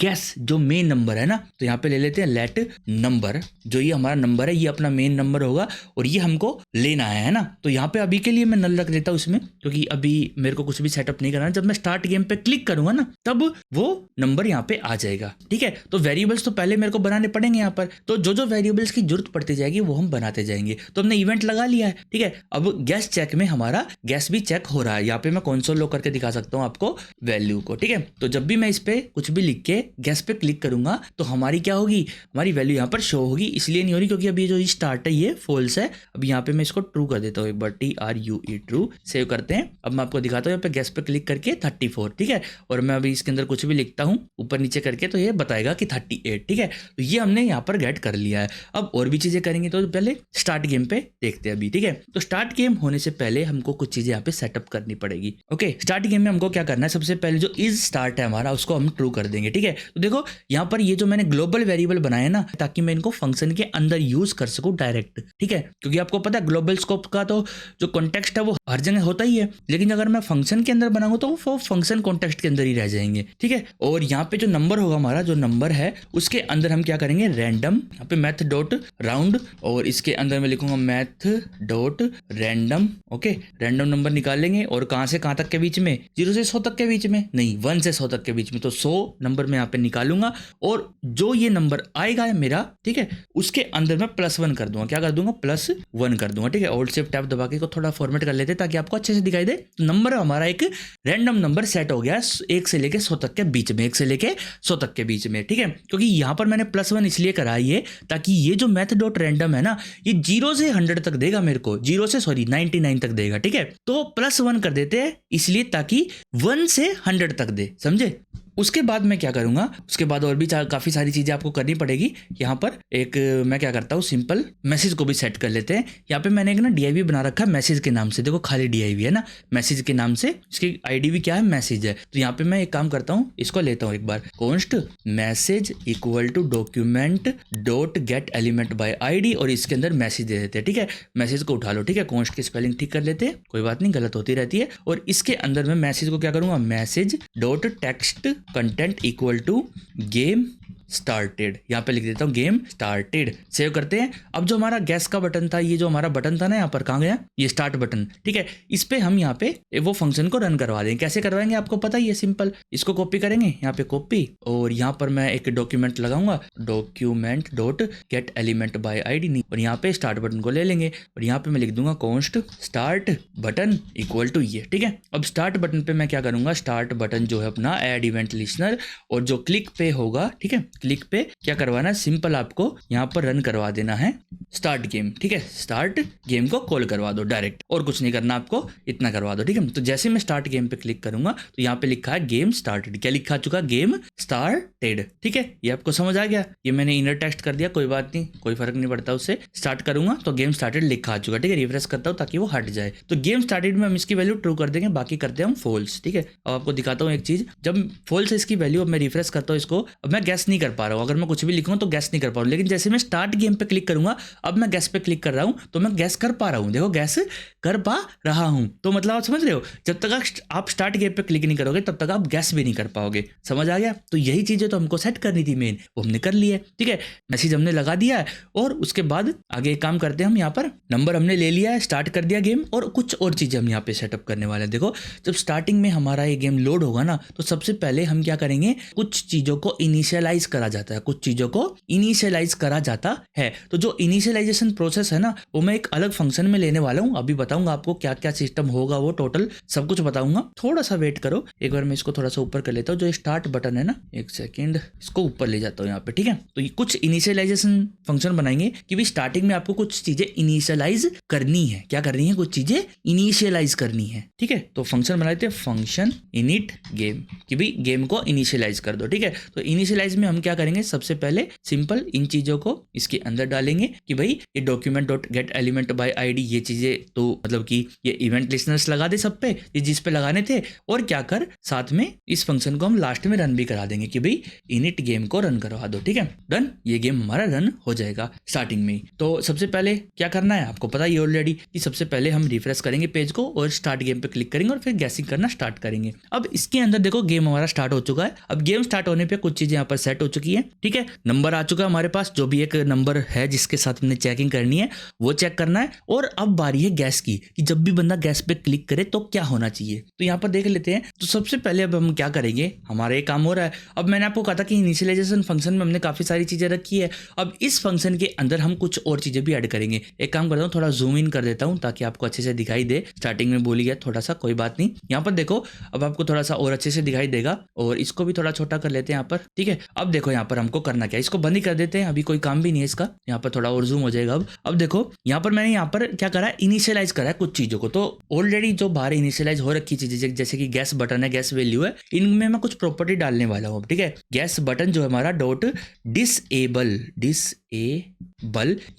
गैस जो मेन नंबर है ना, तो यहाँ पे ले लेते हैं लेट नंबर, जो ये हमारा नंबर है ये अपना मेन नंबर होगा और ये हमको लेना है ना। तो यहाँ पे अभी के लिए मैं नल रख देता हूँ इसमें, क्योंकि अभी मेरे को कुछ भी सेटअप नहीं करना। जब मैं स्टार्ट गेम पे क्लिक करूंगा ना तब वो नंबर यहाँ पे आ जाएगा। ठीक है, तो वेरिएबल्स तो पहले मेरे को बनाने पड़ेंगे यहाँ यहाँ पर। तो जो जो वेरिएबल्स की जरूरत पड़ती जाएगी वो हम बनाते जाएंगे। तो हमने इवेंट लगा लिया है, ठीक है। अब गैस चेक में हमारा गैस भी चेक हो रहा है। यहाँ पे मैं कंसोल लॉग करके दिखा सकता हूँ आपको वैल्यू को, ठीक है। तो जब भी मैं इस पे कुछ भी लिख के गैस पे क्लिक करूंगा तो हमारी क्या होगी, हमारी वैल्यू यहाँ पर शो होगी। इसलिए नहीं हो रही क्योंकि अभी जो स्टार्ट है ये फॉल्स है। अब यहाँ पे मैं इसको ट्रू कर देता हूँ एक बार, TRUE ट्रू। सेव करते हैं। अब मैं आपको दिखाता हूँ यहाँ पे गैस पे क्लिक करके 34, ठीक है। और मैं अभी इसके अंदर कुछ भी लिखता हूँ ऊपर नीचे करके तो ये बताएगा कि 38, ठीक है। तो ये हमने यहाँ पर गेट कर लिया है। अब और भी चीजें करेंगे तो पहले स्टार्ट गेम पे देखते हैं अभी, ठीक है। तो स्टार्ट गेम होने से पहले हमको कुछ चीजें यहाँ पे सेटअप करनी पड़ेगी। ओके, स्टार्ट गेम में हमको क्या करना है, सबसे पहले जो इज स्टार्ट है हमारा उसको हम ट्रू कर देंगे, ठीक है। तो देखो यहाँ पर ये जो मैंने ग्लोबल वेरिएबल बनाया ना, ताकि मैं इनको फंक्शन के अंदर यूज कर सकूं डायरेक्ट, ठीक है। क्योंकि आपको पता है ग्लोबल स्कोप का तो जो कॉन्टेक्स्ट है वो हर जगह होता ही है, लेकिन अगर मैं फंक्शन के अंदर बनाऊंगा तो वो फंक्शन कॉन्टेक्स्ट के अंदर ही रह जाएंगे, ठीक है। और यहाँ पे जो नंबर होगा हमारा, जो नंबर है उसके अंदर हम क्या करेंगे, रैंडम, यहाँ पे मैथ डॉट राउंड, और इसके अंदर मैं लिखूंगा math dot random. Okay, random number निकाल लेंगे। और कहां से कहां तक के बीच में, 0 से 100 तक के बीच में नहीं, 1 से 100 तक के बीच में। तो 100 नंबर में यहाँ पे निकालूंगा और जो ये नंबर आएगा है मेरा, ठीक है, उसके अंदर मैं +1 कर दूंगा। क्या कर दूंगा, +1 कर दूंगा, ठीक है। ऑल्ट शिफ्ट टैब दबा के इसको थोड़ा फॉर्मेट कर लेते हैं ताकि आपको अच्छे से दिखाई दे। नंबर हमारा एक रैंडम नंबर सेट हो गया 1 से लेके 100 तक के बीच में, 1 से लेके 100 तक के बीच में, ठीक है। क्योंकि यहाँ पर मैंने +1 इसलिए करा है ताकि ये जो मैथ डॉट रैंडम है ना, ये 0 से 100 तक देगा मेरे को, 99 तक देगा, ठीक है। तो +1 कर देते हैं इसलिए ताकि 1 से 100 तक दे, समझे। उसके बाद मैं क्या करूंगा, उसके बाद और भी काफी सारी चीजें आपको करनी पड़ेगी। यहाँ पर एक मैं क्या करता हूँ, सिंपल मैसेज को भी सेट कर लेते हैं। यहाँ पे मैंने एक ना DIV बना रखा है मैसेज के नाम से, देखो खाली DIV है ना मैसेज के नाम से, इसकी ID भी क्या है, मैसेज है। तो यहाँ पे मैं एक काम करता हूँ, इसको लेता हूँ एक बार, const message equal to document dot get element by ID, और इसके अंदर मैसेज दे देते हैं, ठीक है। मैसेज को उठा लो, ठीक है। कॉन्स्ट की स्पेलिंग ठीक कर लेते हैं, कोई बात नहीं, गलत होती रहती है। और इसके अंदर मैं मैसेज को क्या करूंगा, message dot text content equal to game started, यहाँ पे लिख देता हूँ गेम स्टार्टेड। सेव करते हैं। अब जो हमारा गैस का बटन था, ये जो हमारा बटन था ना, यहाँ पर कहाँ गया, ये स्टार्ट बटन, ठीक है। इस पे हम यहाँ पे वो फंक्शन को रन करवा देंगे। कैसे करवाएंगे आपको पता ही है, सिंपल, इसको कॉपी करेंगे, यहाँ पे कॉपी, और यहाँ पर मैं एक डॉक्यूमेंट लगाऊंगा, document dot get element by ID, और यहाँ पे स्टार्ट बटन को ले लेंगे और यहाँ पे मैं लिख दूंगा const start button equal to ये, ठीक है। अब स्टार्ट बटन पे मैं क्या करूंगा, स्टार्ट बटन जो है अपना ऐड इवेंट लिस्नर, और जो क्लिक पे होगा, ठीक है, क्लिक पे क्या करवाना है, सिंपल आपको यहाँ पर रन करवा देना है स्टार्ट गेम, ठीक है। स्टार्ट गेम को कॉल करवा दो डायरेक्ट, और कुछ नहीं करना आपको, इतना करवा दो, ठीक है। तो जैसे मैं स्टार्ट गेम पे क्लिक करूंगा तो यहाँ पे लिखा है गेम स्टार्टेड। क्या लिखा चुका, गेम स्टार्टेड, ठीक है। ये आपको समझ आ गया, ये मैंने इनर टेक्स्ट कर दिया, कोई बात नहीं, कोई फर्क नहीं पड़ता उससे। स्टार्ट करूंगा तो गेम स्टार्टेड लिखा आ चुका, ठीक है। रिफ्रेश करता हूँ ताकि वो हट जाए। तो गेम स्टार्टेड में हम इसकी वैल्यू ट्रू कर देंगे, बाकी करते हैं हम फॉल्स, ठीक है। अब आपको दिखाता हूँ एक चीज, जब फॉल्स है इसकी वैल्यू, अब मैं रिफ्रेश करता हूँ इसको, अब मैं गैस नहीं कर पा रहा हूँ। अगर मैं कुछ भी लिखूंगा तो गैस नहीं कर पा रहा हूँ, लेकिन जैसे मैं स्टार्ट गेम पे क्लिक करूंगा, अब मैं गैस पे क्लिक कर रहा हूं तो मैं गैस कर पा रहा हूं, देखो गैस कर पा रहा हूं। तो मतलब आप समझ रहे हो, जब तक आप स्टार्ट गेम पे क्लिक नहीं करोगे तब तक आप गैस भी नहीं कर पाओगे, समझ आ गया। तो यही चीजें तो हमको सेट करनी थी मेन, वो हमने कर ली है, ठीक है। मैसेज हमने लगा दिया है, और उसके बाद आगे एक काम करते हैं हम, यहाँ पर नंबर हमने ले लिया है, स्टार्ट कर दिया गेम, और कुछ और चीजें हम यहाँ पे सेटअप करने वाले हैं। देखो जब स्टार्टिंग में हमारा ये गेम लोड होगा ना, तो सबसे पहले हम क्या करेंगे, कुछ चीजों को इनिशियलाइज करा जाता है, कुछ चीजों को इनिशियलाइज करा जाता है। तो जो इनिशियलाइजेशन प्रोसेस है ना, वो मैं एक अलग फंक्शन में लेने वाला हूँ, अभी बताऊंगा आपको क्या क्या सिस्टम होगा, वो टोटल सब कुछ बताऊंगा। थोड़ा सा वेट करो, एक बार मैं इसको थोड़ा सा ऊपर कर लेता हूँ, जो स्टार्ट बटन है ना, एक सेकेंड, इसको ऊपर ले जाता हूँ यहाँ पे, ठीक है। तो ये कुछ इनिशियलाइजेशन फंक्शन बनाएंगे कि भी स्टार्टिंग में आपको कुछ चीजें इनिशियलाइज करनी है। क्या करनी है, कुछ चीजें इनिशियलाइज करनी है, ठीक है। तो फंक्शन बना लेते हैं, फंक्शन इनिट गेम, कि भी गेम को इनिशियलाइज कर दो, ठीक है। तो इनिशियलाइज में हम क्या करेंगे, सबसे पहले सिंपल इन चीजों को इसके अंदर डालेंगे कि भाई ये document dot get element by ID, ये चीजें तो मतलब कि ये इवेंट लिस्नर्स लगा दे सब पे, ये जिस पे लगाने थे, और क्या कर साथ में इस फंक्शन को हम लास्ट में रन भी करा देंगे कि भाई इनिट गेम को रन करवा दो, ठीक है। डन, ये गेम हमारा रन हो जाएगा स्टार्टिंग में ही। तो सबसे पहले क्या करना है आपको पता ही ऑलरेडी, कि सबसे पहले हम रिफ्रेश करेंगे पेज को और स्टार्ट गेम पे क्लिक करेंगे और फिर गैसिंग करना स्टार्ट करेंगे। अब इसके अंदर देखो गेम हमारा स्टार्ट हो चुका है। अब गेम स्टार्ट होने पे कुछ चीजें यहाँ पर सेट हो चुकी है। ठीक है, नंबर आ चुका है हमारे पास, जो भी एक नंबर है जिसके साथ हमने चेकिंग करनी है वो चेक करना है। और अब बारी है गैस की, कि जब भी बंदा गैस पे क्लिक करे तो क्या होना चाहिए। तो यहाँ पर देख लेते हैं। तो सबसे पहले अब हम क्या करेंगे, हमारा ये काम हो रहा है। अब मैंने आपको कहा था कि इनिशियलाइजेशन फंक्शन में हमने काफी सारी चीजें रखी है। अब इस फंक्शन के अंदर हम कुछ और चीजें भी ऐड करेंगे। एक काम करता हूँ, थोड़ा जूम इन कर देता हूँ ताकि आपको अच्छे से दिखाई दे। स्टार्टिंग में बोली गया थोड़ा सा, कोई बात नहीं। यहाँ पर देखो, अब आपको थोड़ा सा और अच्छे से दिखाई देगा। और इसको भी थोड़ा छोटा कर लेते हैं यहाँ पर। ठीक है, अब देखो यहाँ पर हमको करना क्या है, इसको बंद ही कर देते हैं, अभी कोई काम भी नहीं है इसका। यहाँ पर थोड़ा और जूम हो जाएगा। अब देखो यहाँ पर मैंने यहाँ पर क्या करा है, इनिशियलाइज करा है कुछ चीजों को। तो ऑलरेडी जो बाहर इनिशियलाइज हो रखी चीजें, जैसे कि गैस बटन है, गैस वैल्यू है, इनमें मैं कुछ प्रॉपर्टी डालने वाला हूँ। ठीक है, गैस बटन जो है हमारा डॉट डिसेबल,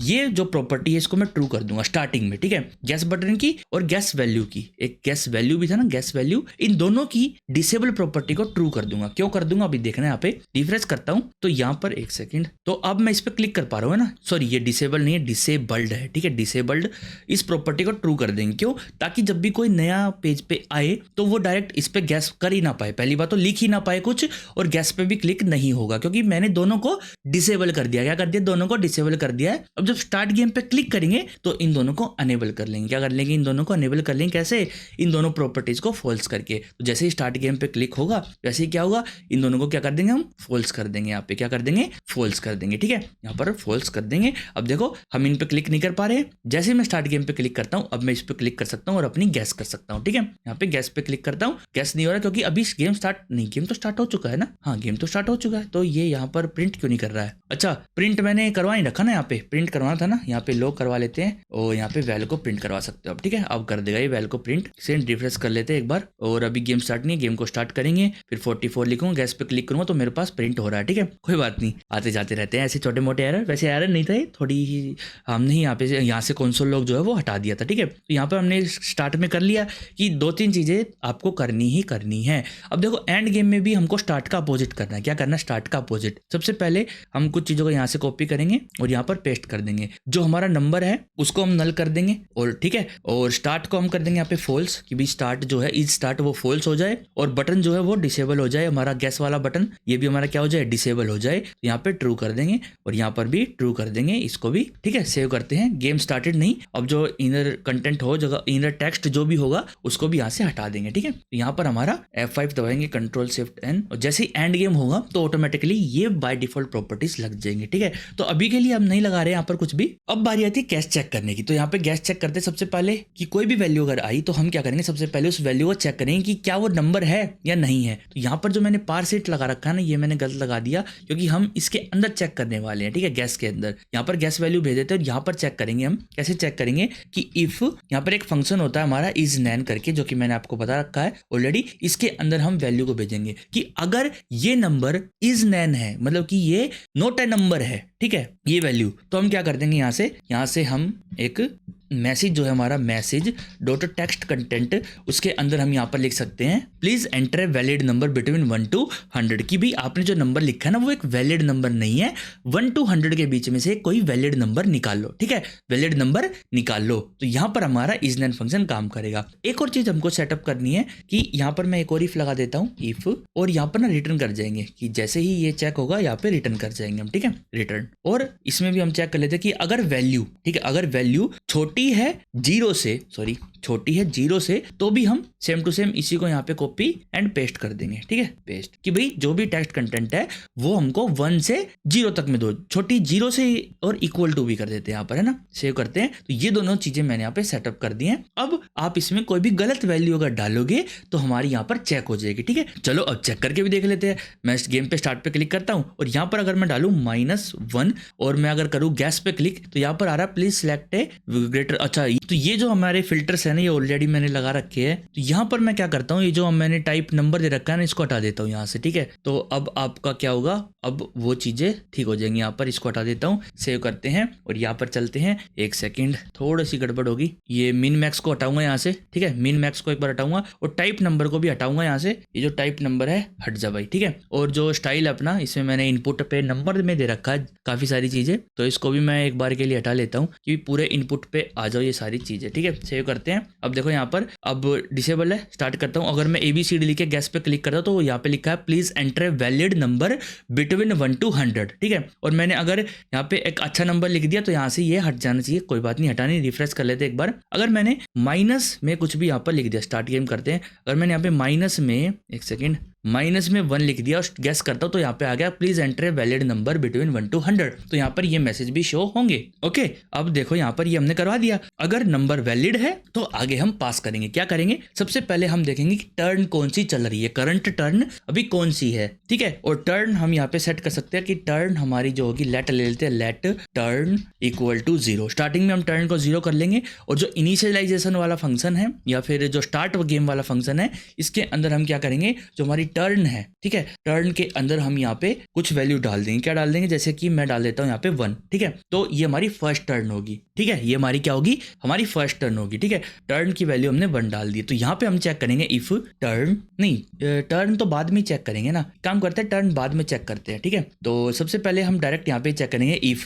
ये जो प्रॉपर्टी है इसको मैं ट्रू कर दूंगा स्टार्टिंग में। ठीक है, गैस बटन की और गैस वैल्यू की, एक गैस वैल्यू भी था ना, गैस वैल्यू, इन दोनों की डिसेबल प्रॉपर्टी को ट्रू कर दूंगा। क्यों कर दूंगा अभी देखना है। यहाँ पे रिफ्रेश करता हूं तो यहाँ पर एक सेकंड, तो अब मैं इस पे क्लिक कर पा रहा हूँ ना। सॉरी, ये डिसेबल नहीं है, डिसेबल्ड है। ठीक है, डिसेबल्ड, इस प्रॉपर्टी को ट्रू कर देंगे। क्यों, ताकि जब भी कोई नया पेज पे आए तो वो डायरेक्ट इस पे गैस कर ही ना पाए, पहली बात तो लिख ही ना पाए कुछ, और गैस पे भी क्लिक नहीं होगा, क्योंकि मैंने दोनों को डिसेबल कर दिया। क्या कर दिया, दोनों को डिसेबल कर दिया है। अब जब स्टार्ट गेम पे क्लिक करेंगे तो इन दोनों को अनेबल कर लेंगे। क्या कर लेंगे, इन दोनों को अनेबल कर लेंगे। कैसे, इन दोनों प्रॉपर्टीज को फॉल्स करके। तो जैसे ही स्टार्ट गेम पे क्लिक होगा वैसे ही क्या होगा, इन दोनों को क्या कर देंगे, हम फॉल्स कर देंगे। यहाँ पे क्या कर देंगे, फॉल्स कर देंगे। ठीक है, यहाँ पर फॉल्स कर देंगे। अब देखो हम इन पे क्लिक नहीं कर पा रहे हैं। जैसे ही मैं स्टार्ट गेम पे क्लिक करता हूँ, अब मैं इस पे क्लिक कर सकता हूँ और अपनी गैस कर सकता हूँ। ठीक है, यहाँ पे गैस पे क्लिक करता हूँ, गैस नहीं हो रहा क्योंकि अभी गेम स्टार्ट नहीं, गेम तो स्टार्ट हो चुका है ना। हाँ, गेम तो स्टार्ट हो चुका है, तो ये यहाँ पर प्रिंट क्यों नहीं कर रहा है। अच्छा, प्रिंट मैंने करवा नहीं रखा ना, यहाँ पे प्रिंट करवाना था ना। यहाँ पे लॉक करवा लेते हैं और यहाँ पे वैल्यू को प्रिंट करवा सकते हो अब। ठीक है, अब कर देगा ये वैल्यू को प्रिंट। से रिफ्रेश कर लेते हैं एक बार। और अभी गेम स्टार्ट नहीं है, गेम को स्टार्ट करेंगे, फिर 44 लिखूंगा, गैस पे क्लिक करूंगा तो मेरे पास प्रिंट हो रहा है। ठीक है, कोई बात नहीं, आते जाते रहते हैं ऐसे छोटे मोटे एरर। वैसे एरर नहीं था, थोड़ी हमने यहाँ से कंसोल लॉक जो है वो हटा दिया था। ठीक है, तो यहाँ पर हमने स्टार्ट में कर लिया कि 2-3 चीजें आपको करनी ही करनी है। अब देखो एंड गेम में भी हमको स्टार्ट का अपोजिट करना है। क्या करना है, स्टार्ट का अपोजिट। सबसे पहले हम कुछ चीजों को यहाँ से कॉपी करेंगे और यहाँ पर पेस्ट कर देंगे। जो हमारा नंबर है उसको हम नल कर देंगे। और ठीक है, और स्टार्ट को हम कर देंगे यहाँ पे फॉल्स, कि भी स्टार्ट जो है इज स्टार्ट वो फॉल्स हो जाए, और बटन जो है वो डिसेबल हो जाए। हमारा गैस वाला बटन ये भी हमारा क्या हो जाए, डिसेबल हो जाए। तो यहाँ पे ट्रू कर देंगे और यहाँ पर भी ट्रू कर देंगे इसको भी। ठीक है, सेव करते हैं। गेम स्टार्टेड नहीं, अब जो इनर कंटेंट हो, जगह इनर टेक्स्ट जो भी होगा उसको भी यहाँ से हटा देंगे। ठीक है, तो यहाँ पर हमारा F5 दबाएंगे, कंट्रोल शिफ्ट एन, और जैसे ही एंड गेम होगा तो ऑटोमेटिकली ये बाय डिफॉल्ट प्रॉपर्टीज लग जाएंगे। ठीक है, तो अभी के लिए हम नहीं लगा रहे यहाँ पर कुछ भी। अब बारी आती है गैस चेक करने की। तो यहाँ पे गैस चेक करते हैं सबसे पहले कि कोई भी वैल्यू अगर आई तो हम क्या करेंगे, सबसे पहले उस वैल्यू को चेक करेंगे कि क्या वो नंबर है या नहीं है। तो यहाँ पर जो मैंने पारसेट लगा रखा है ना, ये मैंने गलत लगा दिया, क्योंकि हम इसके अंदर चेक करने वाले हैं। ठीक है, गैस के अंदर यहाँ पर गैस वैल्यू भेज देते हैं और यहाँ पर चेक करेंगे हम। कैसे चेक करेंगे कि इफ यहाँ पर एक फंक्शन होता है हमारा इज नैन करके, जो कि मैंने आपको बता रखा है ऑलरेडी। इसके अंदर हम वैल्यू को भेजेंगे कि अगर ये नंबर इज नैन है, मतलब कि ये नॉट ए नंबर है। ठीक है, ये वैल्यू, तो हम क्या कर देंगे, यहाँ से हम एक मैसेज जो है हमारा मैसेज डॉट टेक्स्ट कंटेंट, उसके अंदर हम यहाँ पर लिख सकते हैं please enter a valid number between 1 to 100, कि भाई आपने जो नंबर लिखा है ना वो एक वैलिड नंबर नहीं है, 1 to 100 के बीच में से कोई वैलिड नंबर निकाल लो। ठीक है, वैलिड नंबर निकाल लो। तो यहाँ पर हमारा इज नैन फंक्शन काम करेगा। एक और चीज हमको सेटअप करनी है कि यहाँ पर मैं एक और इफ लगा देता हूँ, इफ, और यहाँ पर ना रिटर्न कर जाएंगे कि जैसे ही ये चेक होगा यहाँ पे रिटर्न कर जाएंगे हम। ठीक है, रिटर्न। और इसमें भी हम चेक कर लेते हैं कि अगर वैल्यू, ठीक है, अगर वैल्यू छोटी है 0 से, सॉरी छोटी है 0 से, तो भी हम सेम टू सेम इसी को यहाँ पे कॉपी एंड पेस्ट कर देंगे। ठीक है, पेस्ट, कि भाई जो भी टेक्स्ट कंटेंट है वो हमको 1 से 0 तक में दो, छोटी 0 से और इक्वल टू भी कर देते हैं यहाँ पर, है ना, सेव करते हैं। तो ये दोनों चीजें मैंने यहाँ पे सेटअप कर दी हैं। अब आप इसमें कोई भी गलत वैल्यू अगर डालोगे तो हमारी यहाँ पर चेक हो जाएगी। ठीक है, चलो अब चेक करके भी देख लेते हैं। मैं इस गेम पे स्टार्ट पे क्लिक करता हूँ और यहाँ पर अगर मैं डालू -1 और मैं अगर करूँ गैस पे क्लिक, तो यहाँ पर आ रहा है प्लीज सिलेक्ट ए ग्रेटर। अच्छा, तो ये जो हमारे फिल्टर्स है ना, ये ऑलरेडी मैंने लगा रखे हैं। तो यहाँ पर मैं क्या करता हूँ, ये जो मैंने टाइप नंबर दे रखा है ना, इसको हटा देता हूँ यहाँ से। ठीक है, तो अब आपका क्या होगा, अब वो चीजें ठीक हो जाएंगी। यहाँ पर इसको हटा देता हूँ, सेव करते हैं और यहाँ पर चलते हैं। एक सेकंड, थोड़ी सी गड़बड़ होगी। ये मिन मैक्स को हटाऊंगा यहाँ से। ठीक है, मिन मैक्स को एक बार हटाऊंगा और टाइप नंबर को भी हटाऊंगा यहाँ से। ये जो टाइप नंबर है हट जा भाई। ठीक है, और जो स्टाइल अपना, इसमें मैंने इनपुट पे नंबर में दे रखा है काफी सारी चीजें, तो इसको भी मैं एक बार के लिए हटा लेता हूँ कि पूरे इनपुट पे आ जाओ ये सारी चीजें, ठीक है। सेव करते हैं। अब देखो यहाँ पर अब डिसेबल है, स्टार्ट करता हूँ। अगर मैं ABCD लिख के गैस पे क्लिक करता हूँ तो यहाँ पे लिखा है please enter a valid number between 1 to 100, ठीक है। और मैंने अगर यहाँ पे एक अच्छा नंबर लिख दिया तो यहाँ से ये हट जाना चाहिए, कोई बात नहीं, हटा नहीं, रिफ्रेश कर लेते एक बार। अगर मैंने माइनस में कुछ भी यहाँ पर लिख दिया, स्टार्ट गेम करते हैं, अगर मैंने यहाँ पे माइनस में, एक सेकेंड, माइनस में 1 लिख दिया और गैस करता हूँ तो यहाँ पे आ गया please enter a valid number between 1 to 100, तो यहाँ पर ये मैसेज भी शो होंगे। ओके, अब देखो यहाँ पर ये हमने करवा दिया। अगर नंबर वैलिड है तो आगे हम पास करेंगे। क्या करेंगे, सबसे पहले हम देखेंगे कि टर्न कौन सी चल रही है, करंट टर्न अभी कौन सी है, ठीक है। और टर्न हम यहाँ पे सेट कर सकते हैं कि टर्न हमारी जो होगी, लेट ले लेते हैं, let turn equal to 0। Starting में हम टर्न को 0 कर लेंगे और जो इनिशियलाइजेशन वाला फंक्शन है या फिर जो स्टार्ट गेम वाला फंक्शन है, इसके अंदर हम क्या करेंगे, जो हमारी टर्न है, ठीक है, टर्न के अंदर हम यहाँ पे कुछ वैल्यू डाल देंगे। क्या डाल देंगे, जैसे कि मैं डाल देता हूँ यहाँ पे 1, ठीक है। तो ये हमारी फर्स्ट टर्न होगी, ठीक है, ये हमारी क्या होगी, हमारी फर्स्ट टर्न होगी, ठीक है। टर्न की वैल्यू हमने 1 डाल दी, तो यहाँ पे हम चेक करेंगे इफ टर्न, नहीं टर्न तो बाद में चेक करेंगे ना, काम करते हैं टर्न बाद में चेक करते हैं, ठीक है। तो सबसे पहले हम डायरेक्ट यहाँ पे चेक करेंगे इफ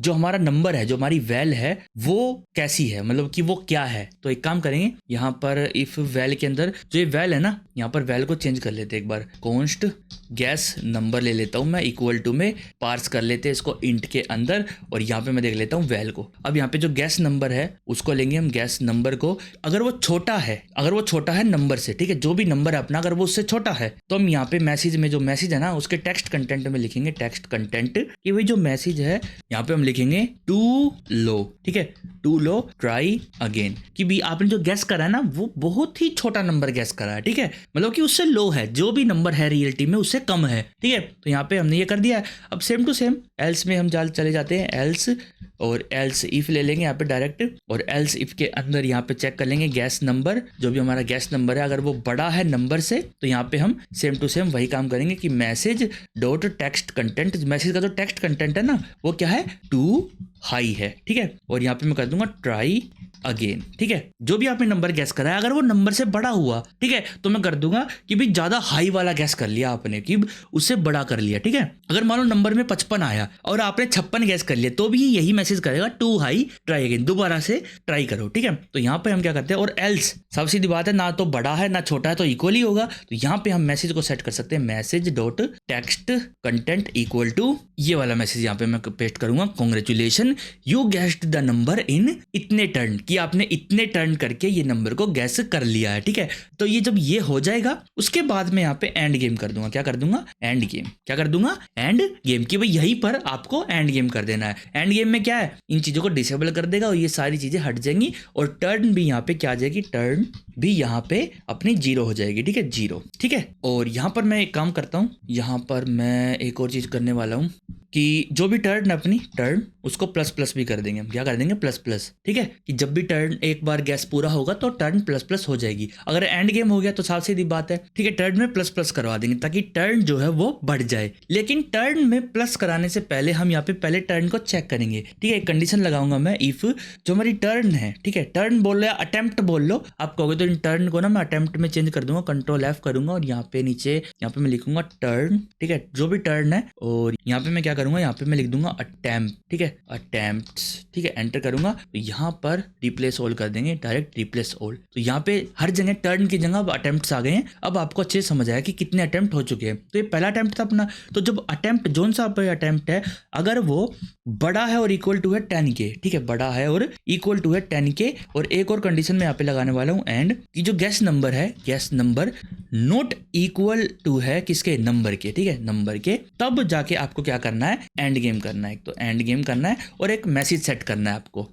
जो हमारा नंबर है, जो हमारी वैल है वो कैसी है, मतलब कि वो क्या है। तो एक काम करेंगे, यहाँ पर इफ वैल के अंदर जो ये वैल है ना, यहाँ पर वैल को चेंज कर लेते हैं एक बार, कॉन्स्ट गैस नंबर ले लेता हूं मैं, इक्वल टू में पार्स कर लेते हैं इसको इंट के अंदर, और यहाँ पे मैं देख लेता हूँ वैल को। अब यहाँ पे जो गैस नंबर है उसको लेंगे हम, गैस नंबर को, अगर वो छोटा है, अगर वो छोटा है नंबर से, ठीक है, जो भी नंबर है अपना अगर वो उससे छोटा है तो हम यहाँ पे मैसेज में, जो मैसेज है ना उसके टेक्स्ट कंटेंट में लिखेंगे, टेक्स्ट कंटेंट कि भाई जो मैसेज है यहाँ पे हम लिखेंगे टू लो, ठीक है, टू लो ट्राई अगेन, कि भी आपने जो गैस करा है ना वो बहुत ही छोटा नंबर गैस करा है, ठीक है, मतलब कि उससे लो है, जो भी नंबर है रियलिटी में उससे कम है, ठीक है। तो यहाँ पे हमने ये कर दिया है। अब सेम टू सेम एल्स में हम चले जाते हैं, एल्स और एल्स इफ ले लेंगे यहाँ पे डायरेक्ट, और एल्स इफ के अंदर यहाँ पे चेक कर लेंगे गैस नंबर, जो भी हमारा गैस नंबर है अगर वो बड़ा है नंबर से तो यहाँ पे हम सेम टू सेम वही काम करेंगे कि message dot text content, message का जो टेक्स्ट कंटेंट है ना वो क्या है, टू हाई है, ठीक है। और यहाँ पे मैं कर दूंगा ट्राई अगेन, ठीक है। जो भी आपने नंबर गैस करा है अगर वो नंबर से बड़ा हुआ, ठीक है, तो मैं कर दूंगा कि भाई ज्यादा हाई वाला गैस कर लिया आपने, कि उससे बड़ा कर लिया, ठीक है। अगर मान लो नंबर में 55 आया और आपने 56 गैस कर लिया तो भी यही मैसेज करेगा टू हाई ट्राई अगेन, दोबारा से ट्राई करो, ठीक है। तो यहाँ पे हम क्या करते हैं, और एल्स सब सीधी बात है, ना तो बड़ा है ना छोटा है तो इक्वल ही होगा, तो यहाँ पे हम मैसेज को सेट कर सकते हैं, message dot text content equal to, ये वाला मैसेज यहाँ पे मैं पेस्ट करूंगा, congratulation you guessed the number in इतने टर्न, कि आपने इतने टर्न करके ये नंबर को गैस कर लिया है, ठीक है। तो ये जब ये हो जाएगा उसके बाद में यहाँ पे एंड गेम कर दूंगा, क्या कर दूंगा, एंड गेम, क्या कर दूंगा, एंड गेम, की भाई यहीं पर आपको एंड गेम कर देना है। एंड गेम में क्या है, इन चीजों को डिसेबल कर देगा और ये सारी चीजें हट जाएंगी, और टर्न भी यहाँ पे क्या आ जाएगी, टर्न भी यहाँ पे अपनी 0 हो जाएगी, ठीक है, 0, ठीक है। और यहाँ पर मैं एक काम करता हूँ, यहाँ पर मैं एक और चीज करने वाला हूँ कि जो भी टर्न है अपनी टर्न उसको प्लस प्लस भी कर देंगे हम, क्या कर देंगे, प्लस प्लस, ठीक है, कि जब भी टर्न एक बार गैस पूरा होगा तो टर्न प्लस प्लस हो जाएगी। अगर एंड गेम हो गया तो साफ सीधी बात है, ठीक है, टर्न में प्लस प्लस करवा देंगे ताकि टर्न जो है वो बढ़ जाए। लेकिन टर्न में प्लस कराने से पहले हम यहाँ पे पहले टर्न को चेक करेंगे, ठीक है। एक कंडीशन लगाऊंगा मैं, इफ जो हमारी टर्न है, ठीक है, टर्न बोल लो या अटेम्प्ट बोल लो आप कहोगे, तो इन टर्न को ना मैं अटेम्प्ट में चेंज कर दूंगा, कंट्रोल F करूंगा और यहाँ पे नीचे यहाँ पे मैं लिखूंगा टर्न, ठीक है, जो भी टर्न है, और यहाँ पे मैं क्या करूंगा, यहाँ पे मैं लिख दूंगा अटेम्प्ट, ठीक है, अटेम्प्ट्स, ठीक है, एंटर करूंगा तो यहाँ पर रिप्लेस ऑल कर देंगे, डायरेक्ट रिप्लेस ऑल। तो यहाँ पे हर जगह टर्न की जगह अब अटेम्प्ट्स आ गए हैं। अब आपको अच्छे से समझ आया कि कितने अटेम्प्ट हो चुके हैं। तो ये पहला अटेम्प्ट था अपना, तो जब अटेम्प्ट जोन सा अटेम्प्ट है अगर वो बड़ा है और इक्वल टू है 10K, ठीक है, बड़ा है और इक्वल टू है 10K, और एक और कंडीशन में यहाँ पे लगाने वाला हूँ एंड, कि जो गैस नंबर है, guess number not equal to है किसके, नंबर के, ठीक है, नंबर के, तब जाके आपको क्या करना है, एंड गेम करना है। तो एंड गेम करना है और एक मैसेज सेट करना है आपको।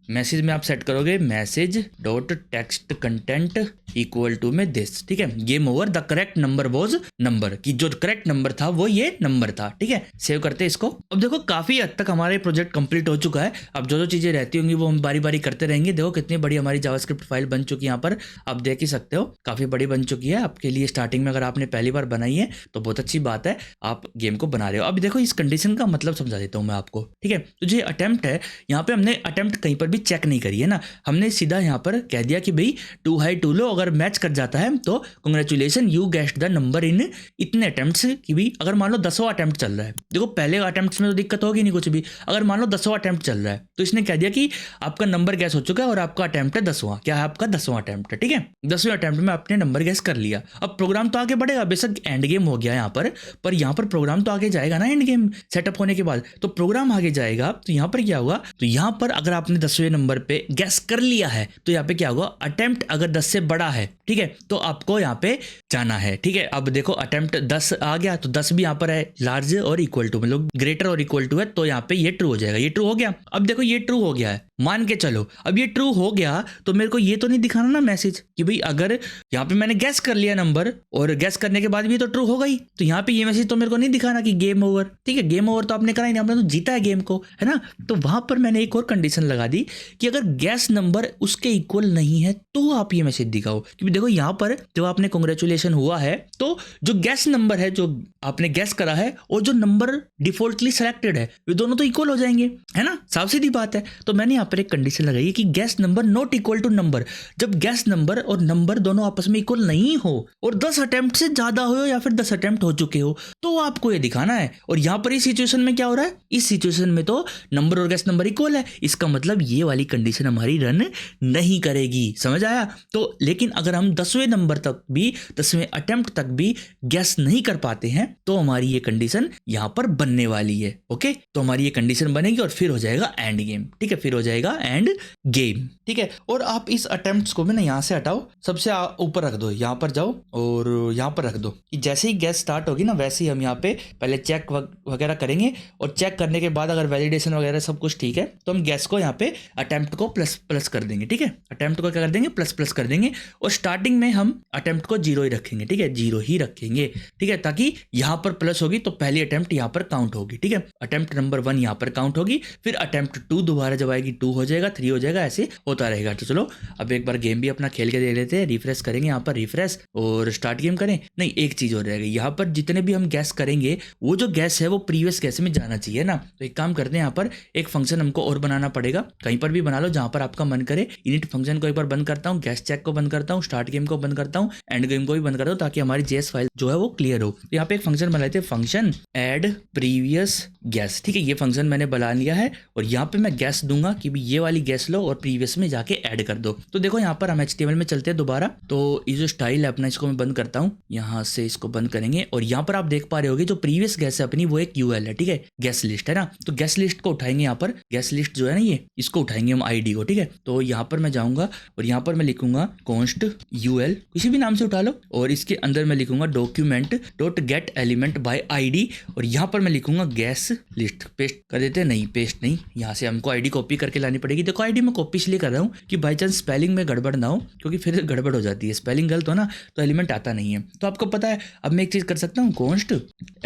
मैसेज में आप सेट करोगे message dot text content equal to में दिस, ठीक है, game over, the correct number was number, कि जो करेक्ट नंबर था वो ये नंबर था, ठीक है। सेव करते हैं इसको। अब देखो काफी हद तक हमारे प्रोजेक्ट कंप्लीट हो चुका है। अब जो जो चीजें रहती होंगी वो हम बारी बारी करते रहेंगे। देखो कितनी बड़ी हमारी जावास्क्रिप्ट फाइल बन चुकी है, यहाँ पर आप देख ही सकते हो, काफी बड़ी बन चुकी है आपके लिए। स्टार्टिंग में अगर आपने पहली बार बनाई है तो बहुत अच्छी बात है, आप गेम को बना रहे हो। अब देखो इस कंडीशन का मतलब समझा देता हूँ मैं आपको, ठीक है। तो जो अटेम्प्ट है, यहाँ पे हमने अटेम्प्ट कहीं पर भी चेक नहीं करी है ना, हमने सीधा यहाँ पर कह दिया कि भाई टू हाई टू लो, अगर मैच कर जाता है तो congratulation you guessed the number in इतने अटेम्प्ट्स। कि भाई अगर मान लो 10वां अटेम्प्ट चल रहा है, देखो पहले अटेम्प्ट्स में तो दिक्कत होगी नहीं कुछ भी, अगर मान लो 10वां अटेम्प्ट चल रहा है तो इसने कह दिया कि आपका नंबर गैस हो चुका है और आपका अटेम्प्ट है 10वां। क्या है आपका 10वां अटेम्प्ट है, ठीक है। 10वें अटेम्प्ट में आपने नंबर गैस कर लिया। अब प्रोग्राम तो आगे बढ़ेगा, बेशक एंड गेम हो गया यहाँ पर यहाँ पर प्रोग्राम तो आगे जाएगा ना एंड गेम सेटअप होने के बाद, तो प्रोग्राम आगे जाएगा। तो यहाँ पर क्या होगा, तो यहाँ पर अगर आपने 10वें नंबर पे गैस कर लिया है तो यहाँ पे क्या होगा, अटेम्प्ट अगर 10 से बड़ा है, ठीक है, तो आपको यहाँ पे जाना है, ठीक है। अब देखो अटेम्प्ट 10 आ गया तो 10 भी यहाँ पर है लार्ज और इक्वल टू, मतलब ग्रेटर और इक्वल टू है, तो यहाँ पे ये ट्रू हो जाएगा। ये ट्रू हो गया। अब देखो ये ट्रू हो गया है, मान के चलो। अब ये ट्रू हो गया तो मेरे को ये तो नहीं दिखाना ना मैसेज कि भाई अगर यहाँ पे मैंने गैस कर लिया नंबर और गैस करने के बाद भी तो ट्रू हो गई, तो यहाँ पे ये मैसेज तो मेरे को नहीं दिखाना कि गेम ओवर, ठीक है। गेम ओवर तो आपने करा ही नहीं, आपने तो जीता है गेम को, है ना। तो वहां पर मैंने एक और कंडीशन लगा दी कि अगर गैस नंबर उसके इक्वल नहीं है तो आप ये मैसेज दिखाओ। क्योंकि देखो यहाँ पर जब आपने कांग्रेचुलेशन हुआ है तो जो गैस नंबर है जो आपने गैस करा है और जो नंबर डिफॉल्टली सेलेक्टेड है वे दोनों तो इक्वल हो जाएंगे, है ना, साफ सीधी बात है। तो मैंने यहाँ पर एक कंडीशन लगाई है कि guess number not equal to number. जब गैस नंबर और नंबर दोनों आपस में इक्वल नहीं हो और 10 अटेम्प्ट से ज्यादा हो या फिर 10 अटेम्प्ट हो चुके हो तो आपको ये दिखाना है। और यहाँ पर इस सिचुएशन में क्या हो रहा है, इस सिचुएशन में तो नंबर और गैस नंबर इक्वल है, इसका मतलब ये वाली कंडीशन हमारी रन नहीं करेगी, समझ आया। तो लेकिन अगर हम 10वें नंबर तक भी 10वें अटेम्प्ट तक भी गैस नहीं कर पाते हैं तो हमारी ये कंडीशन यहाँ पर बनने वाली है। ओके, तो हमारी ये कंडीशन बनेगी और फिर हो जाएगा एंड गेम, ठीक है, फिर हो जाएगा एंड गेम, ठीक है। और आप इस अटेम्प्ट्स को भी ना यहाँ से हटाओ, सबसे ऊपर रख दो, यहाँ पर जाओ और यहाँ पर रख दो कि जैसे ही गैस स्टार्ट होगी ना वैसे ही हम यहाँ पे पहले चेक वगैरह करेंगे और चेक करने के बाद अगर वैलिडेशन वगैरह सब कुछ ठीक है तो हम गैस को यहाँ पे अटेम्प्ट को प्लस प्लस कर देंगे, ठीक है। अटेम्प्ट को क्या कर देंगे, प्लस प्लस कर देंगे और स्टार्टिंग में हम अटेम्प्ट को 0 ही रखेंगे, ठीक है, 0 ही रखेंगे, ठीक है, ताकि यहाँ पर प्लस होगी तो पहली अटेम्प्ट यहाँ पर काउंट होगी, ठीक है। अटेम्प्ट नंबर 1 यहाँ पर काउंट होगी, फिर अटेम्प्ट 2 दोबारा जब आएगी 2 हो जाएगा, 3 हो जाएगा, ऐसे होता रहेगा। तो चलो अब एक बार गेम भी अपना खेल के देख लेते हैं, रिफ्रेश करेंगे यहाँ पर, रिफ्रेश और स्टार्ट गेम करें। नहीं, एक चीज हो जाएगी, यहाँ पर जितने भी हम गैस करेंगे वो जो गैस है वो प्रीवियस गैस में जाना चाहिए ना। तो एक काम करते हैं, यहाँ पर एक फंक्शन हमको और बनाना पड़ेगा, कहीं पर भी बना लो जहां पर आपका मन करे। इनिट फंक्शन को एक बार बंद करता हूँ, गैस चेक को बंद करता हूँ, स्टार्ट गेम को बंद करता हूँ, एंड गेम को भी बंद करता हूँ ताकि हमारी जेएस फाइल जो है वो क्लियर हो। तो यहाँ पे एक फंक्शन बना लेते हैं, फंक्शन एड प्रीवियस गैस, ठीक है। ये फंक्शन मैंने बना लिया है और यहाँ पे मैं गैस दूंगा कि ये वाली गैस लो और प्रीवियस में जाके ऐड कर दो। तो देखो यहाँ पर हम HTML में चलते हैं दोबारा, तो ये जो स्टाइल है अपना इसको मैं बंद करता हूँ, यहाँ से इसको बंद करेंगे और यहाँ पर आप देख पा रहे होगे जो प्रीवियस गैस है अपनी वो एक UL है, ठीक है, गैस लिस्ट है ना। तो गैस लिस्ट को उठाएंगे, यहाँ पर गैस लिस्ट जो है ना ये, इसको उठाएंगे हम ID को, ठीक है। तो यहाँ पर मैं जाऊंगा और यहाँ पर मैं लिखूंगा const UL, किसी भी नाम से उठा लो, और इसके अंदर मैं लिखूंगा document dot get element by ID और यहाँ पर मैं लिखूंगा गैस लिस्ट। पेस्ट कर देते हैं, नहीं पेस्ट नहीं, यहाँ से हमको ID कॉपी करके लानी पड़ेगी। देखो ID मैं कॉपी इसलिए कर रहा हूँ कि बाई चांस स्पेलिंग में गड़बड़ ना हो, क्योंकि फिर गड़बड़ हो जाती है, स्पेलिंग गलत हो ना तो एलिमेंट आता नहीं है। तो आपको पता है अब मैं एक चीज कर सकता हूँ, const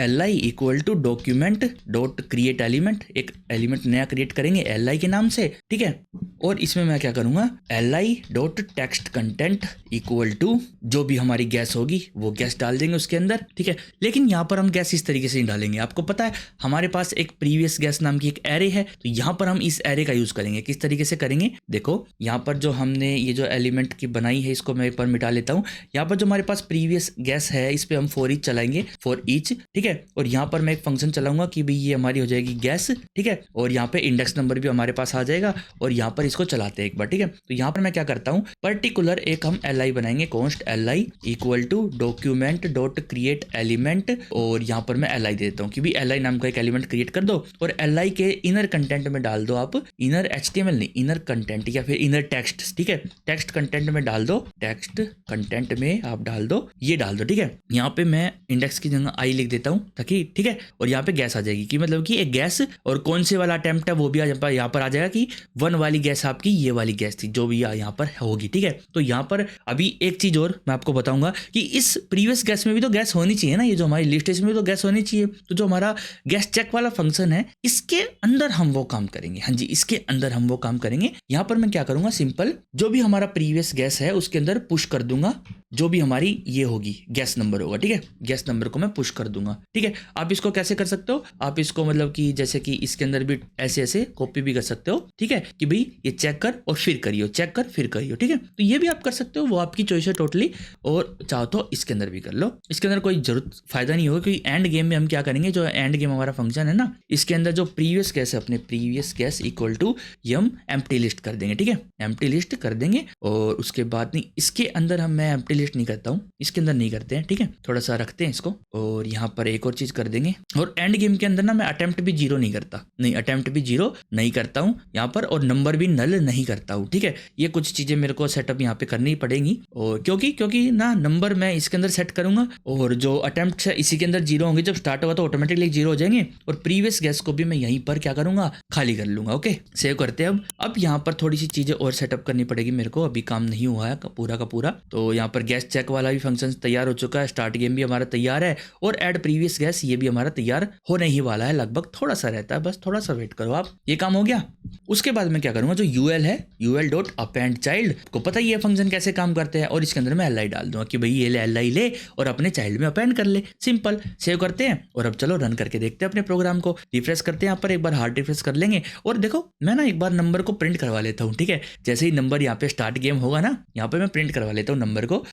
li equal to document dot create element, एक एलिमेंट नया क्रिएट करेंगे li के नाम से, ठीक है। और इसमें मैं क्या करूंगा, li dot text content equal to जो भी हमारी गैस होगी वो गैस डाल देंगे उसके अंदर, ठीक है। लेकिन यहाँ पर हम गैस इस तरीके से नहीं डालेंगे, आपको पता है हमारे पास एक प्रीवियस गैस नाम की एक एरे है, तो यहाँ पर हम इस एरे का यूज करेंगे। किस तरीके से करेंगे, देखो यहाँ पर जो हमने ये जो एलिमेंट की बनाई है इसको मैं एक बार मिटा लेता हूँ। यहाँ पर जो हमारे पास प्रीवियस गैस है इस पे हम फॉर ईच चलाएंगे, फॉर ईच, ठीक है। और यहाँ पर मैं एक फंक्शन चलाऊंगा कि भाई ये हमारी हो जाएगी गैस, ठीक है। और यहाँ पे इंडेक्स नंबर भी हमारे पास आ जाएगा और यहाँ पर इसको चलाते हैं एक बार, ठीक है। तो यहाँ पर मैं क्या करता हूँ, पर्टिकुलर एक हम li बनाएंगे, const li equal to document dot create element और यहाँ पर मैं li देता हूँ कि भी li नाम का एक एलिमेंट क्रिएट कर दो और li के इनर कंटेंट में डाल दो आप, इनर HTML नहीं, इनर कंटेंट या फिर इनर टेक्स्ट, ठीक है। टेक्स्ट कंटेंट में डाल दो, टेक्स्ट कंटेंट में आप डाल दो, ये डाल दो, ठीक है। यहाँ पे मैं इंडेक्स की जगह i लिख देता हूँ ताकि, ठीक है। और यहाँ पे गैस आ जाएगी कि मतलब कि एक गैस और कौन से वाला अटेम्प्ट है वो भी यहाँ पर आ जाएगा कि 1 वाली गैस आपकी ये वाली गैस थी जो भी यहाँ पर होगी, ठीक है। तो यहाँ पर अभी एक चीज और मैं आपको बताऊंगा कि इस प्रीवियस गैस में भी तो गैस होनी चाहिए ना, ये जो हमारी लिस्ट है इसमें भी तो गैस होनी चाहिए। तो जो हमारा गैस चेक वाला फंक्शन है इसके अंदर हम वो काम करेंगे। हाँ जी, इसके अंदर हम वो काम करेंगे। यहाँ पर मैं क्या करूंगा, सिंपल जो भी हमारा प्रीवियस गैस है उसके अंदर पुश कर दूंगा जो भी हमारी ये होगी गैस नंबर होगा, ठीक है, गैस नंबर को मैं पुश कर दूंगा, ठीक है। आप इसको कैसे कर सकते हो, आप इसको मतलब कि जैसे कि इसके अंदर भी ऐसे ऐसे कॉपी भी कर सकते हो, ठीक है, कि भाई ये चेक कर और फिर करियो, चेक कर फिर करियो, ठीक है। तो ये भी आप कर सकते हो, वो आपकी चॉइस है टोटली। और चाहो तो इसके अंदर भी कर लो, इसके अंदर कोई जरूरत फायदा नहीं होगा, क्योंकि एंड गेम में हम क्या करेंगे, जो एंड गेम हमारा फंक्शन है ना, इसके अंदर जो प्रीवियस गैस है अपने प्रीवियस गैस इक्वल टू ये हम एम्प्टी लिस्ट कर देंगे, ठीक है, एम्प्टी लिस्ट कर देंगे। और उसके बाद नहीं, इसके अंदर हम मैं एम्प्टी लिस्ट नहीं करता हूँ, इसके अंदर नहीं करते हैं, ठीक है, थोड़ा सा रखते हैं इसको। और यहाँ पर एक और चीज कर देंगे, और एंड गेम के अंदर ना मैं अटेम्प्ट भी 0 नहीं करता, नहीं अटेम्प्ट भी 0 नहीं करता हूँ यहाँ पर, और नंबर भी नल नहीं करता हूँ, ठीक है। ये कुछ चीजें मेरे को सेटअप यहाँ पे करनी पड़ेंगी, और क्योंकि ना नंबर मैं इसके अंदर सेट करूंगा, और जो अटेम्प्ट है इसी के अंदर 0 होंगे, जब स्टार्ट होगा तो ऑटोमेटिकली 0 हो जाएंगे, और प्रीवियस गैस को भी मैं यहीं पर क्या करूंगा, खाली कर लूंगा। ओके, सेव करते हैं। अब यहाँ पर थोड़ी सी चीजें और सेटअप करनी पड़ेगी मेरे को, अभी काम नहीं हुआ है पूरा का पूरा। तो यहाँ पर गैस चेक वाला भी फंक्शन तैयार हो चुका है, स्टार्ट गेम भी हमारा तैयार है, और ऐड प्रीवियस गैस ये भी हमारा तैयार होने ही वाला है, लगभग थोड़ा सा रहता है, बस थोड़ा सा वेट करो आप। ये काम हो गया। उसके बाद मैं क्या करूंगा, जो यूएल है, यूएल डॉट अपेंड चाइल्ड, को पता ही है फंक्शन कैसे काम करते हैं, और इसके अंदर मैं एल डाल दूंगा कि भाई ये एल ले और अपने चाइल्ड में अपेंड कर ले। सिंपल, सेव करते हैं, और अब चलो रन करके देखते हैं अपने प्रोग्राम को। रिफ्रेश करते हैं, यहाँ पर एक बार हार्ड रिफ्रेश कर लेंगे, और देखो मैं ना एक बार नंबर को प्रिंट करवा लेता हूँ, ठीक है। जैसे ही नंबर यहाँ पे स्टार्ट गेम होगा ना, यहाँ पे मैं प्रिंट करवा लेता हूँ नंबर को,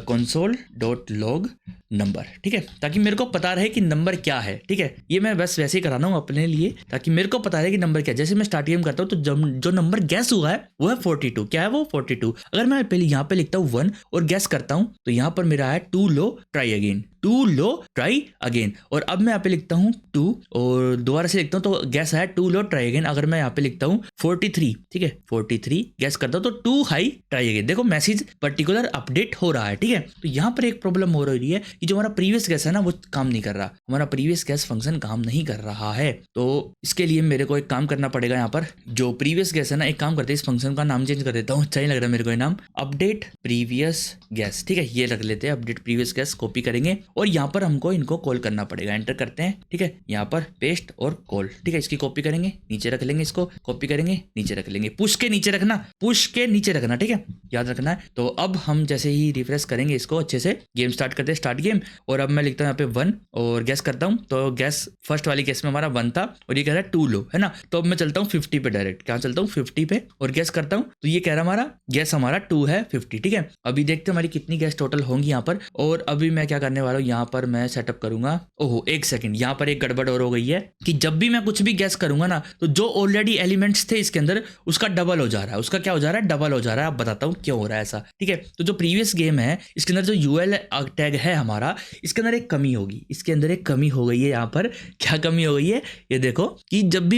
console.log नंबर, ठीक है, ताकि मेरे को पता रहे कि नंबर क्या है, ठीक है। ये मैं बस वैसे ही कराना हूँ अपने लिए, ताकि मेरे को पता रहे कि नंबर क्या है। जैसे मैं स्टार्ट गेम करता हूँ तो जो नंबर गैस हुआ है वो है 42। क्या है वो? 42। अगर मैं पहले यहाँ पे लिखता हूँ 1 और गैस करता हूँ तो यहाँ पर मेरा है too low try again, too low try again. और अब मैं यहाँ पे लिखता हूँ 2 और दोबारा से लिखता हूँ तो गैस है टू लो ट्राई अगेन। अगर मैं यहाँ पे लिखता हूँ 43, ठीक है, 43 गैस करता हूँ तो टू हाई ट्राई अगेन। देखो मैसेज पर्टिकुलर अपडेट हो रहा है, ठीक है। तो यहाँ पर एक प्रॉब्लम हो रही है कि जो हमारा प्रीवियस गैस है ना वो काम नहीं कर रहा, हमारा प्रीवियस गैस फंक्शन काम नहीं कर रहा है। तो इसके लिए मेरे को एक काम करना पड़ेगा। यहाँ पर जो प्रीवियस गैस है ना, एक काम करते हैं, इस फंक्शन का नाम चेंज कर देता हूँ, अच्छा ही लग रहा है मेरे को ये नाम, अपडेट प्रीवियस गैस, ठीक है, ये रख लेते हैं अपडेट प्रीवियस गैस। कॉपी करेंगे और यहाँ पर हमको इनको कॉल करना पड़ेगा, एंटर करते हैं, ठीक है, यहाँ पर पेस्ट और कॉल, ठीक है। इसकी कॉपी करेंगे, नीचे रख लेंगे, इसको कॉपी करेंगे, नीचे रख लेंगे, पुश के नीचे रखना, पुश के नीचे रखना, ठीक है, याद रखना है। तो अब हम जैसे ही रिफ्रेश करेंगे इसको अच्छे से, गेम स्टार्ट करते हैं, स्टार्ट गेम। और अब मैं लिखता हूँ यहाँ पे 1 और गैस करता हूँ तो गैस फर्स्ट वाली गैस में हमारा 1 था और ये कह रहा है टू लो, है ना। तो अब मैं चलता हूँ 50 पे, डायरेक्ट क्या चलता हूँ 50 पे और गैस करता हूँ तो ये कह रहा हमारा गैस हमारा 2 है 50, ठीक है। अभी देखते हैं हमारी कितनी गैस टोटल होंगी यहाँ पर। और अभी मैं क्या करने वाला हूँ, यहाँ पर मैं सेटअप करूंगा, ओहो एक सेकंड, यहाँ पर एक गड़बड़ और हो गई है कि जब भी मैं कुछ भी गैस करूंगा ना तो जो ऑलरेडी एलिमेंट्स थे इसके अंदर उसका डबल हो जा रहा है, उसका क्या हो जा रहा है, डबल हो जा रहा है। अब बताता हूँ क्यों हो रहा है ऐसा, ठीक है। तो जो प्रीवियस गेम है इसके अंदर जो यूएल टैग है हमारा, इसके अंदर एक कमी होगी, इसके अंदर एक कमी हो गई है। यहाँ पर क्या कमी हो गई है ये देखो कि जब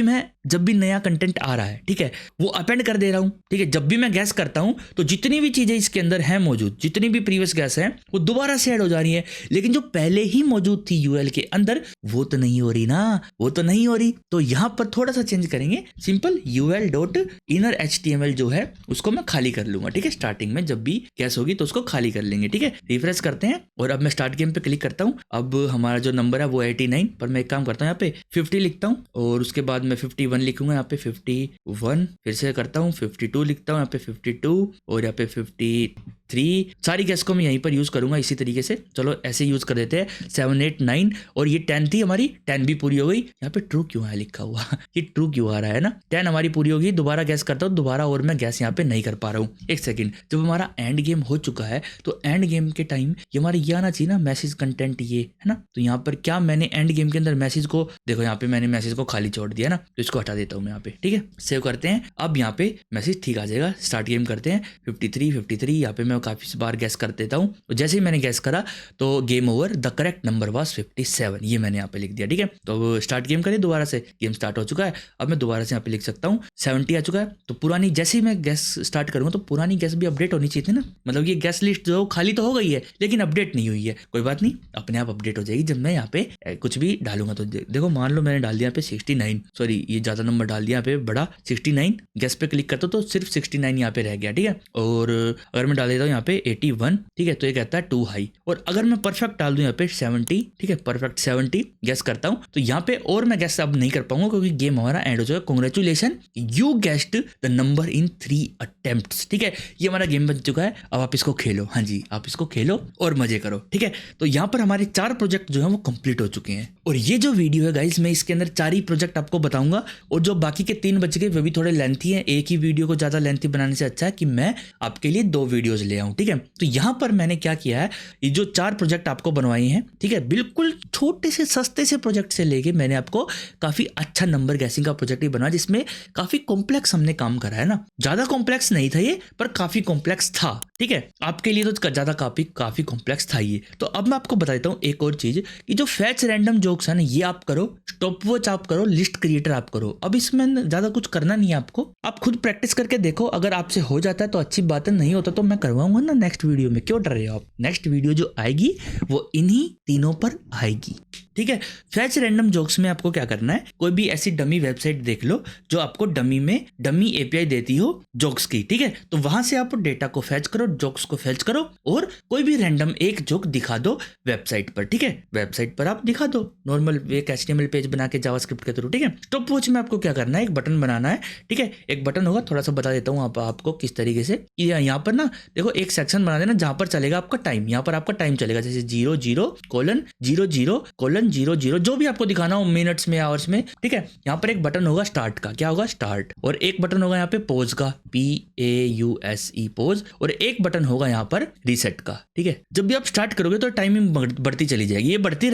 भी नया कंटेंट आ रहा है, ठीक है, वो अपेंड कर दे रहा हूं, ठीक है। जब भी मैं गैस करता हूं तो जितनी भी चीजें इसके अंदर है मौजूद, जितनी भी प्रीवियस गैस है वो दोबारा से ऐड हो जा रही है, लेकिन जो पहले ही मौजूद थी यूएल के अंदर वो तो नहीं हो रही ना, वो तो नहीं हो रही। तो यहां पर थोड़ा सा चेंज करेंगे, simple UL dot inner HTML जो है उसको मैं खाली कर लूंगा, ठीक है। स्टार्टिंग में जब भी गैस होगी तो उसको खाली कर लेंगे, ठीक है। रिफ्रेश करते हैं और अब मैं स्टार्ट गेम पे क्लिक करता हूं। अब हमारा जो नंबर है वो 89, पर मैं एक काम करता हूं यहाँ पे 50 लिखता हूं और उसके बाद मैं 51 लिखूंगा, यहाँ पे 51, फिर से करता हूँ 52 लिखता हूँ, यहाँ पे 52 और यहाँ पे 53। सारी गैस को मैं यहीं पर यूज करूंगा इसी तरीके से। चलो ऐसे यूज कर देते हैं। 7 8 9 और ये 10 थी हमारी, 10 भी पूरी हो गई। यहाँ पे ट्रू क्यों है लिखा हुआ ये ट्रू क्यों आ रहा है ना, 10 हमारी पूरी होगी। दोबारा गैस करता हूँ दोबारा, और मैं गैस यहाँ पे नहीं कर पा रहा हूँ। एक सेकंड, जब हमारा एंड गेम हो चुका है तो एंड गेम के टाइम ये हमारे ये आना चाहिए ना, मैसेज कंटेंट, ये है ना। तो यहाँ पर क्या मैंने एंड गेम के अंदर मैसेज को, देखो यहाँ पे मैंने मैसेज को खाली छोड़ दिया ना, तो इसको हटा देता हूँ मैं यहाँ पे, ठीक है। सेव करते हैं, अब यहाँ पे मैसेज ठीक आ जाएगा। स्टार्ट गेम करते हैं 53 यहाँ पे मैं काफी बार गैस कर देता हूँ। तो जैसे ही मैंने गैस करा तो game over, the correct number was 57, ये मैंने यहाँ पे लिख दिया, ठीक है। तो स्टार्ट गेम करें दोबारा से, गेम स्टार्ट हो चुका है। अब मैं दोबारा से यहाँ पे लिख सकता हूँ 70 आ चुका है। तो पुरानी, जैसे ही मैं गैस स्टार्ट करूंगा तो पुरानी गैस भी अपडेट होनी चाहिए थी ना, मतलब ये गैस लिस्ट जो खाली तो हो गई है लेकिन अपडेट नहीं हुई है। कोई बात नहीं, अपने आप अपडेट हो जाएगी जब मैं यहाँ पे कुछ भी डालूंगा। तो देखो मान लो मैंने डाल दिया यहाँ पे 69, सॉरी ये ज्यादा नंबर डाल दिया यहाँ पे बड़ा 69, गैस पे क्लिक करता हूँ तो सिर्फ 69 यहाँ पे रह गया, ठीक है। और अगर मैं डाल देता हूँ यहाँ पे 81, ठीक है, तो ये कहता है टू हाई। और अगर मैं परफेक्ट डाल दूं यहाँ पे 70, ठीक है, परफेक्ट 70 गेस करता हूँ, तो यहाँ पे और मैं गेस अब नहीं कर पाऊंगा क्योंकि गेम हमारा एंड हो जाएगा। Congratulation, you guessed the number in 3 attempts, ठीक है, ये हमारा गेम बन चुका है। अब आप इसको खेलो, हाँ जी, आप इसको खेलो और मजे करो, ठीक है। तो यहाँ पर हमारे 4 प्रोजेक्ट जो है वो कंप्लीट हो चुके हैं। और ये जो वीडियो है गाइस, मैं इसके अंदर 4 ही प्रोजेक्ट आपको बताऊंगा, और जो बाकी के 3 बच गए वो भी थोड़े लेंथी हैं। एक ही वीडियो को ज्यादा लेंथी बनाने से अच्छा है कि मैं आपके लिए 2 वीडियोस ले आऊं, ठीक है। तो यहाँ पर मैंने क्या किया है, ये जो 4 प्रोजेक्ट आपको बनवाए हैं, ठीक है, बिल्कुल छोटे से सस्ते से प्रोजेक्ट से लेके मैंने आपको काफी अच्छा नंबर गैसिंग का प्रोजेक्ट ही बनाया, जिसमें काफी कॉम्प्लेक्स हमने काम करा है ना। ज्यादा कॉम्प्लेक्स नहीं था ये, पर काफी कॉम्प्लेक्स था, ठीक है। आपके लिए तो ज्यादा काफी कॉम्प्लेक्स था ये। तो अब मैं आपको बता देता हूँ एक और चीज, कि जो फैच रैंडम जोक्स है ना, ये आप करो, स्टॉप वॉच आप करो, लिस्ट क्रिएटर आप करो। अब इसमें ज्यादा कुछ करना नहीं है आपको, आप खुद प्रैक्टिस करके देखो। अगर आपसे हो जाता है तो अच्छी बात है, नहीं होता तो मैं करवाऊंगा ना नेक्स्ट वीडियो में, क्यों डर रहे हो आप। नेक्स्ट वीडियो जो आएगी वो इन्हीं तीनों पर आएगी, ठीक है। फैच रैंडम जोक्स में आपको क्या करना है, कोई भी ऐसी डमी वेबसाइट देख लो जो आपको डमी एपीआई देती हो जोक्स की, ठीक है। तो वहां से आप डेटा को फैच करो, जोक्स को फैच करो, और कोई भी रैंडम एक जोक दिखा दो वेबसाइट पर, ठीक है। वेबसाइट पर आप दिखा दो नॉर्मल एक HTML पेज बना के जावास्क्रिप्ट के थ्रू, ठीक है। स्टॉप वॉच में आपको क्या करना है, एक बटन बनाना है, ठीक है। एक बटन होगा, थोड़ा सा बता देता हूँ आपको किस तरीके से। यहाँ पर ना देखो, एक सेक्शन बना देना जहां पर चलेगा आपका टाइम, यहाँ पर आपका टाइम चलेगा, जैसे 00:00:00 जो भी आपको दिखाना हो, मिनट्स में, आवर्स में, ठीक है। यहाँ पर एक बटन होगा स्टार्ट का, क्या होगा, स्टार्ट। और एक बटन होगा यहाँ पे पॉज का, PAUSE पॉज। और एक बटन होगा यहाँ पर रीसेट का, ठीक है। जब भी आप स्टार्ट करोगे तो टाइमिंग बढ़ती चली जाएगी, ये बढ़ती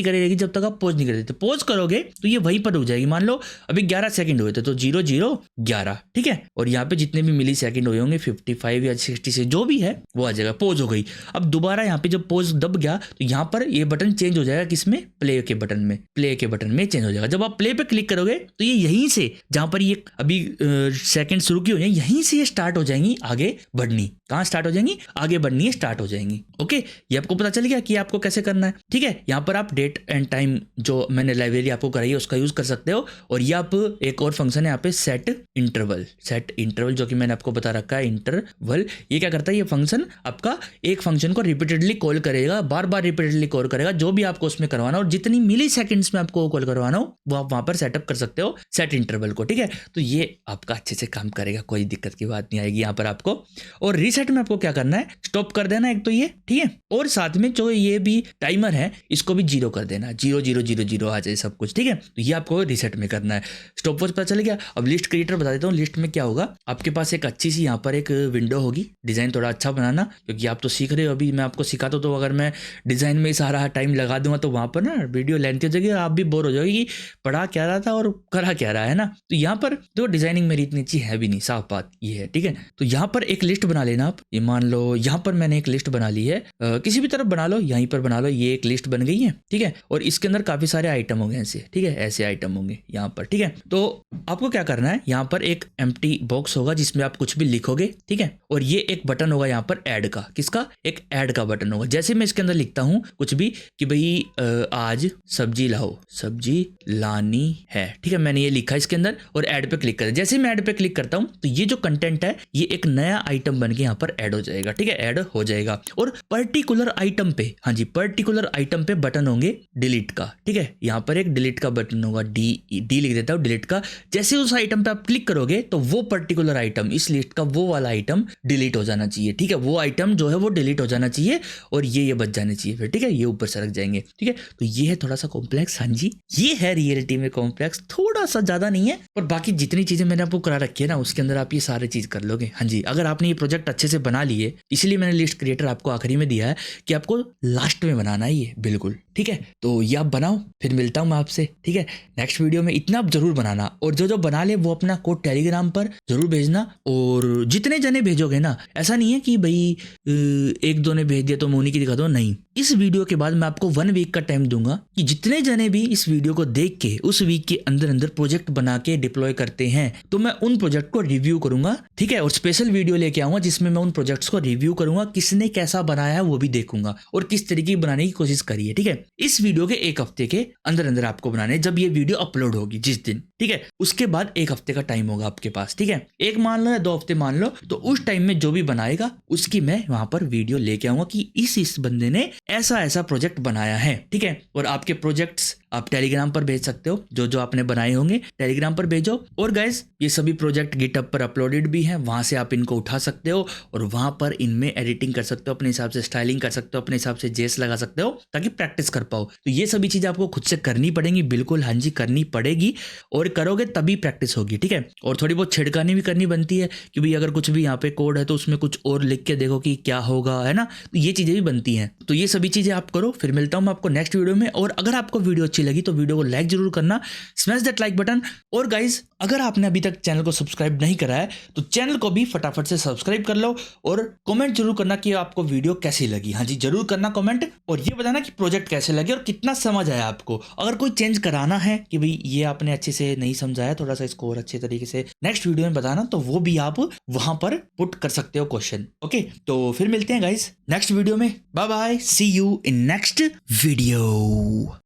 रहेगी जब तक आप पॉज नहीं कर देते। पॉज करोगे तो ये वहीं पर रुक जाएगी। मान लो अभी 11 सेकंड हुए थे, तो 00:11, ठीक है। और यहाँ पे जितने भी मिली सेकंड हुए होंगे 55 या 60 से जो भी है वो आ जाएगा, पॉज हो गई। अब दोबारा यहाँ पे जब पॉज दब गया तो यहाँ पर ये बटन चेंज हो जाएगा, किसमें, प्ले के बटन में चेंज हो जाएगा। जब आप प्ले पे क्लिक करोगे तो ये यहीं से, जहां पर ये अभी सेकंड शुरू की हुई है, यहीं से ये स्टार्ट हो जाएंगी आगे बढ़नी। कहां स्टार्ट हो जाएंगी, आगे बढ़नी है, स्टार्ट हो जाएंगी, ओके। ये आपको पता चल गया कि आपको कैसे करना है, ठीक है। यहाँ पर आप डेट एंड टाइम जो मैंने लाइब्रेरी आपको कराई है उसका यूज कर सकते हो। और ये आप एक और फंक्शन है यहाँ पे सेट इंटरवल, जो कि मैंने आपको बता रखा है इंटरवल। ये क्या करता है, ये फंक्शन आपका एक फंक्शन को रिपीटेडली कॉल करेगा, बार बार रिपीटेडली कॉल करेगा, जो भी आपको उसमें करवाना हो, जितनी मिली सेकंड्स में आपको कॉल करवाना हो वो आप वहां पर सेटअप कर सकते हो सेट इंटरवल को, ठीक है। तो ये आपका अच्छे से काम करेगा, कोई दिक्कत की बात नहीं आएगी यहाँ पर आपको। और रीसेट में आपको क्या करना है, स्टॉप कर देना एक तो ये, ठीक है। और साथ में जो ये भी टाइमर है इसको भी 0 कर देना, 00:00 आ जाए सब कुछ, ठीक है। तो ये आपको रीसेट में करना है। स्टॉप वॉच पता चल गया। अब लिस्ट क्रिएटर बता देता हूँ। लिस्ट में क्या होगा, आपके पास एक अच्छी सी यहाँ पर एक विंडो होगी, डिजाइन थोड़ा अच्छा बनाना, क्योंकि आप तो सीख रहे हो अभी, मैं आपको सिखाता हूँ। तो अगर मैं डिजाइन में सारा टाइम लगा दूंगा तो वहां पर ना वीडियो लेंथी हो जाएगी, आप भी बोर हो जाएगी कि पढ़ा क्या रहा था और करा क्या रहा है ना। तो यहाँ पर तो डिजाइनिंग मेरी इतनी अच्छी है भी नहीं, साफ बात ये है, ठीक है। तो यहाँ पर एक लिस्ट बना लेना आप। ये मान लो यहाँ पर मैंने एक लिस्ट बना ली है, किसी भी तरफ बना लो, यहीं पर बना लो, ये एक लिस्ट बन गई है, ठीक है। और इसके अंदर काफी सारे आइटम होंगे ऐसे, ठीक है, ऐसे आइटम होंगे यहाँ पर, ठीक है। तो आपको क्या करना है, यहाँ पर एक एम्प्टी बॉक्स होगा जिसमें आप कुछ भी लिखोगे, ठीक है। और ये एक बटन होगा यहाँ पर ऐड का, किसका, एक ऐड का बटन होगा। जैसे मैं इसके अंदर लिखता हूँ कुछ भी कि भाई आज सब्जी लाओ, सब्जी लानी है, ठीक है, मैंने ये लिखा इसके अंदर और ऐड पे क्लिक कर। जैसे मैं ऐड पे क्लिक करता हूं तो ये जो कंटेंट है ये एक नया आइटम बन के यहाँ पर ऐड हो जाएगा, ठीक है, ऐड हो जाएगा। और पर्टिकुलर आइटम पे, हाँ जी, पर्टिकुलर आइटम पे बटन होंगे डिलीट का, ठीक है। यहाँ पर एक डिलीट का बटन होगा, डी लिख देता हूँ, डिलीट का। जैसे उस आइटम पे आप क्लिक करोगे तो वो पर्टिकुलर आइटम, इस लिस्ट का वो वाला आइटम डिलीट हो जाना चाहिए, ठीक है। वो आइटम जो है वो डिलीट हो जाना चाहिए और ये बच जाने चाहिए फिर, ठीक है, ये ऊपर सरक जाएंगे, ठीक है। तो ये है थोड़ा सा कॉम्प्लेक्स, हाँ जी, ये है रियलिटी में कॉम्प्लेक्स, थोड़ा सा ज्यादा नहीं है। और बाकी जितनी चीजें मैंने आपको करा रखी है ना उसके अंदर आप ये सारे चीज कर लोगे, हाँ जी। अगर आपने ये प्रोजेक्ट अच्छे से बना लिए, इसलिए मैंने लिस्ट क्रिएटर आपको आखिरी में दिया है कि आपको लास्ट में बनाना है ये, बिल्कुल, ठीक है। तो ये आप बनाओ, फिर मिलता हूं मैं आपसे, ठीक है, नेक्स्ट वीडियो में। इतना आप जरूर बनाना, और जो जो बना ले वो अपना कोड टेलीग्राम पर जरूर भेजना। और जितने जने भेजोगे ना, ऐसा नहीं है कि भाई एक दो ने भेज दिया तो मैं उन्हीं की दिखा दो, नहीं, इस वीडियो के बाद मैं आपको 1 वीक का टाइम दूंगा कि जितने जने भी इस वीडियो को देख के उस वीक के अंदर अंदर प्रोजेक्ट बना के डिप्लॉय करते हैं तो मैं उन प्रोजेक्ट को रिव्यू करूंगा, ठीक है। और स्पेशल वीडियो लेके आऊंगा जिसमें मैं उन प्रोजेक्ट्स को रिव्यू करूंगा, किसने कैसा बनाया है वो भी देखूंगा और किस तरीके की बनाने की कोशिश करी है, ठीक है। इस वीडियो के 1 हफ्ते के अंदर अंदर आपको बनाने, जब ये वीडियो अपलोड होगी जिस दिन, ठीक है, उसके बाद 1 हफ्ते का टाइम होगा आपके पास, ठीक है। 1 मान लो या 2 हफ्ते मान लो, तो उस टाइम में जो भी बनाएगा उसकी मैं वहां पर वीडियो लेके आऊंगा कि इस बंदे ने ऐसा ऐसा प्रोजेक्ट बनाया है, ठीक है। और आपके प्रोजेक्ट्स आप टेलीग्राम पर भेज सकते हो, जो जो आपने बनाए होंगे टेलीग्राम पर भेजो। और गाइज ये सभी प्रोजेक्ट गिटहब पर अपलोडेड भी हैं, वहां से आप इनको उठा सकते हो और वहां पर इनमें एडिटिंग कर सकते हो, अपने हिसाब से स्टाइलिंग कर सकते हो, अपने हिसाब से जेस लगा सकते हो ताकि प्रैक्टिस कर पाओ। तो ये सभी चीजें आपको खुद से करनी पड़ेंगी, बिल्कुल हाँ जी करनी पड़ेगी, और करोगे तभी प्रैक्टिस होगी, ठीक है। और थोड़ी बहुत छिड़कानी भी करनी बनती है कि भाई अगर कुछ भी यहाँ पे कोड है तो उसमें कुछ और लिख के देखो कि क्या होगा, है ना। तो ये चीजें भी बनती हैं, तो ये सभी चीजें आप करो। फिर मिलता हूं मैं आपको नेक्स्ट वीडियो में। और अगर आपको वीडियो अच्छी लगी तो वीडियो को लाइक जरूर करना, स्मैश दैट लाइक बटन। और गाइज अगर आपने अभी तक चैनल को सब्सक्राइब नहीं करा है तो चैनल को भी फटाफट से सब्सक्राइब कर लो और कमेंट जरूर करना कि आपको वीडियो कैसी लगी। हाँ जी जरूर करना कमेंट, और ये बताना कि प्रोजेक्ट कैसे लगे और कितना समझ आया आपको। अगर कोई चेंज कराना है कि भाई ये आपने अच्छे से नहीं समझाया, थोड़ा सा इसको और अच्छे तरीके से नेक्स्ट वीडियो में बताना, तो वो भी आप वहां पर पुट कर सकते हो क्वेश्चन। ओके, तो फिर मिलते हैं गाइज नेक्स्ट वीडियो में। Bye bye, see you in next video.